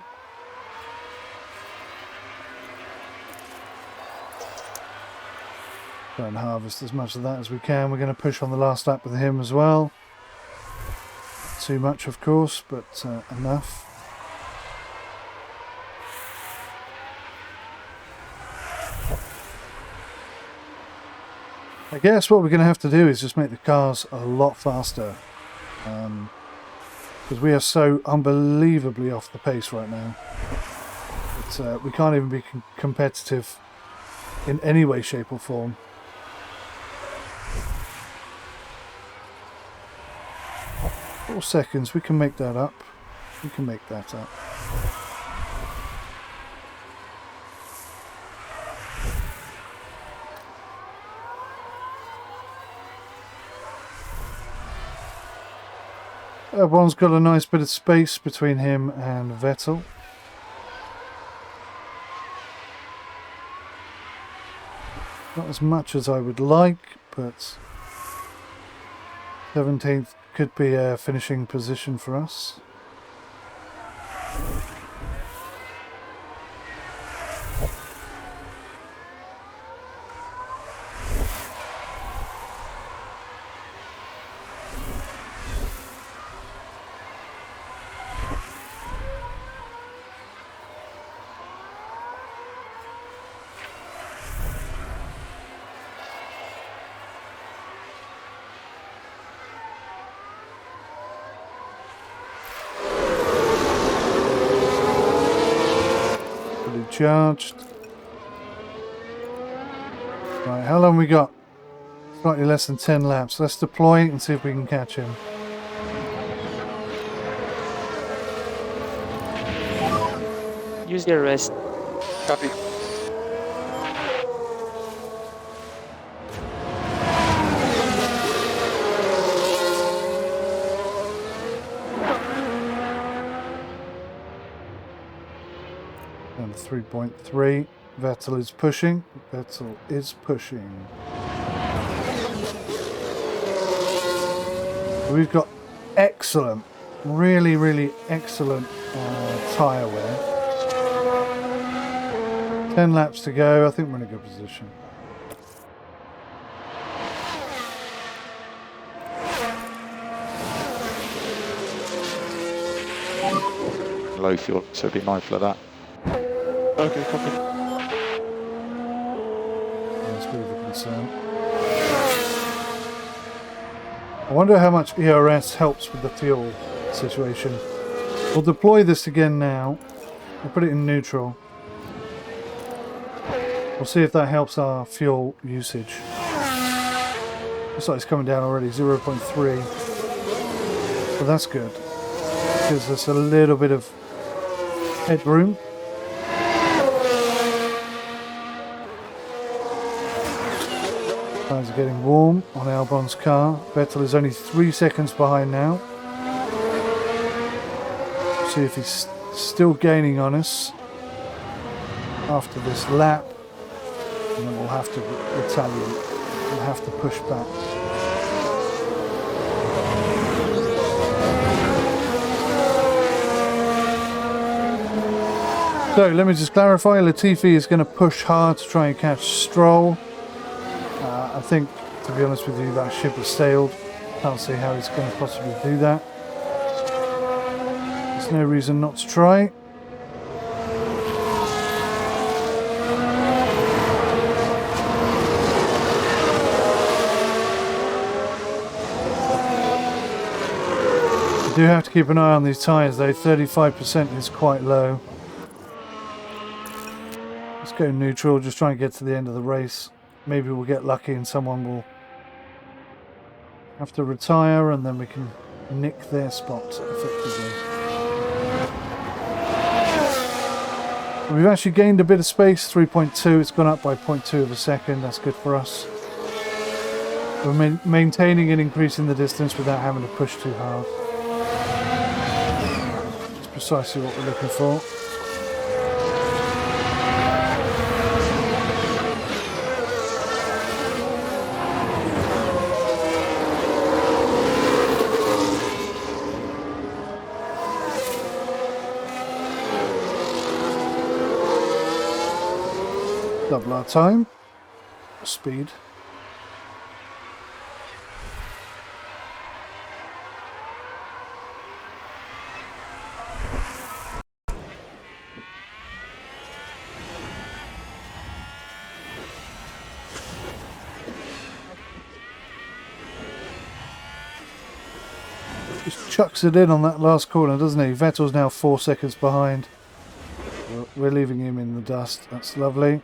Try and harvest as much of that as we can. We're going to push on the last lap with him as well. Not too much, of course, but enough. I guess what we're going to have to do is just make the cars a lot faster, because we are so unbelievably off the pace right now. We can't even be competitive in any way, shape or form. Four seconds, we can make that up. We can make that up. Everyone's got a nice bit of space between him and Vettel. Not as much as I would like, but 17th could be a finishing position for us. recharged. Right, how long we got? Slightly less than 10 laps. Let's deploy and see if we can catch him. Use the rest. Copy. And 3.3. Vettel is pushing. Vettel is pushing. We've got excellent, really, really excellent tyre wear. 10 laps to go. I think we're in a good position. Low fuel, so be mindful of that. Okay, copy. That's a bit of a concern. I wonder how much ERS helps with the fuel situation. We'll deploy this again now. We'll put it in neutral. We'll see if that helps our fuel usage. Looks like it's coming down already, 0.3. But that's good. Gives us a little bit of headroom. Tires are getting warm on Albon's car. Vettel is only 3 seconds behind now. See if he's still gaining on us after this lap. And then we'll have to retaliate. We'll have to push back. So let me just clarify. Latifi is going to push hard to try and catch Stroll. I think, to be honest with you, that ship has sailed. Can't see how he's going to possibly do that. There's no reason not to try. You do have to keep an eye on these tyres though. 35% is quite low. Let's go neutral, just try and get to the end of the race. Maybe we'll get lucky and someone will have to retire and then we can nick their spot effectively. We've actually gained a bit of space, 3.2. It's gone up by 0.2 of a second. That's good for us. We're maintaining and increasing the distance without having to push too hard. It's precisely what we're looking for. Double our time, speed. Just chucks it in on that last corner, doesn't he? Vettel's now 4 seconds behind. We're leaving him in the dust. That's lovely.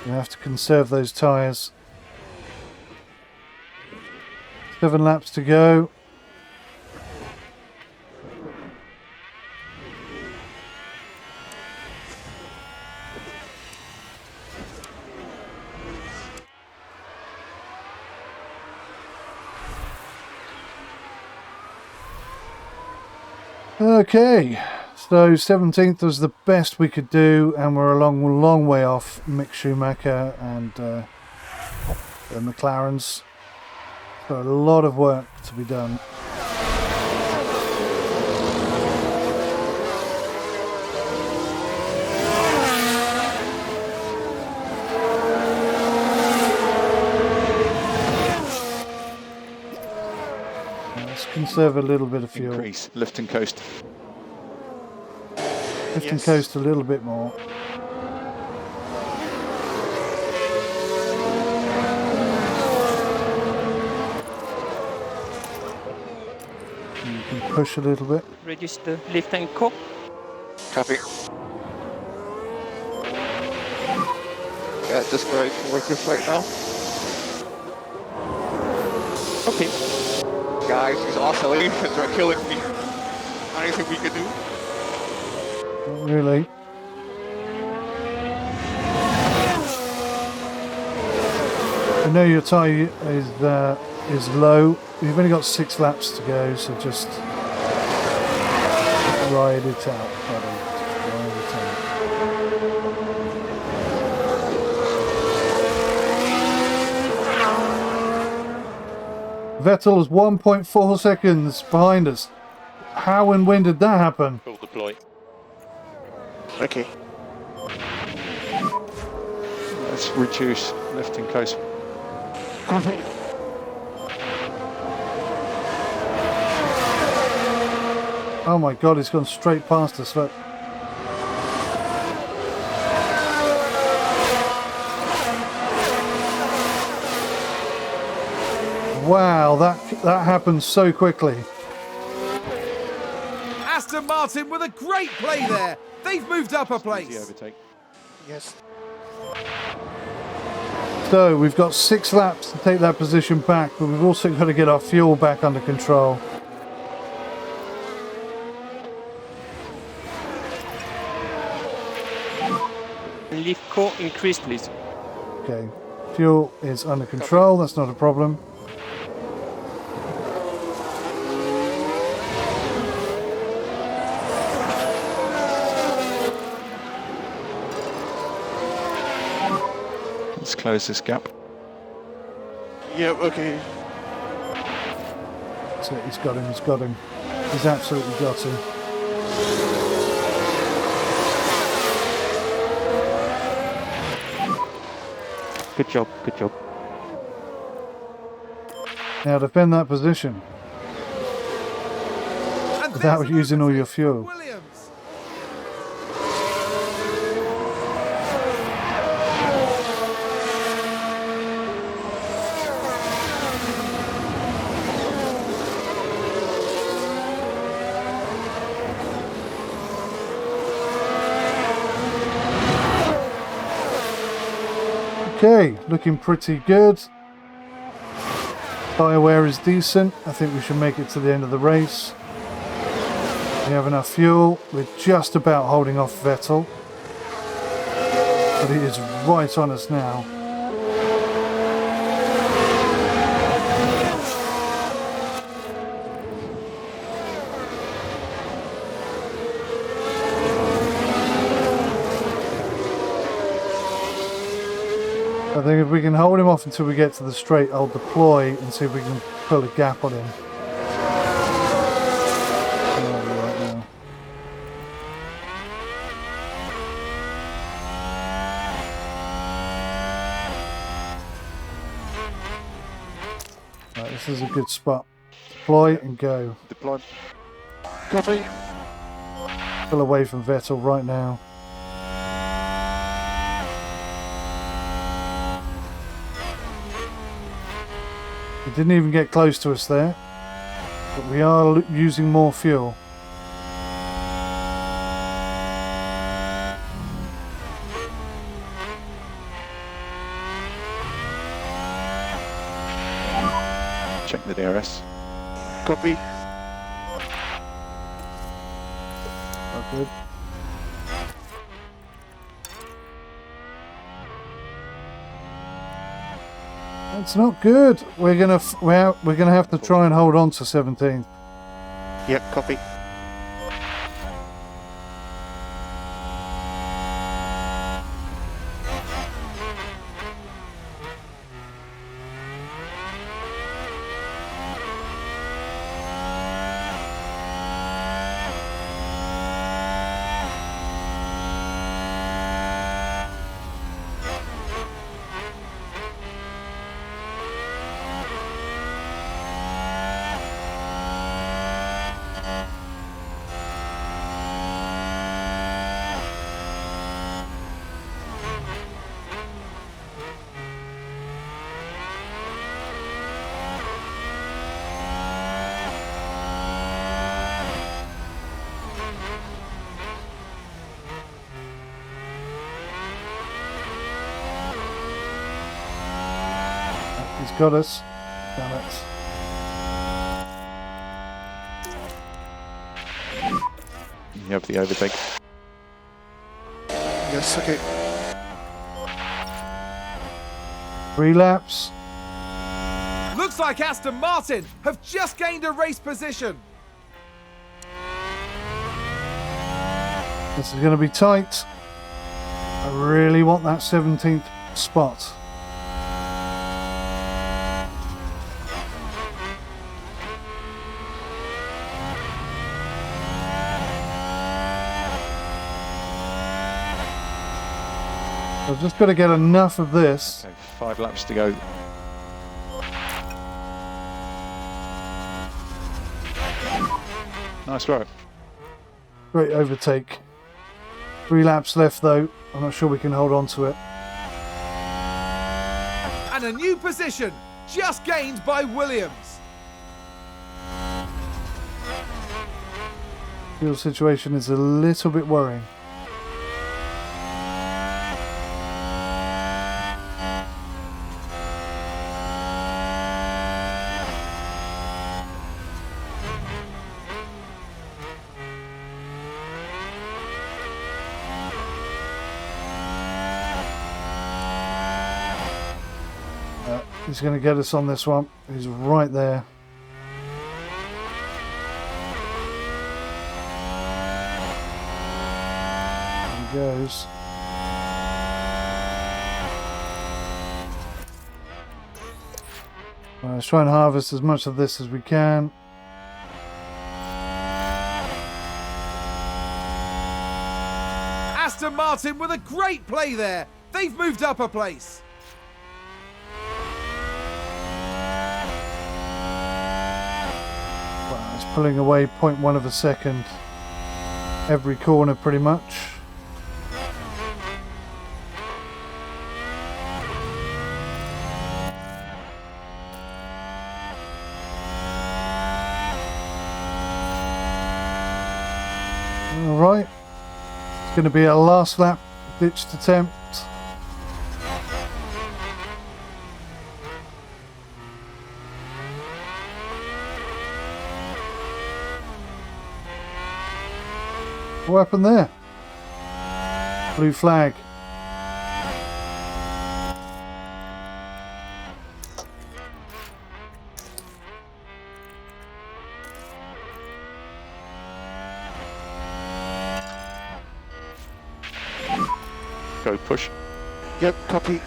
You have to conserve those tyres. 7 laps to go. Okay. So 17th was the best we could do, and we're a long way off Mick Schumacher and the McLarens. So a lot of work to be done. Let's conserve a little bit of fuel. Increase, lift and coast. Lift and coast a little bit more. push a little bit. Reduce the lift and cook. Copy. Yeah, just going to work this right now. Okay. Guys, these oscillations are killing me. Anything we can do? Not really. I know your tyre is low. You've only got 6 laps to go, so just ride it out, buddy. Ride it out. Vettel is 1.4 seconds behind us. How and when did that happen? Full deploy. Okay. Let's reduce lifting coast. Copy. Oh my god, it's gone straight past us. Look. Wow, that happened so quickly. Aston Martin with a great play there. They've moved up a Easy place. overtake. Yes. So we've got 6 laps to take that position back, but we've also got to get our fuel back under control. Lift core increase, please. Okay, fuel is under control, that's not a problem. Let's close this gap. Yep, okay. So he's got him, he's got him. He's absolutely got him. Good job, good job. Now defend that position And without there's an using all your overtake fuel. for Williams. Okay, looking pretty good. Tyre wear is decent. I think we should make it to the end of the race. We have enough fuel. We're just about holding off Vettel. But he is right on us now. I think if we can hold him off until we get to the straight, I'll deploy and see if we can pull a gap on him. Right, this is a good spot. Deploy and go. Deploy. Copy. Pull away from Vettel right now. He didn't even get close to us there, but we are using more fuel. Check the DRS. Copy. Oh, good. It's not good. We're gonna have to try and hold on to 17th. Yep, copy. He's got us. Damn it. You have the overtake. Yes, okay. 3 laps. Looks like Aston Martin have just gained a race position. This is going to be tight. I really want that 17th spot. I've just got to get enough of this. So 5 laps to go. Nice work. Great overtake. 3 laps left though. I'm not sure we can hold on to it. And a new position just gained by Williams. Fuel situation is a little bit worrying. He's going to get us on this one. He's right there. There he goes. Right, let's try and harvest as much of this as we can. Aston Martin with a great play there. They've moved up a place. Well, it's pulling away 0.1 of a second every corner pretty much. Alright, it's going to be our last lap ditched attempt. What happened there? Blue flag. Go push. Yep, copy.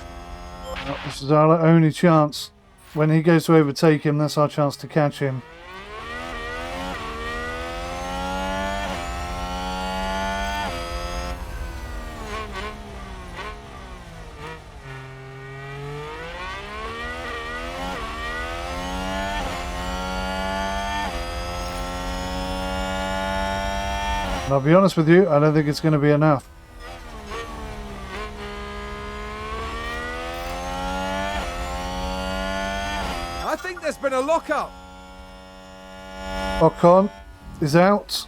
Oh, this is our only chance. When he goes to overtake him, that's our chance to catch him. And I'll be honest with you, I don't think it's going to be enough. I think there's been a lock-up. Ocon is out.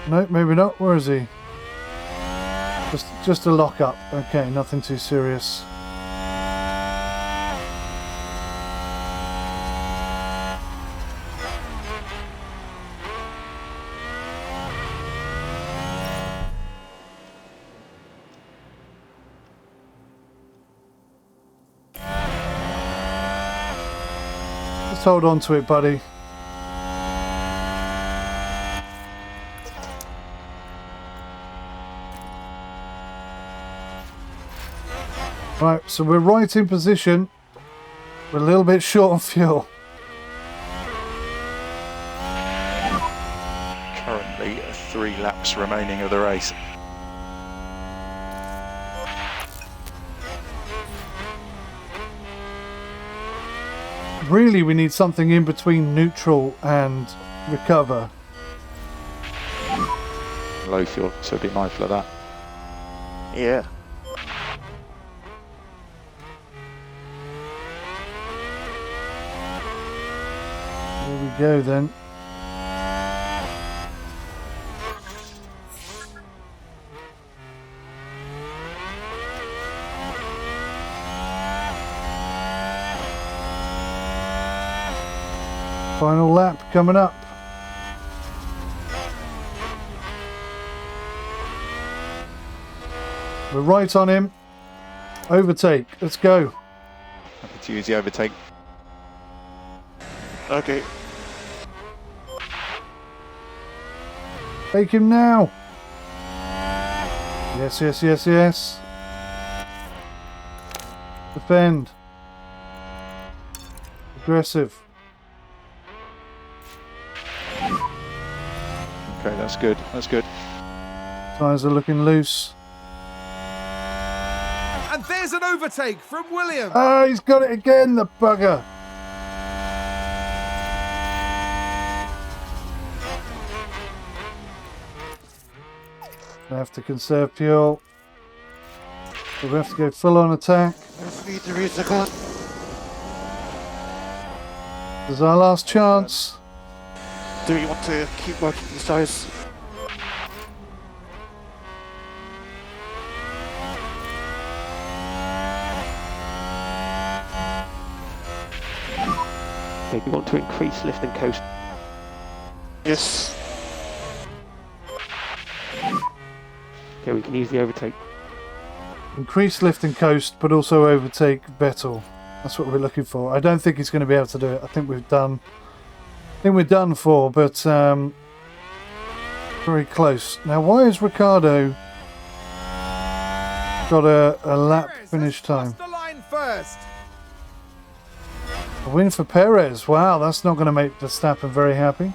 No, maybe not. Where is he? Just a lock-up. Okay, nothing too serious. Just hold on to it, buddy. Right, so we're right in position. We're a little bit short on fuel. Currently 3 laps remaining of the race. Really, we need something in between neutral and recover. Low fuel, so be mindful of that. Yeah. There we go then. Final lap coming up. We're right on him. Overtake. Let's go. Happy to use the overtake. Okay. Take him now. Yes, yes, yes, yes. Defend. Aggressive. Okay, that's good. That's good. Tyres are looking loose. And there's an overtake from Williams. Oh, he's got it again, the bugger. We have to conserve fuel. So we have to go full on attack. Need to reach the car. This is our last chance. Do you want to keep working these tires? Okay, we want to increase lift and coast. Yes. Okay, we can use the overtake. Increase lift and coast, but also overtake Vettel. That's what we're looking for. I don't think he's going to be able to do it. I think we're done for, but very close. Now, why has Ricciardo got a lap finish time? The line first. A win for Perez. Wow, that's not going to make Verstappen very happy.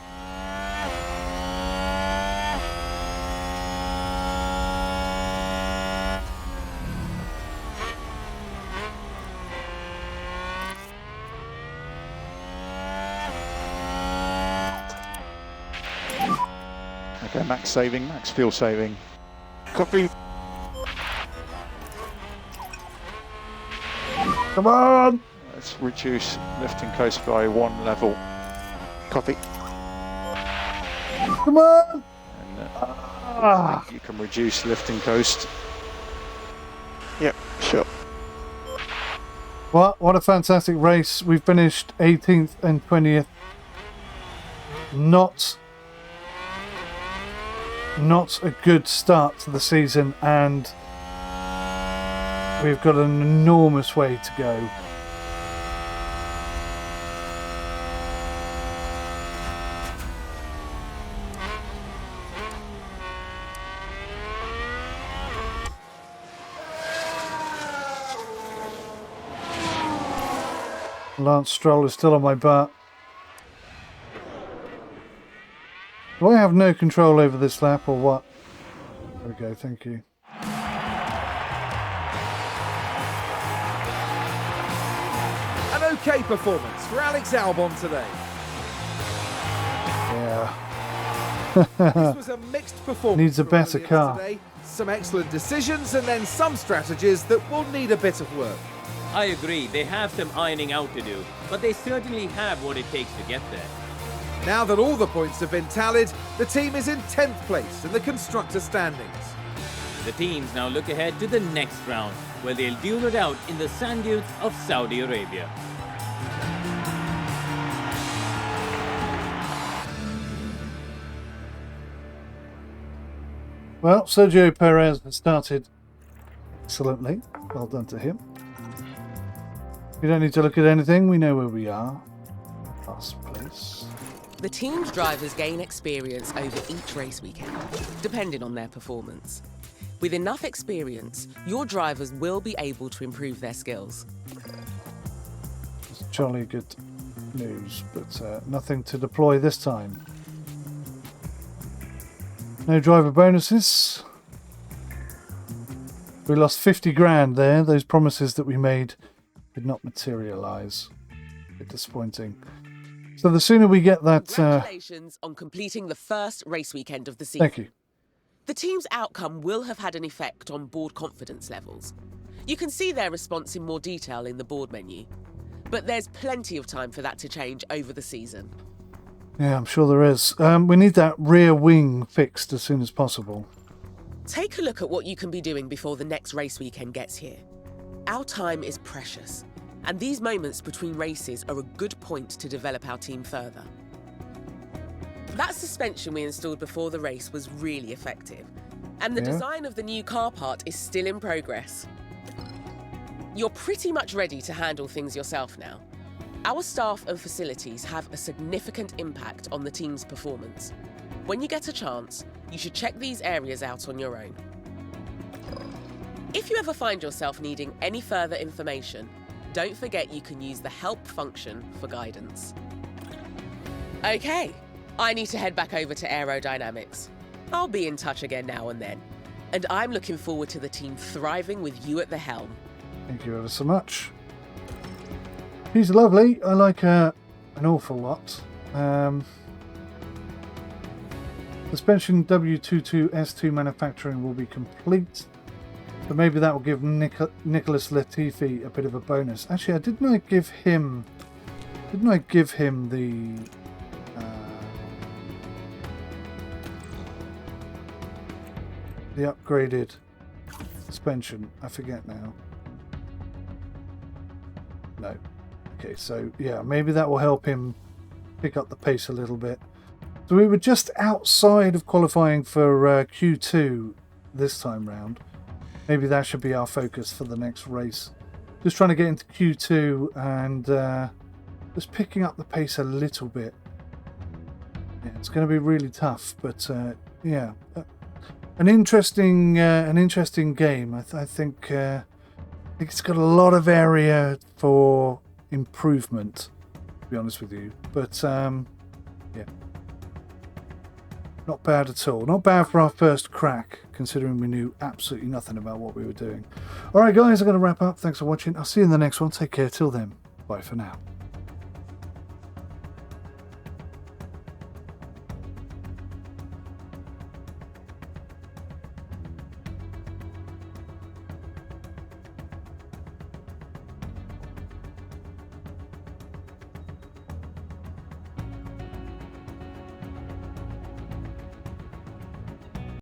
Okay, max saving, max fuel saving. Copy. Come on! Let's reduce lift and coast by 1 level. Copy. Come on! And you can reduce lift and coast. Yep, sure. What a fantastic race. We finished 18th and 20th. Not a good start to the season, and we've got an enormous way to go. Lance Stroll is still on my butt. Do I have no control over this lap or what? There we go, thank you. An okay performance for Alex Albon today. Yeah. This was a mixed performance. Needs a from better Williams car. Today. Some excellent decisions and then some strategies that will need a bit of work. I agree, they have some ironing out to do, but they certainly have what it takes to get there. Now that all the points have been tallied, the team is in 10th place in the constructor standings. The teams now look ahead to the next round, where they'll duel it out in the sand dunes of Saudi Arabia. Well, Sergio Perez has started excellently. Well done to him. We don't need to look at anything. We know where we are. Last place. The team's drivers gain experience over each race weekend, depending on their performance. With enough experience, your drivers will be able to improve their skills. It's jolly good news, but nothing to deploy this time. No driver bonuses. We lost 50 grand there. Those promises that we made did not materialise. A bit disappointing. So the sooner we get that... Congratulations on completing the first race weekend of the season. Thank you. The team's outcome will have had an effect on board confidence levels. You can see their response in more detail in the board menu. But there's plenty of time for that to change over the season. Yeah, I'm sure there is. We need that rear wing fixed as soon as possible. Take a look at what you can be doing before the next race weekend gets here. Our time is precious, and these moments between races are a good point to develop our team further. That suspension we installed before the race was really effective, and the design of the new car part is still in progress. You're pretty much ready to handle things yourself now. Our staff and facilities have a significant impact on the team's performance. When you get a chance, you should check these areas out on your own. If you ever find yourself needing any further information, don't forget you can use the help function for guidance. Okay, I need to head back over to Aerodynamics. I'll be in touch again now and then, and I'm looking forward to the team thriving with you at the helm. Thank you ever so much. She's lovely. I like her an awful lot. Suspension W22S2 manufacturing will be complete. But maybe that will give Nicholas Latifi a bit of a bonus. Actually, didn't I give him the upgraded suspension? I forget now. No. Okay, so yeah, maybe that will help him pick up the pace a little bit. So we were just outside of qualifying for Q2 this time round. Maybe that should be our focus for the next race. Just trying to get into Q2 and just picking up the pace a little bit. Yeah, it's going to be really tough, but yeah, an interesting game. I think it's got a lot of area for improvement, to be honest with you. But yeah, not bad at all. Not bad for our first crack, considering we knew absolutely nothing about what we were doing. All right, guys, I'm going to wrap up. Thanks for watching. I'll see you in the next one. Take care. Till then, bye for now.